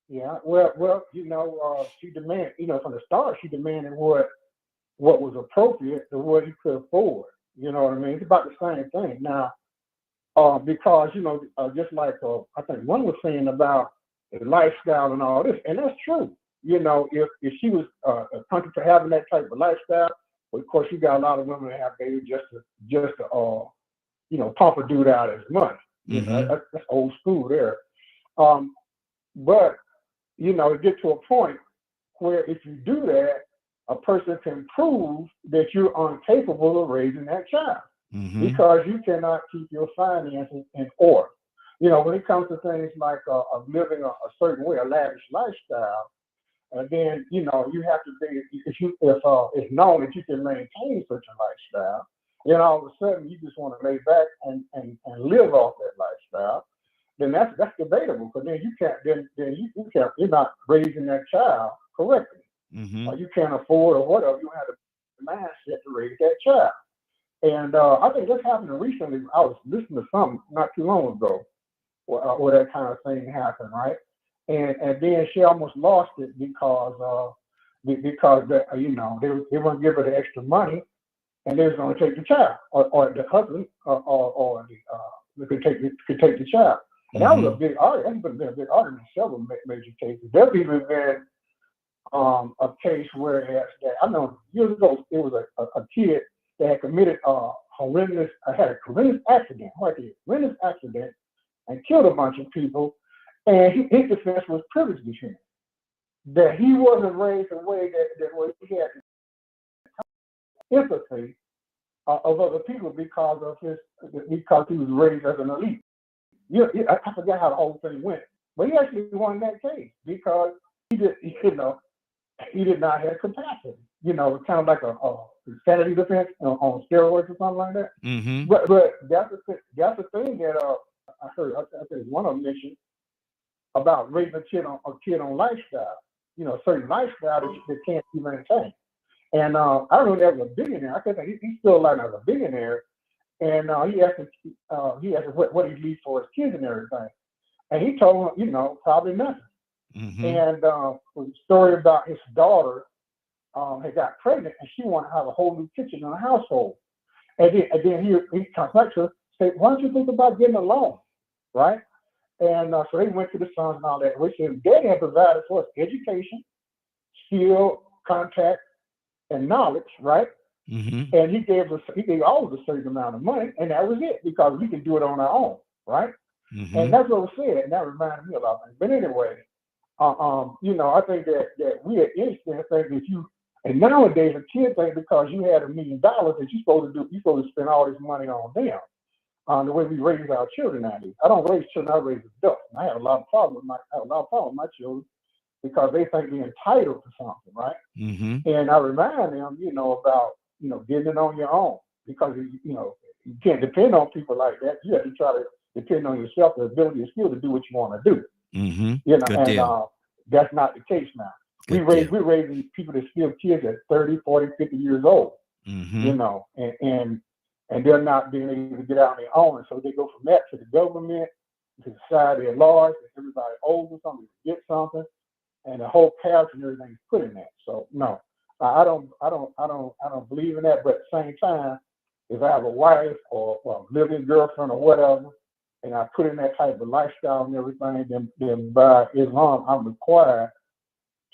Yeah. Well, she demanded. From the start, she demanded what was appropriate to what he could afford. You know what I mean? It's about the same thing now. Because just like I think one was saying about the lifestyle and all this, and that's true. If she was accustomed to having that type of lifestyle, well, of course, you got a lot of women that have babies just to pump a dude out as money. That's old school there. But it get to a point where if you do that, a person can prove that you're incapable of raising that child. Because you cannot keep your finances in order. When it comes to things like living a certain way, a lavish lifestyle, then you have to be if it's known that you can maintain such a lifestyle, then all of a sudden you just want to lay back and live off that lifestyle. Then that's debatable, because then you can't you're not raising that child correctly, or you can't afford or whatever. You have the mindset to raise that child. And I think this happened recently. I was listening to something not too long ago where that kind of thing happened, right? And then she almost lost it because they wouldn't give her the extra money, and they was going to take the child, or the husband, or they could take the child. And that was a big argument. That's been a big argument in several major cases. There's even been a case where I know years ago it was a kid that had committed a horrendous accident, and killed a bunch of people. And his defense was privilege defense, that he wasn't raised in a way that he had empathy of other people because he was raised as an elite. I forgot how the whole thing went, but he actually won that case because he did not have capacity. Kind of like a insanity defense on steroids or something like that. But that's the thing that I heard. I think one of them mentioned about raising a kid on lifestyle. Certain lifestyle that can't be maintained. And I remember there was a billionaire. I think he's still alive as a billionaire. And he asked him what he leaves for his kids and everything. And he told him, probably nothing. And the story about his daughter had got pregnant, and she wanted to have a whole new kitchen in the household. And then he comes back to her, say, why don't you think about getting a loan, right? And so they went to the sons and all that, which his dad had provided for us education, skill, contact, and knowledge, right? And he gave all of us a certain amount of money, and that was it, because we could do it on our own, right? And that's what was said, and that reminded me about things. But anyway, I think that we at instinct think that and nowadays a kid thinks because you had $1 million that you're supposed to spend all this money on them. The way we raise our children nowadays. I don't raise children, I raise adults. And I have a lot of problems with my children because they think they're entitled to something, right? And I remind them, about getting it on your own. because you can't depend on people like that. You have to try to depend on yourself, the ability and skill to do what you want to do. Good that's not the case now. We're raising people that still kids at 30, 40, 50 years old. And they're not being able to get out on their own. And so they go from that to the government, to society at large, and everybody owes them something to get something, and the whole past and everything is put in that. So no, I don't believe in that. But at the same time, if I have a wife or a living girlfriend or whatever, and I put in that type of lifestyle and everything, then by Islam, I'm required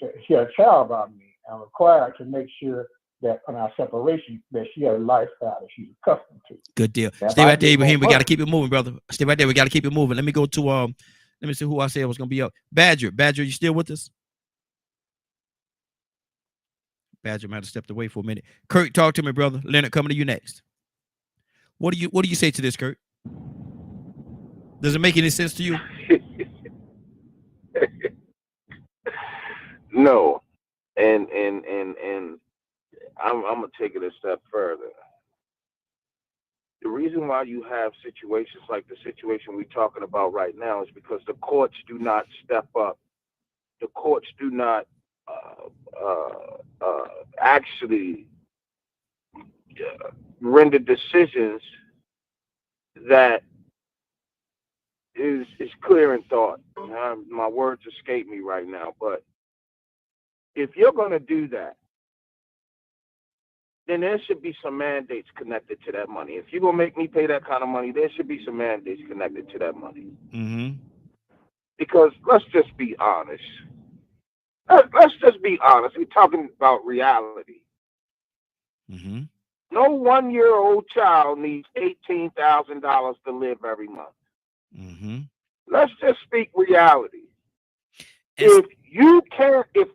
to, she has a child by me. I'm required to make sure that on our separation, that she has a lifestyle that she's accustomed to. Good deal. Stay right there, Ibrahim. We got to keep it moving, brother. Stay right there. We got to keep it moving. Let me go to let me see who I said was gonna be up. Badger, you still with us? Badger might have stepped away for a minute. Kurt, talk to me, brother. Leonard, coming to you next. What do you say to this, Kurt? Does it make any sense to you? No, and I'm gonna take it a step further. The reason why you have situations like the situation we're talking about right now is because the courts do not step up. The courts do not actually render decisions that is clear in thought. My words escape me right now, but if you're going to do that, then there should be some mandates connected to that money. If you're going to make me pay that kind of money, there should be some mandates connected to that money. Because let's just be honest. Let's just be honest. We're talking about reality. No 1-year-old child needs $18,000 to live every month. Let's just speak reality. If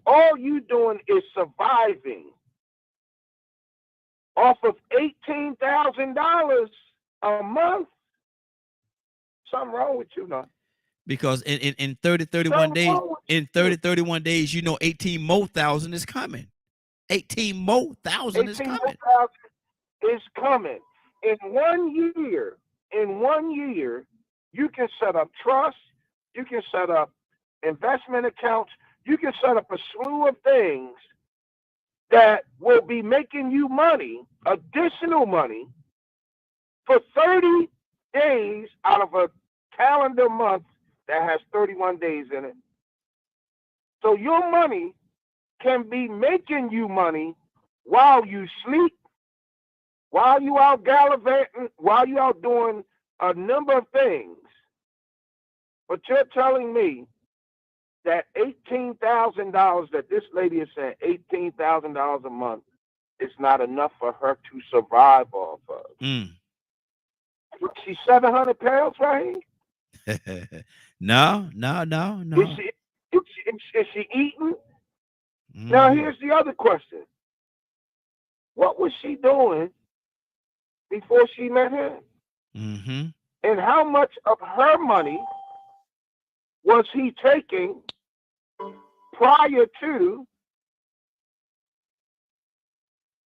all you doing is surviving off of $18,000 a month, something wrong with you now. Because in 31 days, 31 days, 18 more thousand is coming. 18 more thousand is coming. Is coming. In 1 year, you can set up trusts, you can set up investment accounts, you can set up a slew of things that will be making you money, additional money, for 30 days out of a calendar month that has 31 days in it. So your money can be making you money while you sleep, while you out gallivanting, while you out doing a number of things. But you're telling me that $18,000 that this lady is saying, $18,000 a month, is not enough for her to survive off of. She's 700 pounds, right? No. Is she eating? Now, here's the other question. What was she doing before she met him? And how much of her money was he taking prior to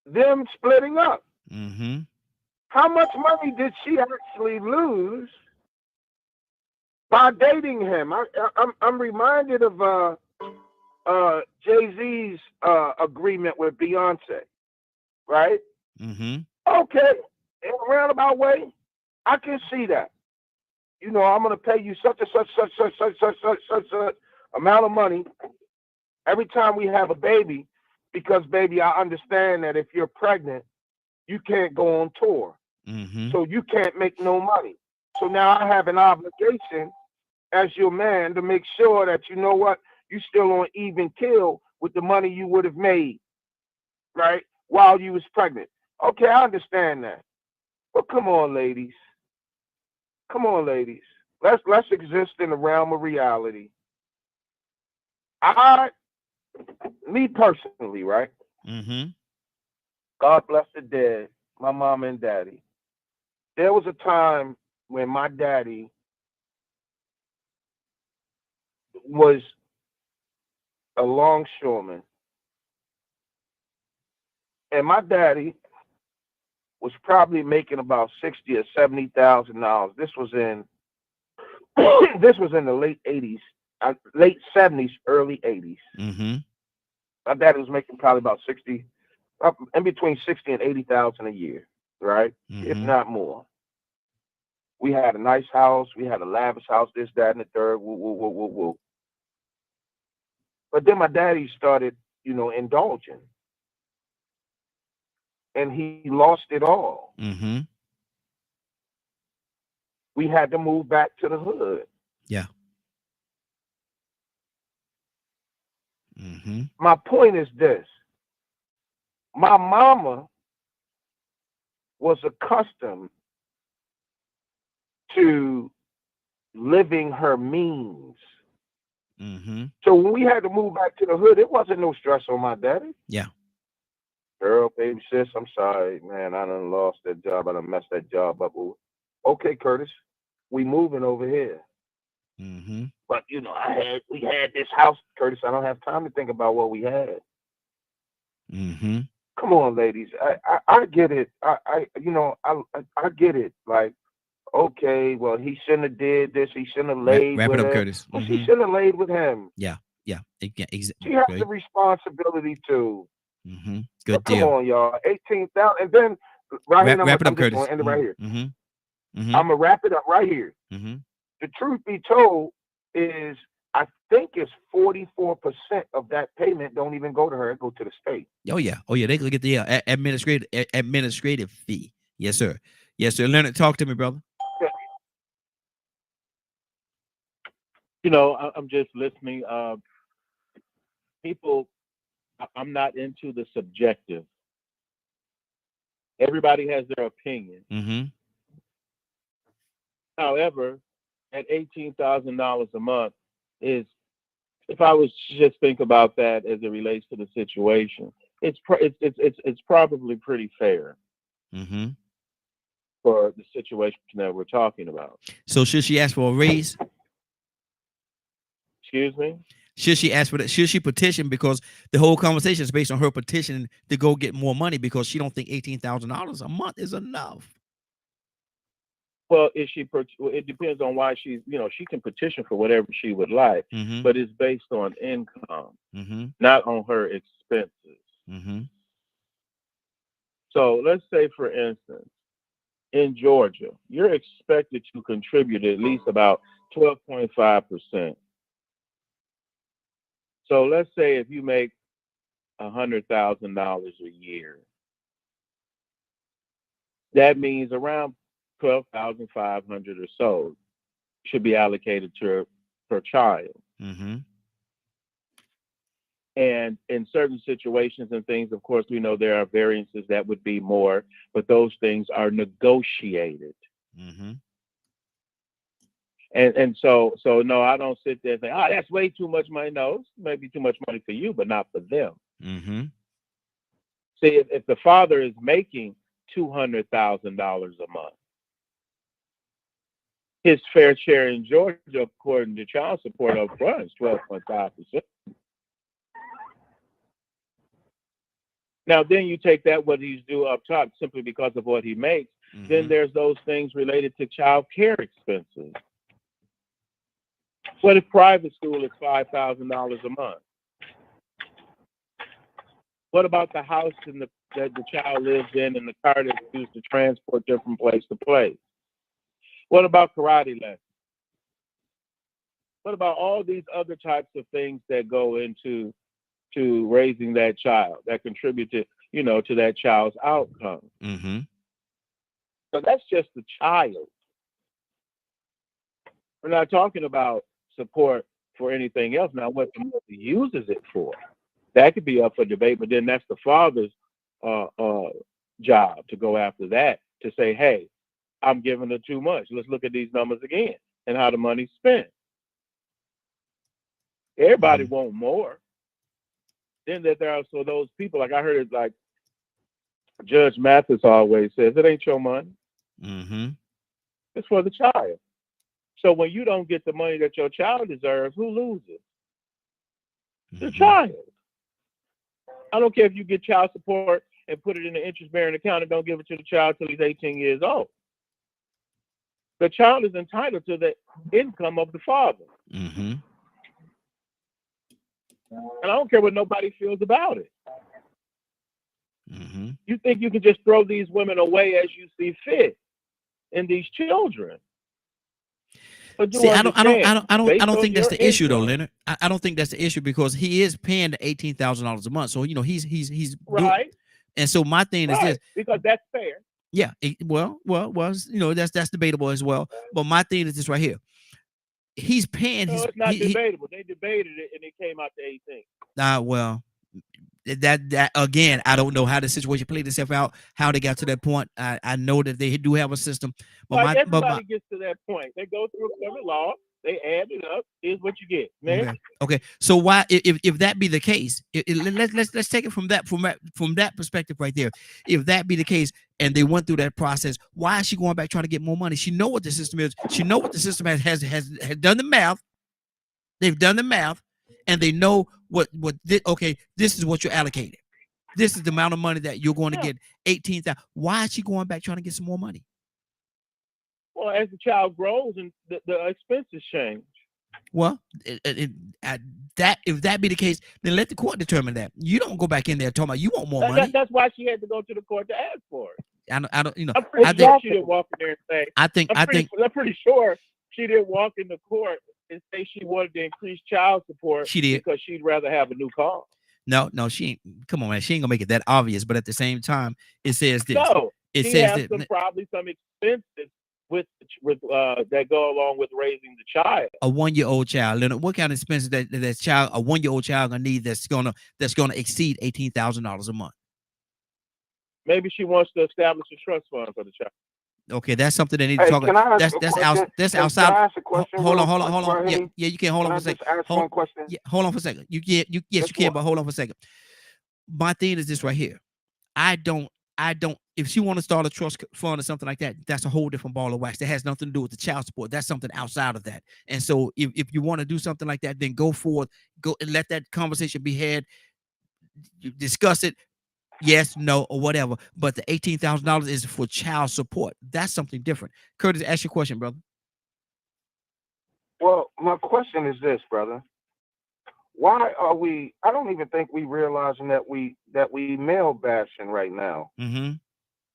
them splitting up? How much money did she actually lose by dating him? I'm reminded of Jay-Z's agreement with Beyonce, right? Okay, in a roundabout way, I can see that. I'm going to pay you such amount of money every time we have a baby, because, baby, I understand that if you're pregnant, you can't go on tour. So you can't make no money. So now I have an obligation as your man to make sure that, you know what, you still on even keel with the money you would have made, right, while you was pregnant. Okay, I understand that. But come on, ladies. Let's exist in the realm of reality. Me personally, right? God bless the dead, my mom and daddy. There was a time when my daddy was a longshoreman. And my daddy was probably making about $60,000 or $70,000. This was in the late 80s, late 70s, early 80s. Mm-hmm. My dad was making probably about 60, in between 60 and 80,000 a year, right? If not more. We had a nice house. We had a lavish house, this, that, and the third. Woo, woo, woo, woo, woo. But then my daddy started, indulging. And he lost it all. Mm-hmm. We had to move back to the hood. Yeah. Mm-hmm. My point is this. My mama was accustomed to living her means. Mm-hmm. So when we had to move back to the hood, it wasn't no stress on my daddy. Yeah. Girl, baby, sis, I'm sorry, man. I done lost that job. I done messed that job up. Okay, Curtis, we moving over here. Mm-hmm. But we had this house, Curtis. I don't have time to think about what we had. Mm-hmm. Come on, ladies. I get it. I get it. Like, okay, well, he shouldn't have did this. He shouldn't have laid Wrap with it up, her. Curtis. Well, she shouldn't have laid with him. Yeah. Exactly. She has the responsibility to. Mm-hmm. Good Come deal. on, y'all. 18,000, and then right here, Wrap it up, I'm just Curtis. going to end it right here. Mm-hmm. I'm gonna wrap it up right here. Mm-hmm. The truth be told is, I think it's 44% of that payment don't even go to her; it go to the state. Oh yeah. They could get the administrative fee. Yes, sir. Leonard, talk to me, brother. I'm just listening. People, I'm not into the subjective. Everybody has their opinion. Mm-hmm. However, at $18,000 a month is, if I was to just think about that as it relates to the situation, it's probably pretty fair. Mm-hmm. For the situation that we're talking about. So should she ask for a raise? Excuse me? Should she ask for that? Should she petition? Because the whole conversation is based on her petitioning to go get more money because she don't think $18,000 a month is enough. Well, it depends on why she can petition for whatever she would like, but it's based on income, not on her expenses. Mm-hmm. So let's say, for instance, in Georgia, you're expected to contribute at least about 12.5%. So let's say if you make $100,000 a year, that means around $12,500 or so should be allocated to per child. Mm-hmm. And in certain situations and things, of course, we know there are variances that would be more, but those things are negotiated. Mm-hmm. And so no, I don't sit there and think, that's way too much money. No, it's maybe too much money for you, but not for them. Mm-hmm. See, if the father is making $200,000 a month, his fair share in Georgia, according to child support up front, is 12.5%. Now, then you take that, what he's due up top, simply because of what he makes. Then there's those things related to child care expenses. What if private school is $5,000 a month? What about the house that the child lives in and the car that's used to transport them from place to place? What about karate lessons? What about all these other types of things that go into raising that child, that contribute to that child's outcome? Mm-hmm. So that's just the child. We're not talking about support for anything else. Now, what the mother uses it for, that could be up for debate, but then that's the father's job to go after that, to say, hey, I'm giving her too much. Let's look at these numbers again and how the money's spent. Everybody want more. Then there are also those people, like I heard it, like Judge Mathis always says, it ain't your money. Mm-hmm. It's for the child. So when you don't get the money that your child deserves, who loses? The child. I don't care if you get child support and put it in an interest-bearing account and don't give it to the child till he's 18 years old. The child is entitled to the income of the father. Mm-hmm. And I don't care what nobody feels about it. Mm-hmm. You think you can just throw these women away as you see fit and these children? But See, I don't think that's the issue though, income, Leonard. I don't think that's the issue because he is paying the $18,000 a month. So he's right. And so my thing is this, because that's fair. Yeah, well, that's debatable as well. But my thing is this right here. He's paying his. It's not debatable. They debated it and it came out to 18. Well, that again, I don't know how the situation played itself out, how they got to that point. I know that they do have a system, but everybody gets to that point. They go through a common law. They add it up. Here's what you get, man. Okay. So why, if that be the case, let's take it from that perspective right there. If that be the case, and they went through that process, why is she going back trying to get more money? She know what the system is. She know what the system has done the math. They've done the math, and they know this is what you're allocated. This is the amount of money that you're going to get. 18,000. Why is she going back trying to get some more money? Well, as the child grows and the expenses change. Well, if that be the case, then let the court determine that. You don't go back in there talking about you want more money. That's why she had to go to the court to ask for it. I don't. I'm pretty sure she didn't walk in there and say. I'm pretty sure she didn't walk in the court and say she wanted to increase child support. She did because she'd rather have a new car. No, she ain't. Come on, man. She ain't gonna make it that obvious. But at the same time, it says this. No, it she says has probably some expenses with that go along with raising the child. A 1-year-old child, Leonard. What kind of expenses that a 1-year-old child gonna need that's gonna exceed $18,000 a month? Maybe she wants to establish a trust fund for the child. Okay, that's something they need to talk about. That's outside. Can I ask a question? Hold on. Yeah, you can hold on for a second. Ask one question? Yeah, hold on for a second. Yes, you can, but hold on for a second. My thing is this right here. I don't. If she want to start a trust fund or something like that, that's a whole different ball of wax. That has nothing to do with the child support. That's something outside of that. And so, if you want to do something like that, then go forward. Go and let that conversation be had. You discuss it. Yes, no, or whatever. But the $18,000 is for child support. That's something different. Curtis, ask your question, brother. Well, my question is this, brother. Why are we? I don't even think we realizing that we male bashing right now. Mm-hmm.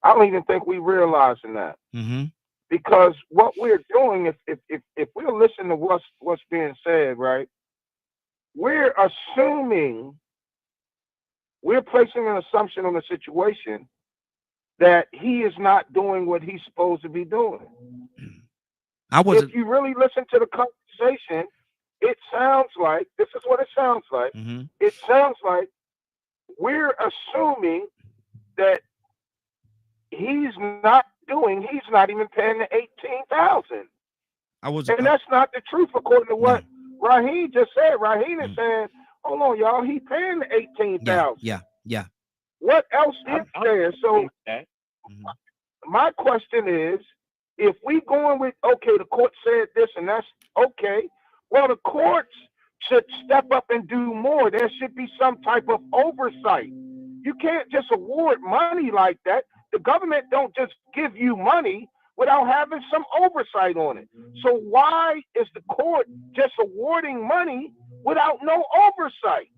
I don't even think we realizing that. Mm-hmm. Because what we're doing, if we're listening to what's being said, right? We're assuming. We're placing an assumption on the situation that he is not doing what he's supposed to be doing. If you really listen to the conversation, it sounds like, this is what it sounds like. Mm-hmm. It sounds like we're assuming that he's not even paying the $18,000. And that's not the truth according to what Raheem just said. Raheem is saying, hold on, y'all, he paying the $18,000. Yeah. What else is there? So my question is, if we going with, okay, the court said this and that's okay, well, the courts should step up and do more. There should be some type of oversight. You can't just award money like that. The government don't just give you money without having some oversight on it. So why is the court just awarding money without no oversight?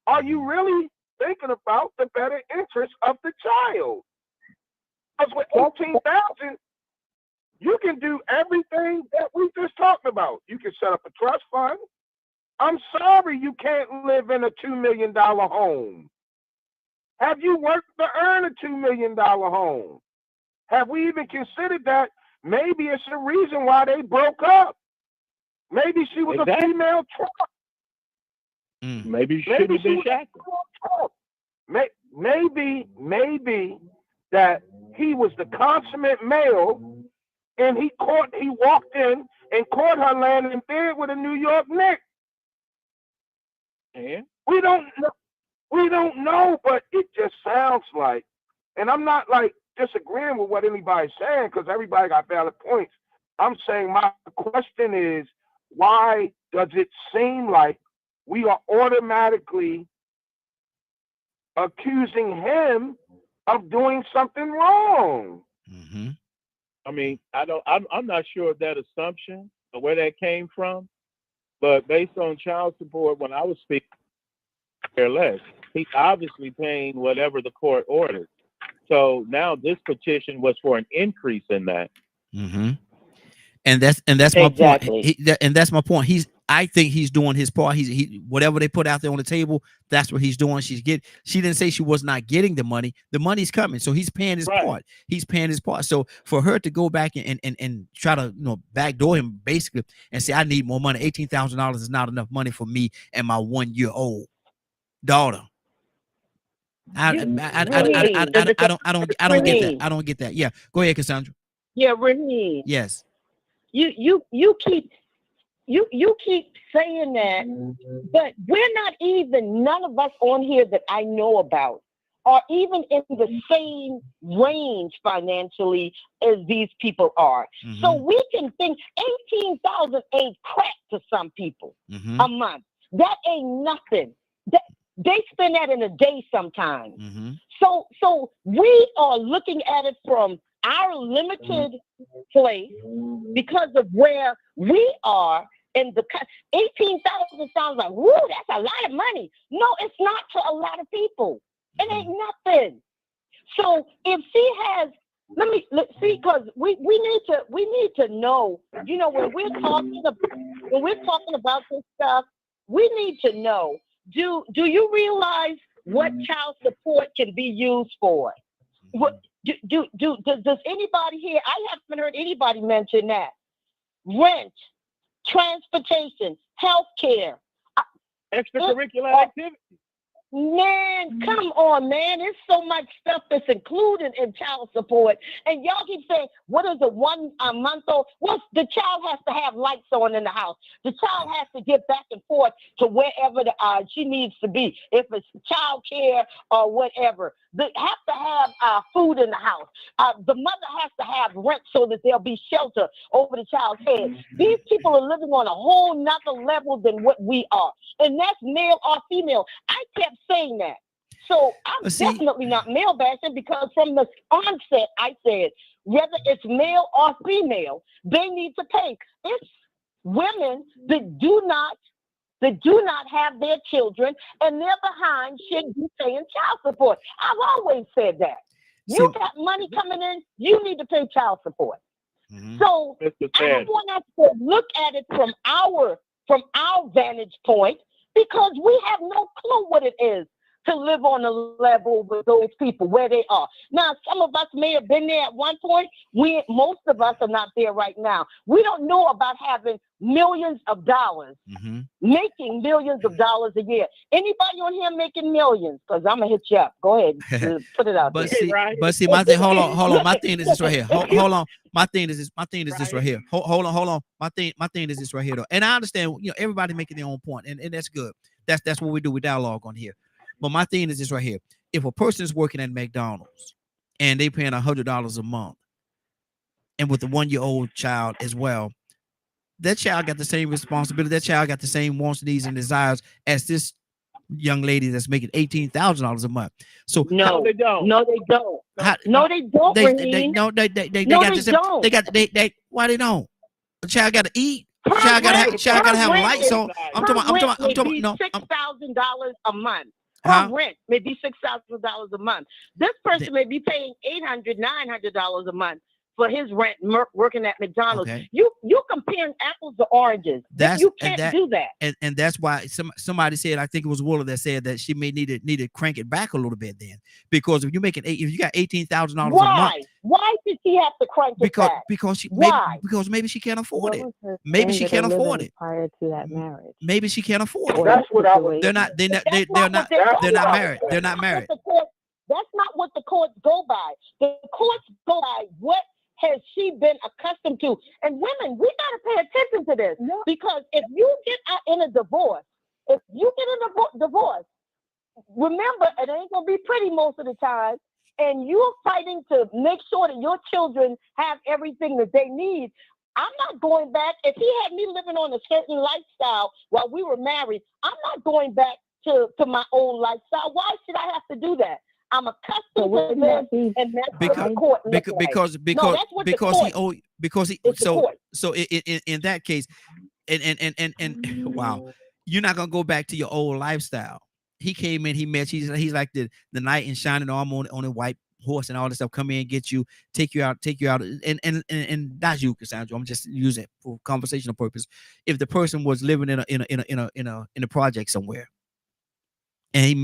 Are you really thinking about the better interest of the child? Because with 18,000, you can do everything that we just talked about. You can set up a trust fund. I'm sorry you can't live in a $2 million home. Have you worked to earn a $2 million home? Have we even considered that maybe it's the reason why they broke up? Maybe she was a female Trump. Maybe she should have been shackled. Maybe that he was the consummate male and he walked in and caught her laying in bed with a New York Knicks. Yeah. We don't know, but it just sounds like, and I'm not like disagreeing with what anybody's saying because everybody got valid points. I'm saying my question is, why does it seem like we are automatically accusing him of doing something wrong. Mm-hmm. I mean, I'm not sure of that assumption or where that came from, but based on child support, when I was speaking, less, he's obviously paying whatever the court ordered. So now this petition was for an increase in that. Mm-hmm. And that's Exactly. my point. And that's my point. I think he's doing his part. He whatever they put out there on the table, that's what he's doing. She didn't say she was not getting the money. The money's coming, so he's paying his part. He's paying his part. So for her to go back and try to backdoor him basically and say I need more money, $18,000 is not enough money for me and my 1-year-old daughter. I don't get that. I don't get that. Yeah, go ahead, Cassandra. Yeah, Raheem. Yes. You keep saying that, but we're not even, none of us on here that I know about are even in the same range financially as these people are. Mm-hmm. So we can think 18,000 ain't crap to some people Mm-hmm. a month. That ain't nothing. They spend that in a day sometimes. Mm-hmm. So we are looking at it from our limited place because of where we are in the 18,000 sounds like, woo, that's a lot of money. No, it's not to a lot of people. It ain't nothing. So if she has, let's see, because we need to know, when we're talking about this stuff, we need to know, do you realize what child support can be used for? What does anybody here? I haven't heard anybody mention that. Rent, transportation, healthcare, extracurricular activities. Man, come on, man. There's so much stuff that's included in child support. And y'all keep saying, what is it, 1 month old? Well, the child has to have lights on in the house. The child has to get back and forth to wherever she needs to be. If it's child care or whatever. They have to have food in the house. The mother has to have rent so that there'll be shelter over the child's head. These people are living on a whole nother level than what we are. And that's male or female. I kept saying that. So I'm definitely not male bashing because from the onset, I said, whether it's male or female, they need to pay. It's women that do not have their children and they're behind should be paying child support. I've always said that. You got money coming in, you need to pay child support. Mm-hmm. So I want us to look at it from our vantage point because we have no clue what it is to live on a level with those people where they are. Now, some of us may have been there at one point. Most of us are not there right now. We don't know about having millions of dollars, making millions of dollars a year. Anybody on here making millions? Because I'm going to hit you up. Go ahead. Put it out but there. See, my thing, hold on. My thing is this right here. Hold on. My thing is this right here. Hold on. My thing is this right here, though. And I understand, everybody making their own point, and that's good. That's what we do. We dialogue on here. But my thing is this right here. If a person is working at McDonald's and they paying $100 a month, and with a 1-year-old child as well, that child got the same responsibility. That child got the same wants, needs, and desires as this young lady that's making $18,000 a month. So no, they don't. No, they don't. Why they don't? The child got to eat. The child got to have lights on. I'm talking. No, $6,000 a month. Rent may be $6,000 a month. This person may be paying $800, $900 a month for his rent working at McDonald's. Okay. You comparing apples to oranges. You can't do that. And that's why somebody said, I think it was Willa that said that she may need to crank it back a little bit then, because if you got $18,000 a month. Why did she have to crank it back? Because maybe she can't afford it. Maybe she can't afford it prior to that marriage. Maybe she can't afford it. That's what I was. They're not married. They're not married. That's not what the courts go by. The courts go by what has she been accustomed to. And women, we got to pay attention to this because if you get in a divorce, remember, it ain't going to be pretty most of the time. And you're fighting to make sure that your children have everything that they need. I'm not going back. If he had me living on a certain lifestyle while we were married, I'm not going back to my old lifestyle. Why should I have to do that? I'm accustomed So to wouldn't this, that be and that's what because the court looks like. because No, because that's what the because he court. oh because he It's the so court. so in that case and wow, you're not gonna go back to your old lifestyle. He came in, he met, he's like the knight in shining armor on a white horse and all this stuff. Come in, get you, take you out, and that's you, Cassandra. I'm just using it for conversational purpose. If the person was living in a project somewhere, and they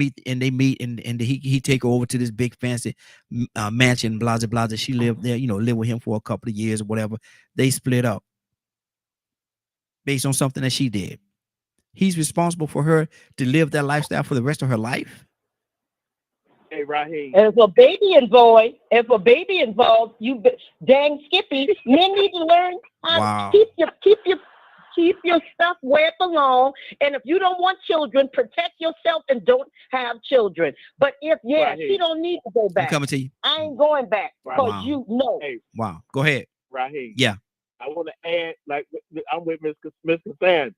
meet and he take her over to this big fancy mansion, blah blah blah. She lived there, live with him for a couple of years or whatever. They split up based on something that she did. He's responsible for her to live that lifestyle for the rest of her life. Hey, Raheem. If a baby involved, dang Skippy, men need to learn how Wow. to keep your stuff where it belongs. And if you don't want children, protect yourself and don't have children. But if she don't need to go I'm back. coming to you. I ain't going back because Wow. you know. Hey, Wow. Go ahead. Raheem. Yeah. I want to add, like, I'm with Miss Cassandra.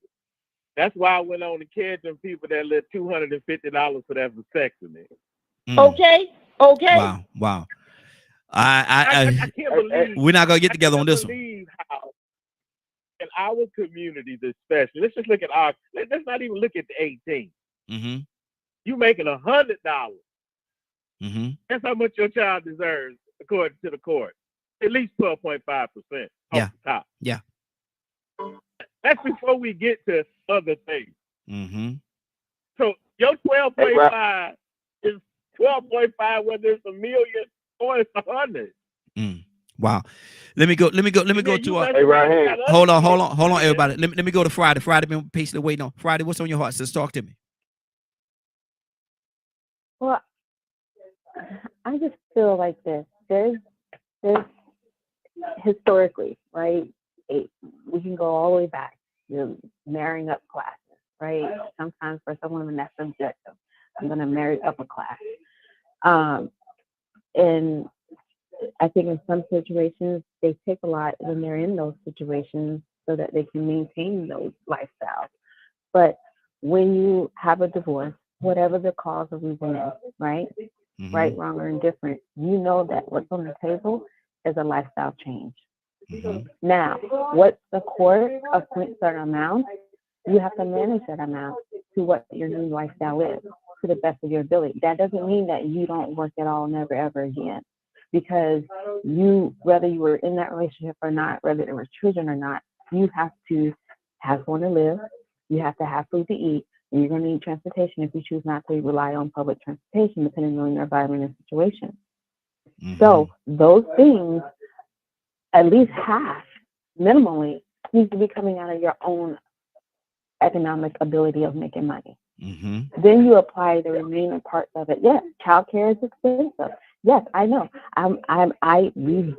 That's why I went on to catch them people that let $250 for that vasectomy. Okay. Wow. I can't believe we're not gonna get together on this one. Believe how in our communities, especially, let's just look at let's not even look at the 18. Mm-hmm. You making $100. Mm-hmm. That's how much your child deserves, according to the court. At least 12.5% off the top. Yeah. That's before we get to other things. Mm-hmm. So your 12.5 is 12.5, whether it's $1 million or it's 100. Wow. Let me go to Hey, Raheem. hold on, everybody. Let me go to Friday. Friday been patiently waiting on. Friday, what's on your heart, sis? Talk to me. Well, I just feel like this. There's historically, right? We can go all the way back. You're marrying up classes, right? Sometimes for some women that's subjective. I'm going to marry upper class. And I think in some situations they take a lot when they're in those situations so that they can maintain those lifestyles. But when you have a divorce, whatever the cause or reason is, right? Mm-hmm. Right, wrong, or indifferent, you know that what's on the table is a lifestyle change. Mm-hmm. Now, what the court appoints certain amount, you have to manage that amount to what your new lifestyle is, to the best of your ability. That doesn't mean that you don't work at all, never ever again, because whether you were in that relationship or not, whether there were children or not, you have to have one to live, you have to have food to eat, and you're going to need transportation if you choose not to rely on public transportation, depending on your environment and situation. Mm-hmm. So those things, at least half, minimally, needs to be coming out of your own economic ability of making money. Mm-hmm. Then you apply the remaining parts of it. Yes, childcare is expensive. Yes, I know. We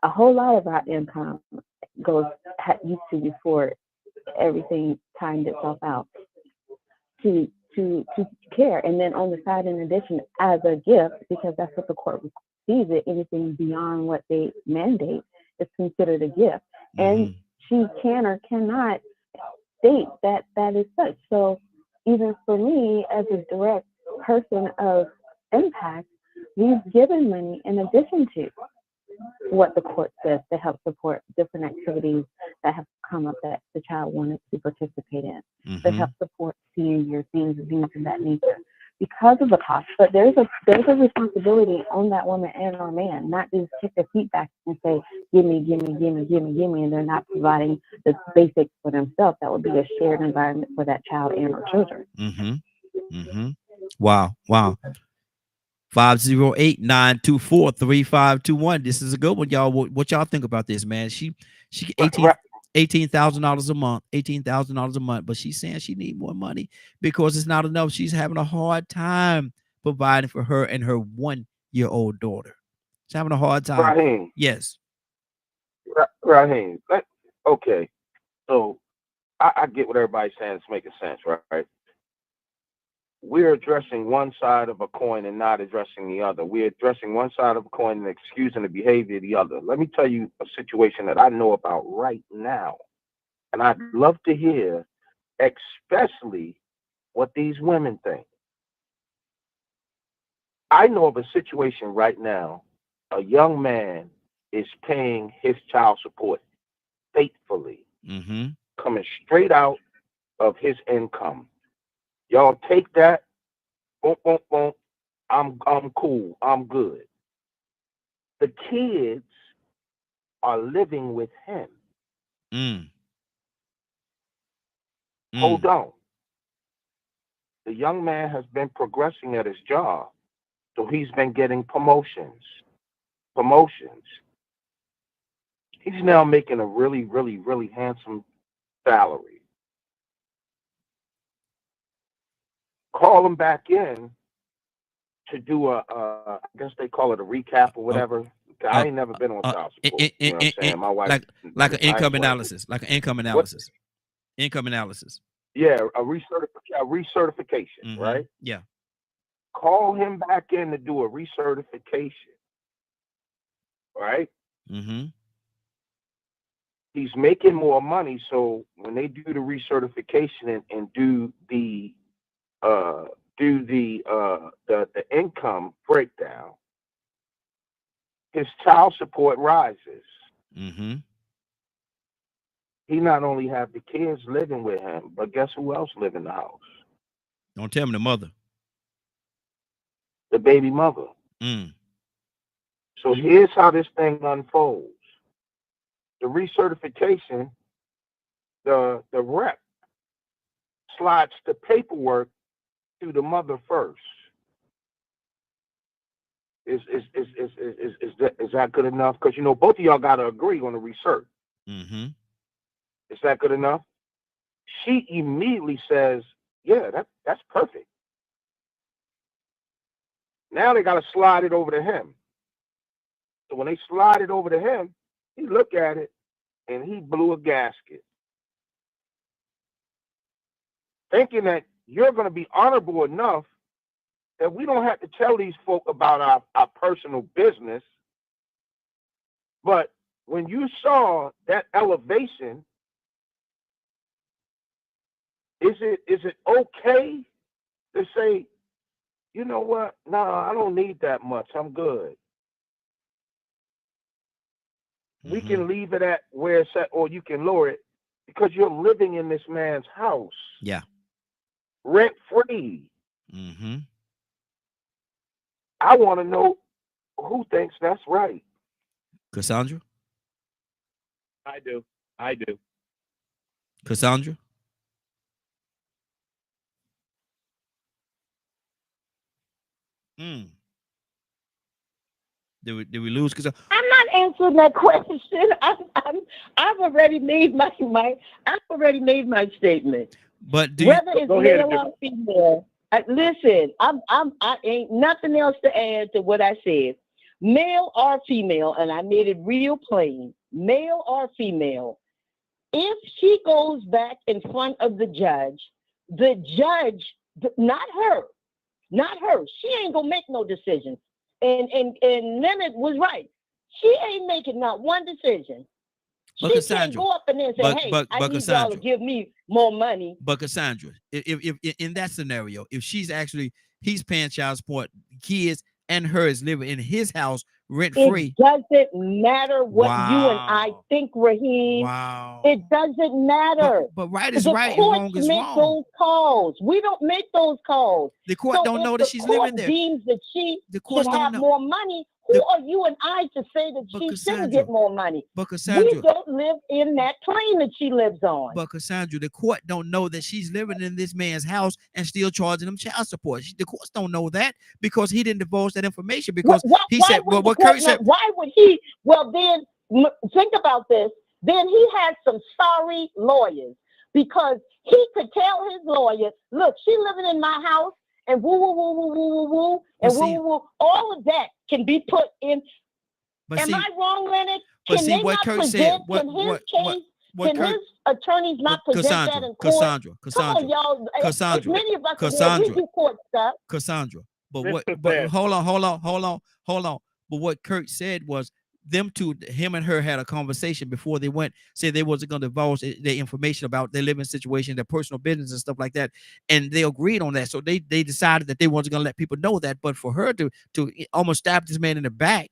a whole lot of our income used to before everything timed itself out to care, and then on the side, in addition, as a gift, because that's what the court sees it. Anything beyond what they mandate is considered a gift, and she can or cannot state that is such. So even for me, as a direct person of impact, we've given money in addition to what the court says to help support different activities that have come up that the child wanted to participate in, to help support senior things of that nature, because of the cost. But there's a responsibility on that woman and or man, not just kick their feet back and say, give me, and they're not providing the basics for themselves. That would be a shared environment for that child and or children. Wow. 508-924-3521. This is a good one, y'all. What y'all think about this, man? She $18,000 a month, $18,000 a month, but she's saying she need more money because it's not enough. She's having a hard time providing for her and her 1-year-old daughter. She's having a hard time. Raheem. Yes. Raheem. Okay. So I get what everybody's saying. It's making sense, right? We're addressing one side of a coin and not addressing the other. We're addressing one side of a coin and excusing the behavior of the other. Let me tell you a situation that I know about right now. And I'd love to hear especially what these women think. I know of a situation right now. A young man is paying his child support faithfully, coming straight out of his income. Y'all take that. Boom, boom, boom. I'm cool. I'm good. The kids are living with him. Hold on. The young man has been progressing at his job, so he's been getting promotions. He's now making a really, really, really handsome salary. Call him back in to do I guess they call it a recap or whatever. I ain't never been on child support. You know what I'm saying? My wife, like an income analysis, income analysis. Yeah, a recertification, right? Yeah. Call him back in to do a recertification, right? He's making more money, so when they do the recertification and do the income breakdown, his child support rises. He not only have the kids living with him, but guess who else live in the house? Don't tell me the mother. The baby mother. So here's how this thing unfolds. The recertification, the rep slides the paperwork to the mother first. Is that good enough? Because both of y'all got to agree on the research. Is that good enough? She immediately says, "Yeah, that's perfect." Now they got to slide it over to him. So when they slide it over to him, he look at it and he blew a gasket, thinking that you're going to be honorable enough that we don't have to tell these folk about our personal business. But when you saw that elevation, is it okay to say, you know what? No, I don't need that much. I'm good. We can leave it at where it's at, or you can lower it because you're living in this man's house. Yeah. Rent free. I want to know who thinks that's right. Cassandra? I do. Cassandra? Did we lose Cassandra? I'm not answering that question. I've already made my statement. But whether it's male or female, listen, I ain't nothing else to add to what I said. Male or female, and I made it real plain. Male or female, if she goes back in front of the judge, not her, she ain't gonna make no decision. And Leonard was right. She ain't making not one decision. But she Cassandra, can't go up in there and say, I need y'all to give me more money. But Cassandra, if in that scenario, if he's paying child support, kids and her is living in his house rent free. It doesn't matter what you and I think, Raheem. Wow. It doesn't matter. But right is right and wrong is make wrong. Those calls. We don't make those calls. The court don't know that she's living there. Deems that she should have more money. Who are you and I to say that she shouldn't get more money? But Cassandra, we don't live in that plane that she lives on. But Cassandra, the court don't know that she's living in this man's house and still charging him child support. The courts don't know that because he didn't divulge that information because he said, well, what Kurt said. Why would he? Well, then think about this. Then he had some sorry lawyers because he could tell his lawyer, look, she living in my house. And woo, woo, woo, woo, woo, woo, woo, and woo, woo, woo. All of that can be put in. Am I wrong, Leonard? Can they not present? Can his attorneys not present that in court? Come on, y'all. Cassandra, Many of us Cassandra, we do court stuff. Cassandra. But what? But hold on. But what Kurt said was him and her had a conversation before they went, said they wasn't going to divulge their information about their living situation, their personal business and stuff like that. And they agreed on that. So they decided that they wasn't going to let people know that. But for her to almost stab this man in the back,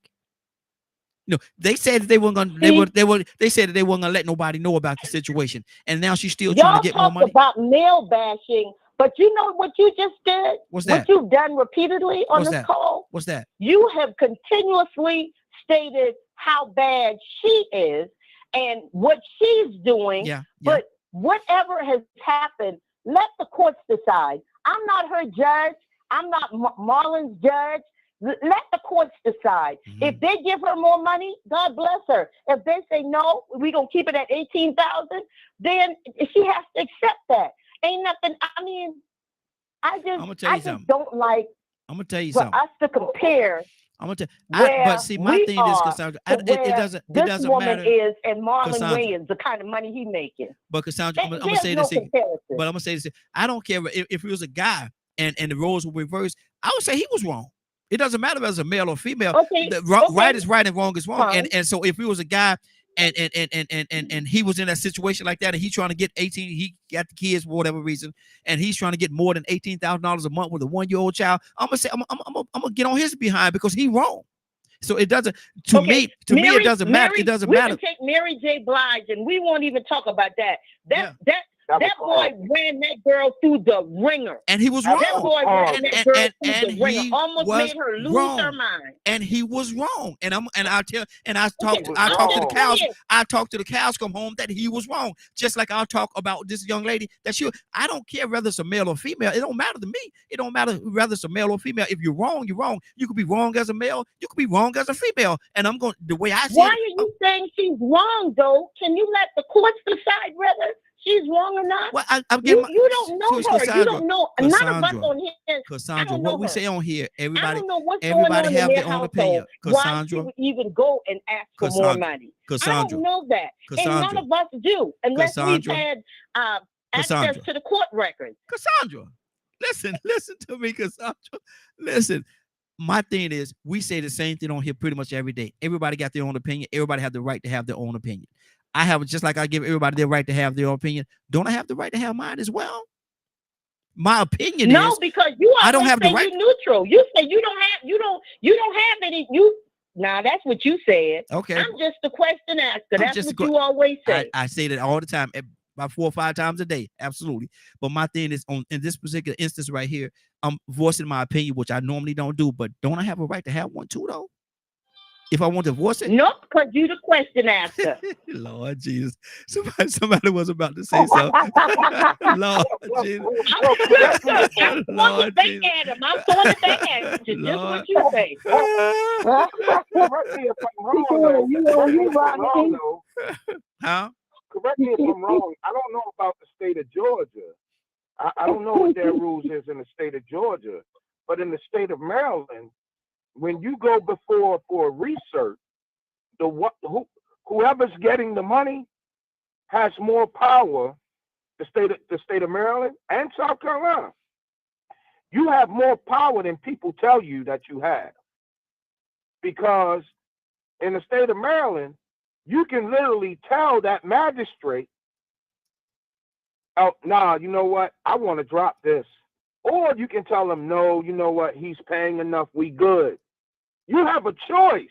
they said that they weren't going to, they said that they weren't going to let nobody know about the situation. And now she's still trying to get more money. About male bashing, but you know what you just did? What's that? What you've done repeatedly on this call? What's that? You have continuously stated how bad she is and what she's doing. But whatever has happened, let the courts decide. I'm not her judge. I'm not Marlon's judge. Let the courts decide. If they give her more money, God bless her. If they say no, we're going to keep it at $18,000, then she has to accept that. Ain't nothing. I mean, I just don't like. I'm gonna tell you for something. us to compare. I'm gonna tell but see, my thing is, Cassandra, it doesn't woman matter. Is and Marlon Cassandra. Wayans, the kind of money he making. But Cassandra, I'm gonna say this. But I'm gonna say this. I don't care if it was a guy and the roles were reversed. I would say he was wrong. It doesn't matter if it's a male or female. Right is right and wrong is wrong. And so if it was a guy and he was in a situation like that and he's trying to get 18, he got the kids for whatever reason, and he's trying to get more than $18,000 a month with a 1-year-old child, I'm gonna say I'm gonna get on his behind because he's wrong. So it doesn't to me it doesn't matter. It doesn't matter. We can take Mary J. Blige and we won't even talk about that. That boy ran that girl through the ringer. And he was wrong. That boy ran that girl through the ringer. Almost made her lose her mind. And he was wrong. I talk to the cows. I talk to the cows come home that he was wrong. Just like I'll talk about this young lady I don't care whether it's a male or female. It don't matter to me. It don't matter whether it's a male or female. If you're wrong, you're wrong. You could be wrong as a male. You could be wrong as a female. And I'm going the way I see Why are you saying she's wrong though? Can you let the courts decide whether she's wrong or not? Well, I'm getting you don't know her. Cassandra, you don't know. Cassandra, none of us on here. Cassandra, what we say on here, everybody, I don't know what's everybody going on have in their own opinion. Cassandra, why she would even go and ask for more money. Cassandra, I don't know that, and none of us do, unless we've had access to the court records. Cassandra, listen to me, Cassandra. Listen. My thing is, we say the same thing on here pretty much every day. Everybody got their own opinion. Everybody have the right to have their own opinion. I have, just like I give everybody their right to have their own opinion. Don't I have the right to have mine as well? My opinion is because I don't have the right. You're neutral. You say you don't have any. Now that's what you said. Okay. I'm just a question asker. That's what you always say. I say that all the time, about 4 or 5 times a day. Absolutely. But my thing is in this particular instance right here, I'm voicing my opinion, which I normally don't do. But don't I have a right to have one too, though? If I want to voice it? Nope, because you the question asker. Lord Jesus. Somebody was about to say something. Lord Jesus. I'm throwing it back at him. I'm throwing it back at him. Just what you say. Huh? Correct me if I'm wrong. I don't know about the state of Georgia. I don't know what their rules is in the state of Georgia. But in the state of Maryland, when you go before for research, whoever's getting the money has more power. The state of Maryland and South Carolina, you have more power than people tell you that you have. Because in the state of Maryland, you can literally tell that magistrate, "Oh, nah, you know what? I want to drop this." Or you can tell them, "No, you know what? He's paying enough. We good." You have a choice.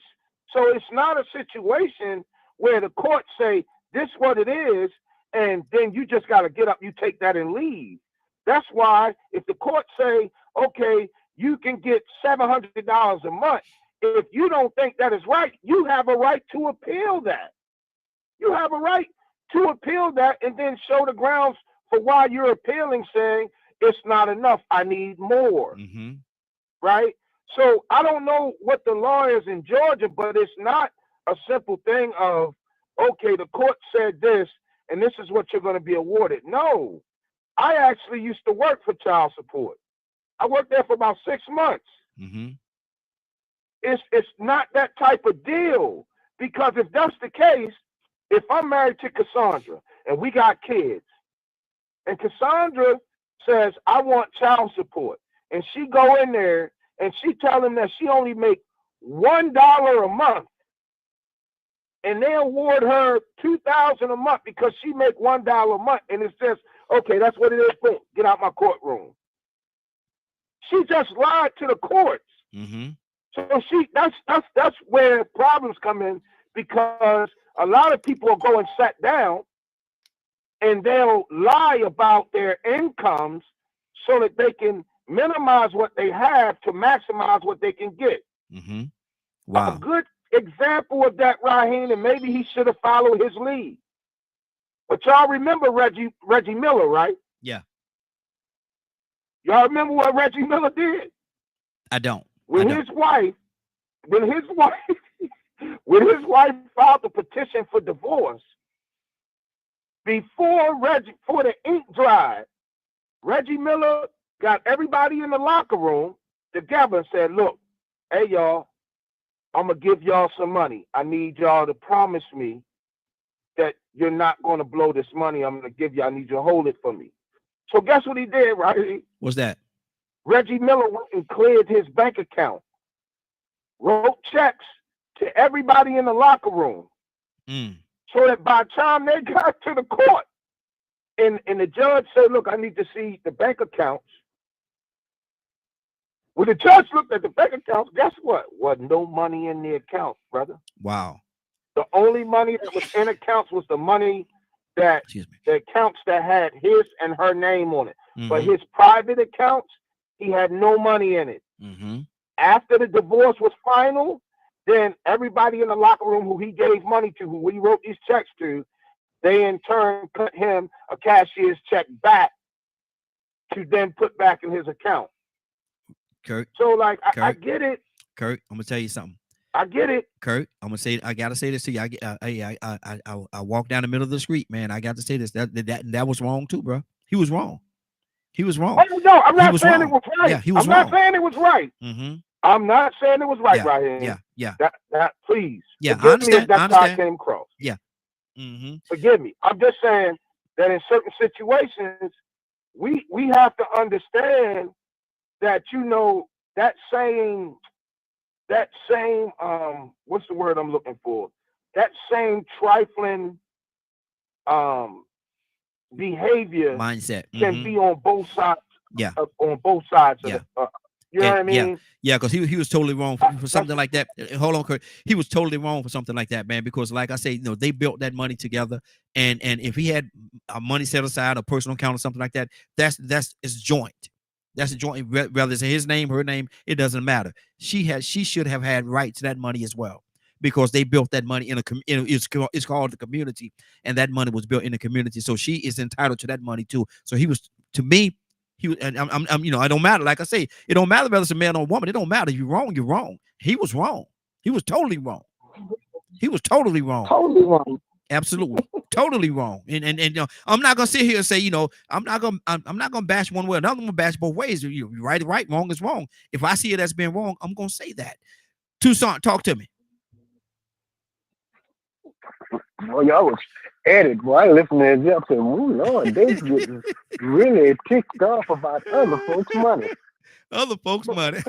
So it's not a situation where the courts say, "This is what it is," and then you just got to get up, you take that and leave. That's why if the courts say, "Okay, you can get $700 a month," if you don't think that is right, you have a right to appeal that. You have a right to appeal that and then show the grounds for why you're appealing, saying it's not enough, I need more. Mm-hmm. Right? So I don't know what the law is in Georgia, but it's not a simple thing of, okay, the court said this, and this is what you're going to be awarded. No, I actually used to work for child support. I worked there for about 6 months. Mm-hmm. It's not that type of deal, because if that's the case, if I'm married to Cassandra and we got kids, and Cassandra says, "I want child support," and she go in there and she tell them that she only make $1 a month, and they award her $2,000 a month because she make $1 a month, and it says, okay, that's what it is. Boom, get out my courtroom. She just lied to the courts. Mm-hmm. So that's where problems come in, because a lot of people are going sat down and they'll lie about their incomes so that they can minimize what they have to maximize what they can get. Mm-hmm. Wow. A good example of that, Raheem, and maybe he should have followed his lead. But y'all remember Reggie Miller, right? Yeah. Y'all remember what Reggie Miller did? I don't. When his wife filed the petition for divorce, before the ink dried, Reggie Miller got everybody in the locker room together and said, look, hey y'all, I'm gonna give y'all some money. I need y'all to promise me that you're not gonna blow this money I'm gonna give you. I need you to hold it for me. So guess what he did, right? What's that? Reggie Miller went and cleared his bank account, wrote checks to everybody in the locker room, so that by the time they got to the court, and the judge said, look, I need to see the bank accounts. When the judge looked at the bank accounts, guess what? Wasn't no money in the accounts, brother. Wow. The only money that was in accounts was the money that the accounts that had his and her name on it. Mm-hmm. But his private accounts, he had no money in it. Mm-hmm. After the divorce was final, then everybody in the locker room who he gave money to, who he wrote these checks to, they in turn cut him a cashier's check back to then put back in his account. Kurt. So like, I get it. Kurt, I'm gonna tell you something. I get it. Kurt, I'm gonna say, I gotta say this to you. I walked down the middle of the street, man. I got to say this. That was wrong too, bro. He was wrong. He was wrong. Oh, no, I'm not saying it was right. Yeah, he was I'm wrong. not saying it was right. Mm-hmm. I'm not saying it was right, right here. Yeah. That please. Yeah, Forgive I understand. me if that's how I came across. Yeah. Mm-hmm. Forgive me. I'm just saying that in certain situations, we have to understand that, that same what's the word I'm looking for? That same trifling behavior mindset can be on both sides. Yeah. On both sides of the you know what I mean? Yeah, because he was totally wrong for something like that. Hold on, Kurt. He was totally wrong for something like that, man. Because, like I say, they built that money together, and if he had money set aside, a personal account or something like that, it's joint. That's a joint. Whether it's his name, her name, it doesn't matter. She should have had right to that money as well, because they built that money it's called the community, and that money was built in the community. So she is entitled to that money too. So he was, to me. He was, and I'm it don't matter. Like I say, it don't matter whether it's a man or a woman. It don't matter. You're wrong. You're wrong. He was wrong. He was totally wrong. He was totally wrong. Totally wrong. Absolutely, totally wrong. And I'm not gonna sit here and say, I'm not gonna bash one way or another. I'm gonna bash both ways. You're right, wrong is wrong. If I see it as being wrong, I'm gonna say that. Tucson, talk to me. Well, y'all was at it. Boy, I listened to this up and said, "Oh Lord, they getting really ticked off about other folks' money." Other folks' money.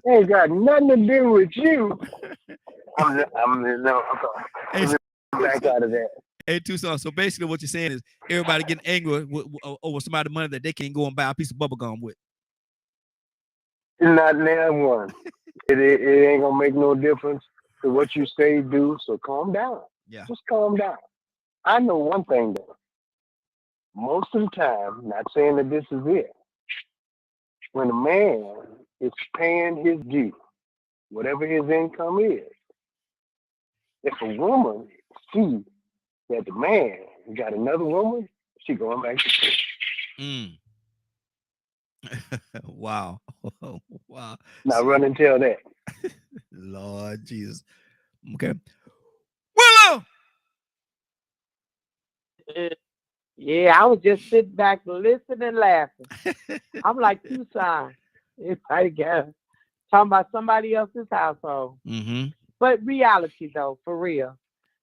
Ain't got nothing to do with you. I'm back out of that. Hey, Tucson. So basically, what you're saying is everybody getting angry over somebody's money that they can't go and buy a piece of bubble gum with. Not now one. It ain't gonna make no difference to what you say, do. So calm down. Yeah. Just calm down. I know one thing though. Most of the time, not saying that this is it, when a man is paying his due, whatever his income is, if a woman sees that the man got another woman, she going back to sleep. Wow. Wow. Now run and tell that. Lord Jesus. Okay. Willow. Yeah, I was just sitting back listening and laughing. I'm like Tucson. It's like talking about somebody else's household. Mm-hmm. But reality though, for real,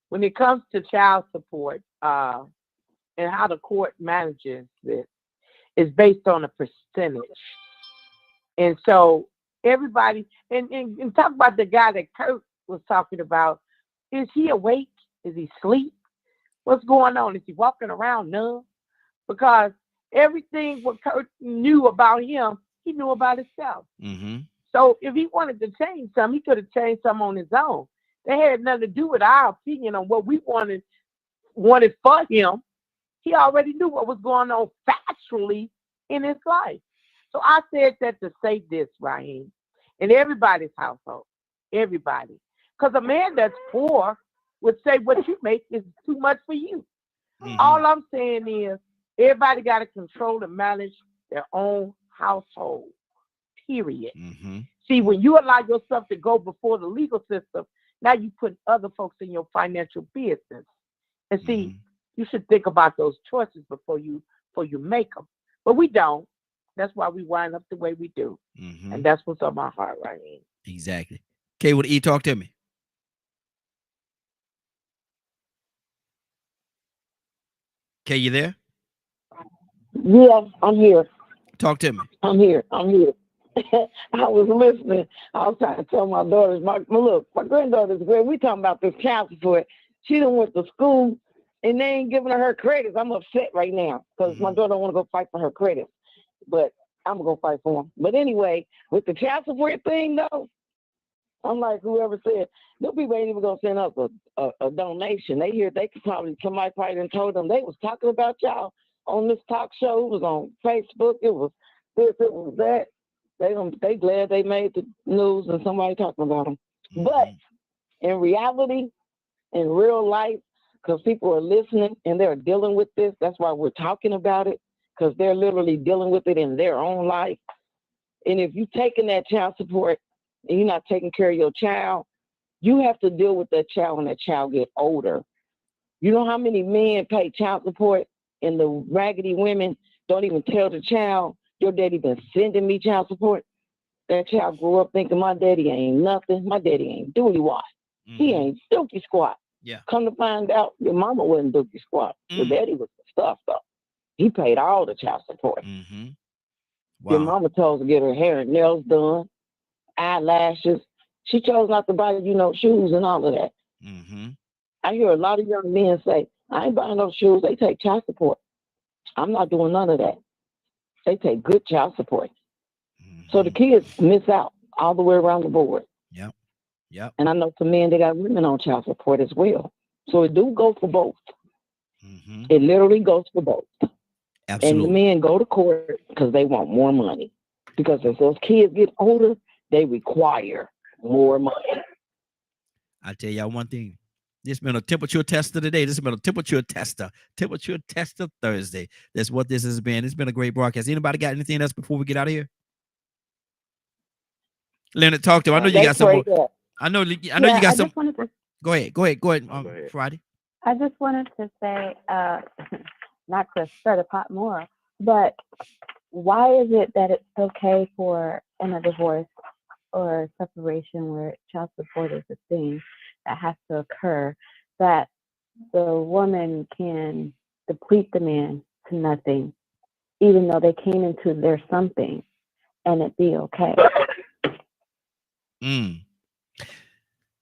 when it comes to child support and how the court manages it, is based on a percentage. And so everybody, and talk about the guy that Kurt was talking about Is he awake? Is he asleep? What's going on? Is he walking around numb? Because everything what Kurt knew about him, he knew about himself. Mm-hmm. So if he wanted to change something, he could have changed something on his own. They had nothing to do with our opinion on what we wanted for him. He already knew what was going on factually in his life. So I said that to say this, Raheem, in everybody's household, everybody. Because a man that's poor would say what you make is too much for you. Mm-hmm. All I'm saying is everybody got to control and manage their own household, period. Mm-hmm. See, when you allow yourself to go before the legal system, now you put other folks in your financial business. And see, you should think about those choices before you make them. But we don't. That's why we wind up the way we do. Mm-hmm. And that's what's on my heart right here. Exactly. K with E, talk to me. K, you there? Yeah, I'm here. Talk to me. I'm here. I was listening. I was trying to tell my daughters, my granddaughter's great. We talking about this child support. She done went to school and they ain't giving her credits. I'm upset right now because my daughter want to go fight for her credits. But I'm going to go fight for them. But anyway, with the child support thing, though, I'm like, whoever said, no people ain't even going to send us a donation. Somebody probably done told them they was talking about y'all on this talk show. It was on Facebook. It was this, it was that. They glad they made the news and somebody talking about them. Mm-hmm. But in reality, in real life, because people are listening and they're dealing with this, that's why we're talking about it, because they're literally dealing with it in their own life. And if you're taking that child support and you're not taking care of your child, you have to deal with that child when that child gets older. You know how many men pay child support and the raggedy women don't even tell the child, your daddy been sending me child support? That child grew up thinking my daddy ain't nothing. My daddy ain't doody why. Mm-hmm. He ain't dookie squat. Yeah. Come to find out, your mama wasn't dookie squat. Your daddy was the stuff though. He paid all the child support. Mm-hmm. Wow. Your mama chose to get her hair and nails done, eyelashes. She chose not to buy, shoes and all of that. Mm-hmm. I hear a lot of young men say, I ain't buying no shoes. They take child support. I'm not doing none of that. They take good child support. Mm-hmm. So the kids miss out all the way around the board. Yep. Yep. And I know some men, they got women on child support as well. So it do go for both. Mm-hmm. It literally goes for both. Absolutely. And the men go to court because they want more money. Because as those kids get older, they require more money. I'll tell y'all one thing. This has been a temperature tester today. This has been a temperature tester Thursday. That's what this has been. It's been a great broadcast. Anybody got anything else before we get out of here? Leonard, talk to him. I know you got some more. I know you got some. Go ahead, Friday. I just wanted to say, not to stir the pot more, but why is it that it's okay for in a divorce or a separation where child support is a thing that has to occur, that the woman can deplete the man to nothing, even though they came into their something, and it be okay?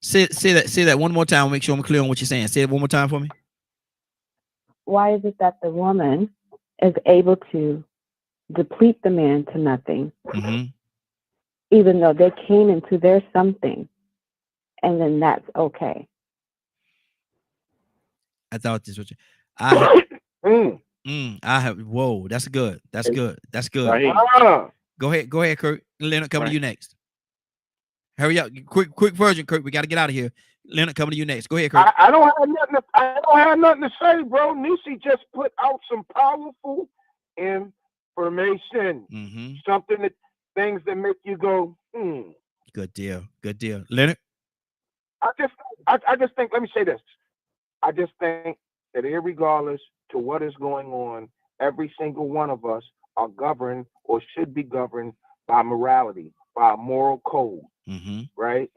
Say that one more time. Make sure I'm clear on what you're saying. Say it one more time for me. Why is it that the woman is able to deplete the man to nothing, even though they came into their something, and then that's okay? I thought this was. I have. Whoa, that's good. That's good. That's good. Go ahead, Kurt. Leonard, coming to you next. Hurry up, quick version, Kurt. We got to get out of here. Leonard, coming to you next. Go ahead, Kurt. I don't have nothing to say, bro. Nisi just put out some powerful information. Something things that make you go, Good deal. Leonard? I just think, let me say this. I just think that irregardless to what is going on, every single one of us are governed or should be governed by morality, by a moral code, right?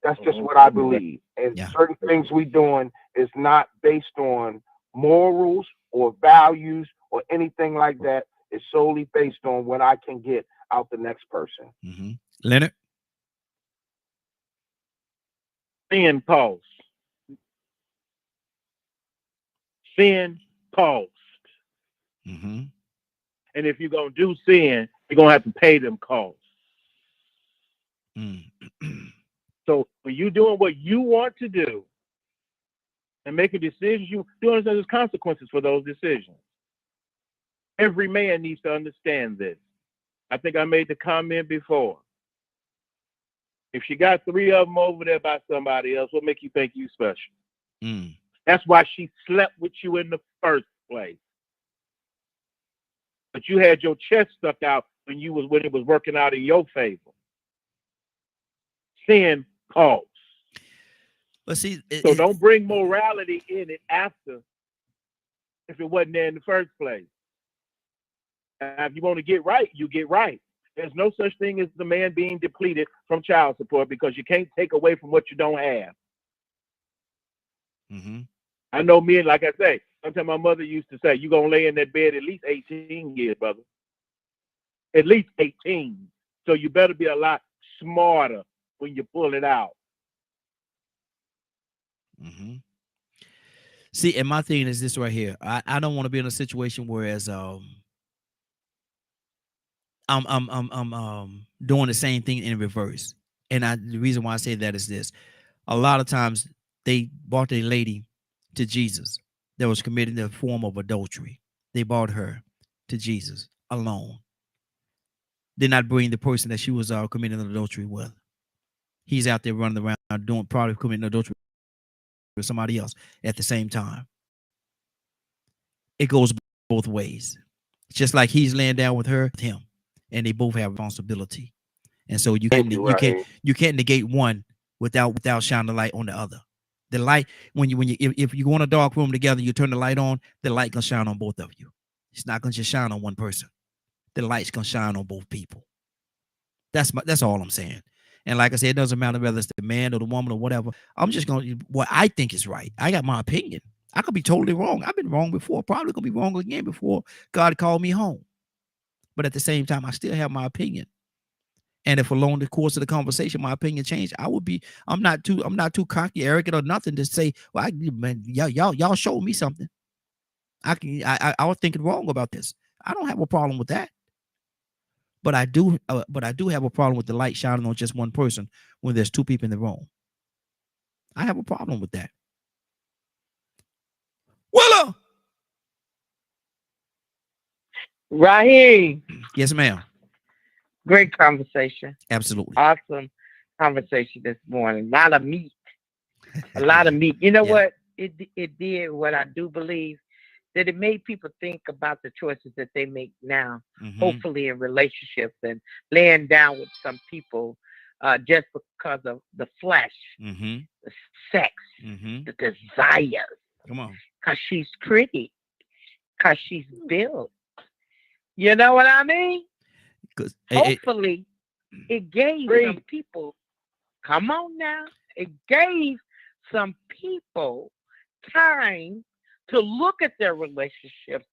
That's just what I believe. And certain things we doing is not based on morals or values or anything like that. It's solely based on what I can get out the next person. Leonard? Pause. Sin costs. Mm-hmm. And if you're going to do sin, you're going to have to pay them costs. So when you're doing what you want to do and making decisions, you understand there's consequences for those decisions. Every man needs to understand this. I think I made the comment before. If she got 3 of them over there by somebody else, what make you think you special? That's why she slept with you in the first place. But you had your chest stuck out when it was working out in your favor. Sin costs. But see, so don't bring morality in it after if it wasn't there in the first place. If you want to get right, you get right. There's no such thing as the man being depleted from child support because you can't take away from what you don't have. I know men, like I say, sometimes my mother used to say, you're going to lay in that bed at least 18 years, brother. At least 18. So you better be a lot smarter when you pull it out. See, and my thing is this right here. I don't want to be in a situation whereas I'm doing the same thing in reverse. And the reason why I say that is this. A lot of times they brought a lady to Jesus that was committing the form of adultery. They brought her to Jesus alone. Did not bring the person that she was committing adultery with. He's out there running around probably committing adultery with somebody else at the same time. It goes both ways. Just like he's laying down with her, with him, and they both have responsibility. And so you can't negate one without shining the light on the other. The light, if you go in a dark room together, you turn the light on, the light gonna shine on both of you. It's not gonna just shine on one person. The light's gonna shine on both people. That's all I'm saying. And like I said, it doesn't matter whether it's the man or the woman or whatever. I'm just gonna what I think is right. I got my opinion. I could be totally wrong. I've been wrong before. Probably gonna be wrong again before God called me home. But at the same time, I still have my opinion. And if along the course of the conversation my opinion changed, I'm not too cocky, arrogant, or nothing to say, well, y'all showed me something. I was thinking wrong about this. I don't have a problem with that. But I do have a problem with the light shining on just one person when there's 2 people in the room. I have a problem with that. Willow. Raheem. Yes, ma'am. Great conversation. Absolutely. Awesome conversation this morning. A lot of meat. A lot of meat. You know what? It did what I do believe, that it made people think about the choices that they make now, hopefully in relationships, and laying down with some people just because of the flesh, the sex, the desires. Come on. Because she's pretty. Because she's built. You know what I mean? Hopefully, it gave some people, come on now, it gave some people time to look at their relationships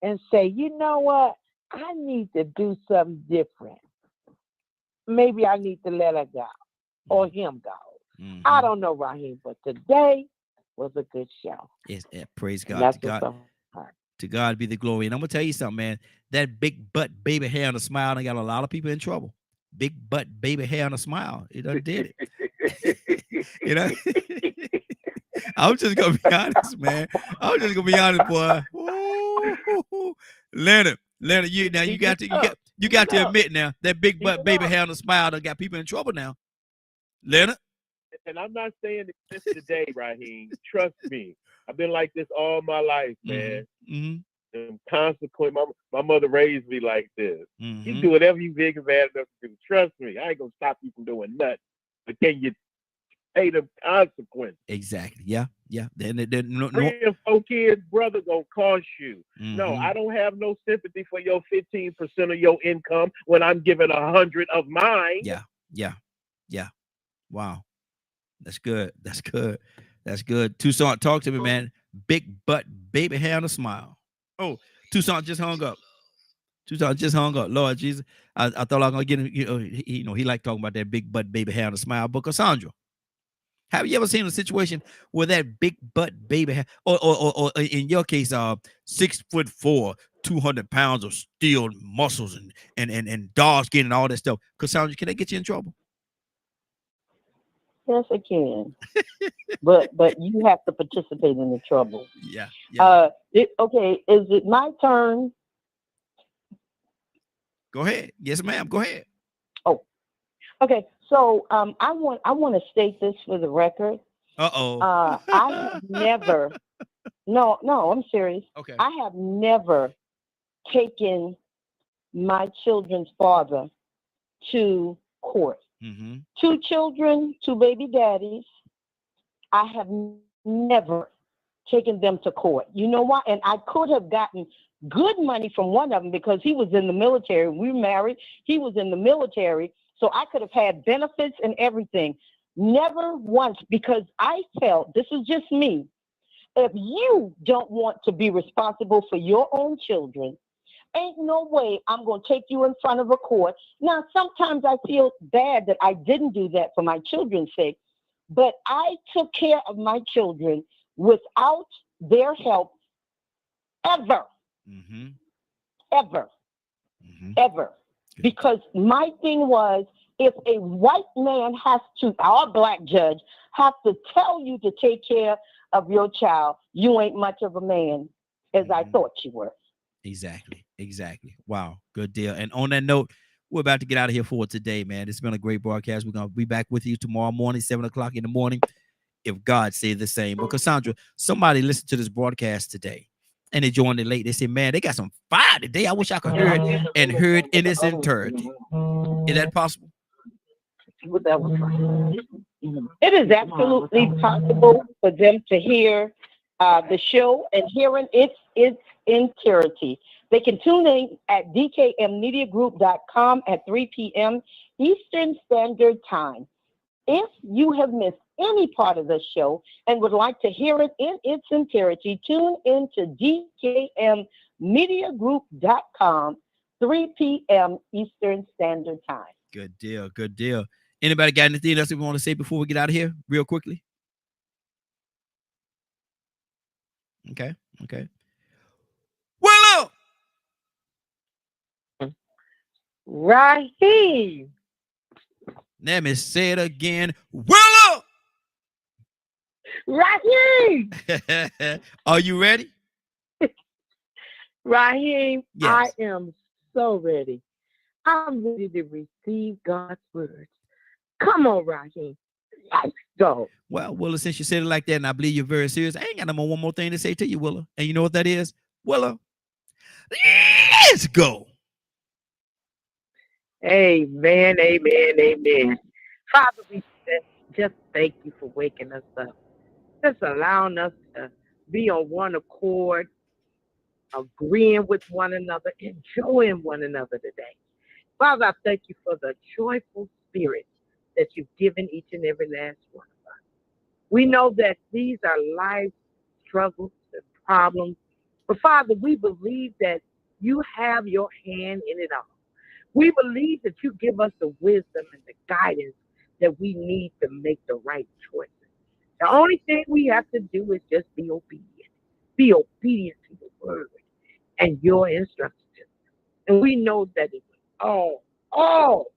and say, you know what, I need to do something different. Maybe I need to let her go or him go. I don't know, Raheem, but today was a good show. Praise God. To God be the glory. And I'm going to tell you something, man. That big butt baby hair and a smile done got a lot of people in trouble. Big butt baby hair and a smile. It done did it. You know? I'm just going to be honest, man. I'm just going to be honest, boy. Ooh. Leonard, you got to admit now that big butt baby hair and a smile done got people in trouble now. Leonard? And I'm not saying this today, Raheem. Trust me. I've been like this all my life, man. And consequently, my mother raised me like this. You do whatever you think is bad enough to do. Trust me, I ain't gonna stop you from doing nothing. But can you pay the consequences? Exactly. Yeah. Then 3 and 4 kids, brother, gonna cost you. No, I don't have no sympathy for your 15% of your income when I'm giving 100 of mine. Yeah. Wow. That's good. Tucson, talk to me, man. Big butt, baby hair and a smile. Oh, Tucson just hung up. Lord Jesus. I thought I was going to get him. He liked talking about that big butt, baby hair and a smile. But Cassandra, Have you ever seen a situation where that big butt baby, or in your case, 6'4", 200 pounds of steel muscles and dog skin and all that stuff? Cassandra, can that get you in trouble? Yes, it can. but you have to participate in the trouble. Yeah. Okay, is it my turn? Go ahead. Yes, ma'am. Go ahead. Oh, okay. So I want to state this for the record. I have never. No, I'm serious. Okay. I have never taken my children's father to court. Mm-hmm. 2 children, 2 baby daddies. I have never taken them to court. You know why? And I could have gotten good money from one of them because he was in the military. We were married. He was in the military. So I could have had benefits and everything. Never once, because I felt, this is just me, if you don't want to be responsible for your own children, ain't no way I'm going to take you in front of a court. Now, sometimes I feel bad that I didn't do that for my children's sake, but I took care of my children without their help ever. Mm-hmm. Ever. Mm-hmm. Ever. Because my thing was, if a white man has to, or a black judge, have to tell you to take care of your child, you ain't much of a man as I thought you were. Exactly. Wow. Good deal. And on that note, we're about to get out of here for today, man. It's been a great broadcast. We're going to be back with you tomorrow morning, 7 o'clock in the morning, if God say the same. But Cassandra, somebody listened to this broadcast today and they joined it late. They said, man, they got some fire today. I wish I could hear it and hear it in its entirety. Is that possible? It is absolutely possible for them to hear the show and hearing its entirety. They can tune in at dkmmediagroup.com at 3 p.m. Eastern Standard Time. If you have missed any part of the show and would like to hear it in its entirety, tune in to dkmmediagroup.com, 3 p.m. Eastern Standard Time. Good deal. Anybody got anything else we want to say before we get out of here real quickly? Okay. Willow! Raheem. Let me say it again. Willow! Raheem! Are you ready? Raheem, Yes. I am so ready. I'm ready to receive God's words. Come on, Raheem. Let's go. Well, Willow, since you said it like that, and I believe you're very serious, I ain't got one more thing to say to you, Willow. And you know what that is? Willow, let's go. Amen. Father, we just thank you for waking us up. Just allowing us to be on one accord, agreeing with one another, enjoying one another today. Father, I thank you for the joyful spirit that you've given each and every last one of us. We know that these are life struggles and problems, but Father, we believe that you have your hand in it all. We believe that you give us the wisdom and the guidance that we need to make the right choices. The only thing we have to do is just be obedient. Be obedient to the word and your instructions. And we know that it will all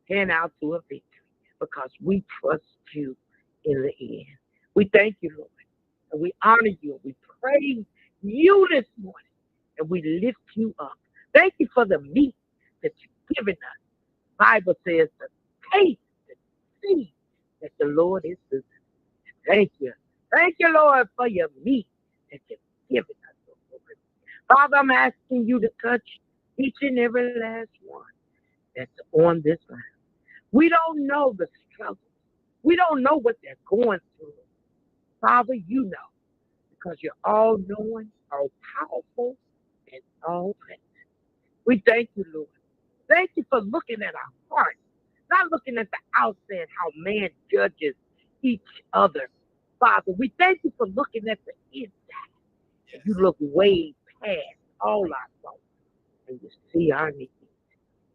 pan out to a victory because we trust you in the end. We thank you, Lord, and we honor you, and we praise you this morning, and we lift you up. Thank you for the meat that you've given us. The Bible says to taste and see that the Lord is good. Thank you. Thank you, Lord, for your meat that you've given us, Lord. Father, I'm asking you to touch each and every last one that's on this line. We don't know the struggle. We don't know what they're going through. Father, you know, because you're all-knowing, all-powerful, and all-present. We thank you, Lord. Thank you for looking at our hearts, not looking at the outside, how man judges each other. Father, we thank you for looking at the inside. Yes. You look way past all our faults, and you see our needs.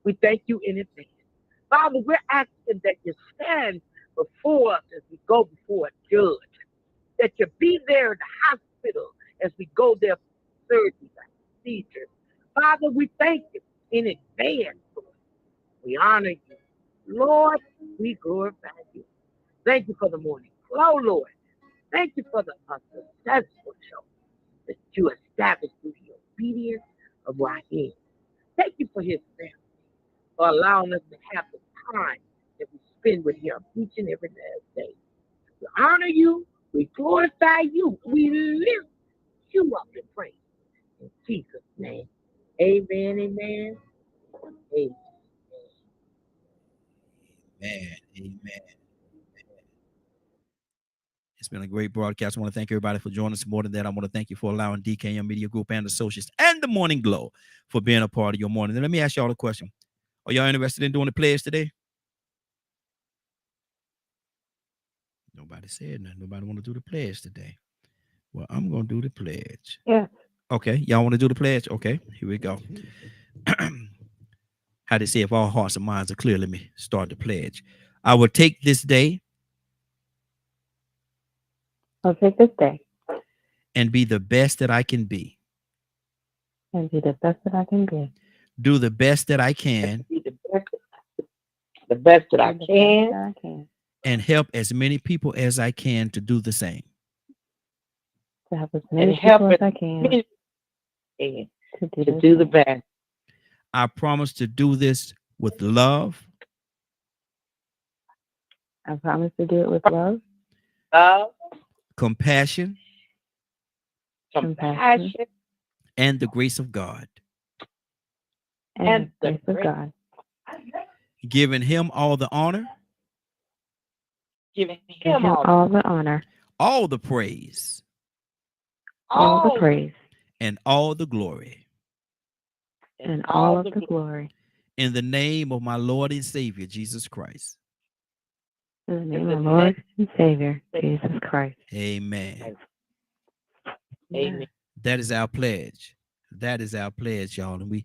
We thank you in advance. Father, we're asking that you stand before us as we go before a judge. That you be there in the hospital as we go there for surgeries and procedures. Father, we thank you in advance, Lord. We honor you. Lord, we glorify you. Thank you for the morning flow, Lord. Thank you for the successful show that you established through the obedience of Raheem. Thank you for his family, for allowing us to have the time that we spend with him each and every last day. We honor you. We glorify you. We lift you up in praise. In Jesus' name. Amen, amen, amen. Amen. It's been a great broadcast. I want to thank everybody for joining us. More than that, I want to thank you for allowing DKM Media Group and Associates and the Morning Glow for being a part of your morning. And let me ask y'all a question. Are y'all interested in doing the pledge today? Nobody said nothing. Nobody want to do the pledge today. Well, I'm going to do the pledge. Yeah. Okay. Y'all want to do the pledge? Okay. Here we go. How they say, if all hearts and minds are clear, let me start the pledge. I will take this day. I'll take this day. And be the best that I can be. And be the best that I can be. Do the best that I can. Be the best that I can. And help as many people as I can to do the same. To help as many people as I can. To do the best. I promise to do this with love. I promise to do it with love. Compassion. And the grace of God. And the grace of God. Giving him all the honor. Giving him all the honor. All the praise. All the praise. And all the glory. And all of the glory. In the name of my Lord and Savior, Jesus Christ. In the name of Lord and Savior, Jesus Christ. Amen. Amen. That is our pledge. That is our pledge, y'all. And we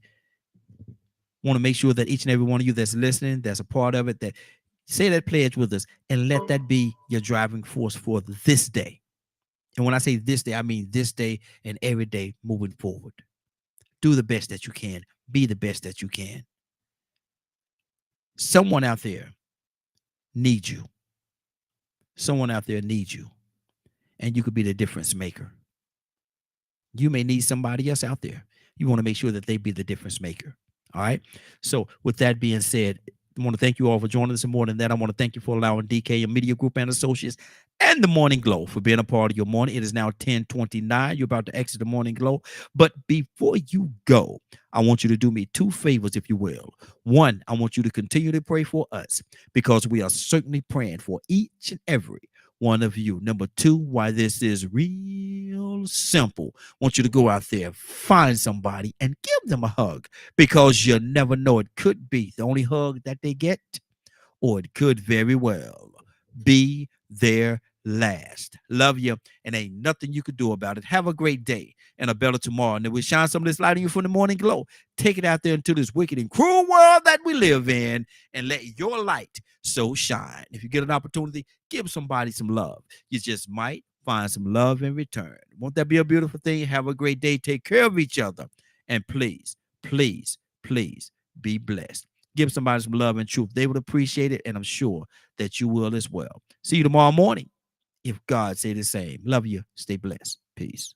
want to make sure that each and every one of you that's listening, that's a part of it, that say that pledge with us and let that be your driving force for this day. And when I say this day, I mean this day and every day moving forward. Do the best that you can. Be the best that you can. Someone out there needs you. Someone out there needs you. And you could be the difference maker. You may need somebody else out there. You want to make sure that they be the difference maker. All right. So with that being said, I want to thank you all for joining us. And more than that, I want to thank you for allowing DKM Media Group and Associates and the Morning Glow for being a part of your morning. It is now 10:29. You're about to exit the Morning Glow. But before you go, I want you to do me two favors, if you will. One, I want you to continue to pray for us because we are certainly praying for each and every one of you. Number two, why this is real simple. I want you to go out there, find somebody, and give them a hug because you never know. It could be the only hug that they get, or it could very well be their last. Love you, and ain't nothing you could do about it. Have a great day and a better tomorrow. And then we shine some of this light on you from the Morning Glow. Take it out there into this wicked and cruel world that we live in and let your light so shine. If you get an opportunity, give somebody some love. You just might find some love in return. Won't that be a beautiful thing? Have a great day. Take care of each other. And please, please, please be blessed. Give somebody some love and truth. They would appreciate it, and I'm sure that you will as well. See you tomorrow morning, if God say the same. Love you. Stay blessed. Peace.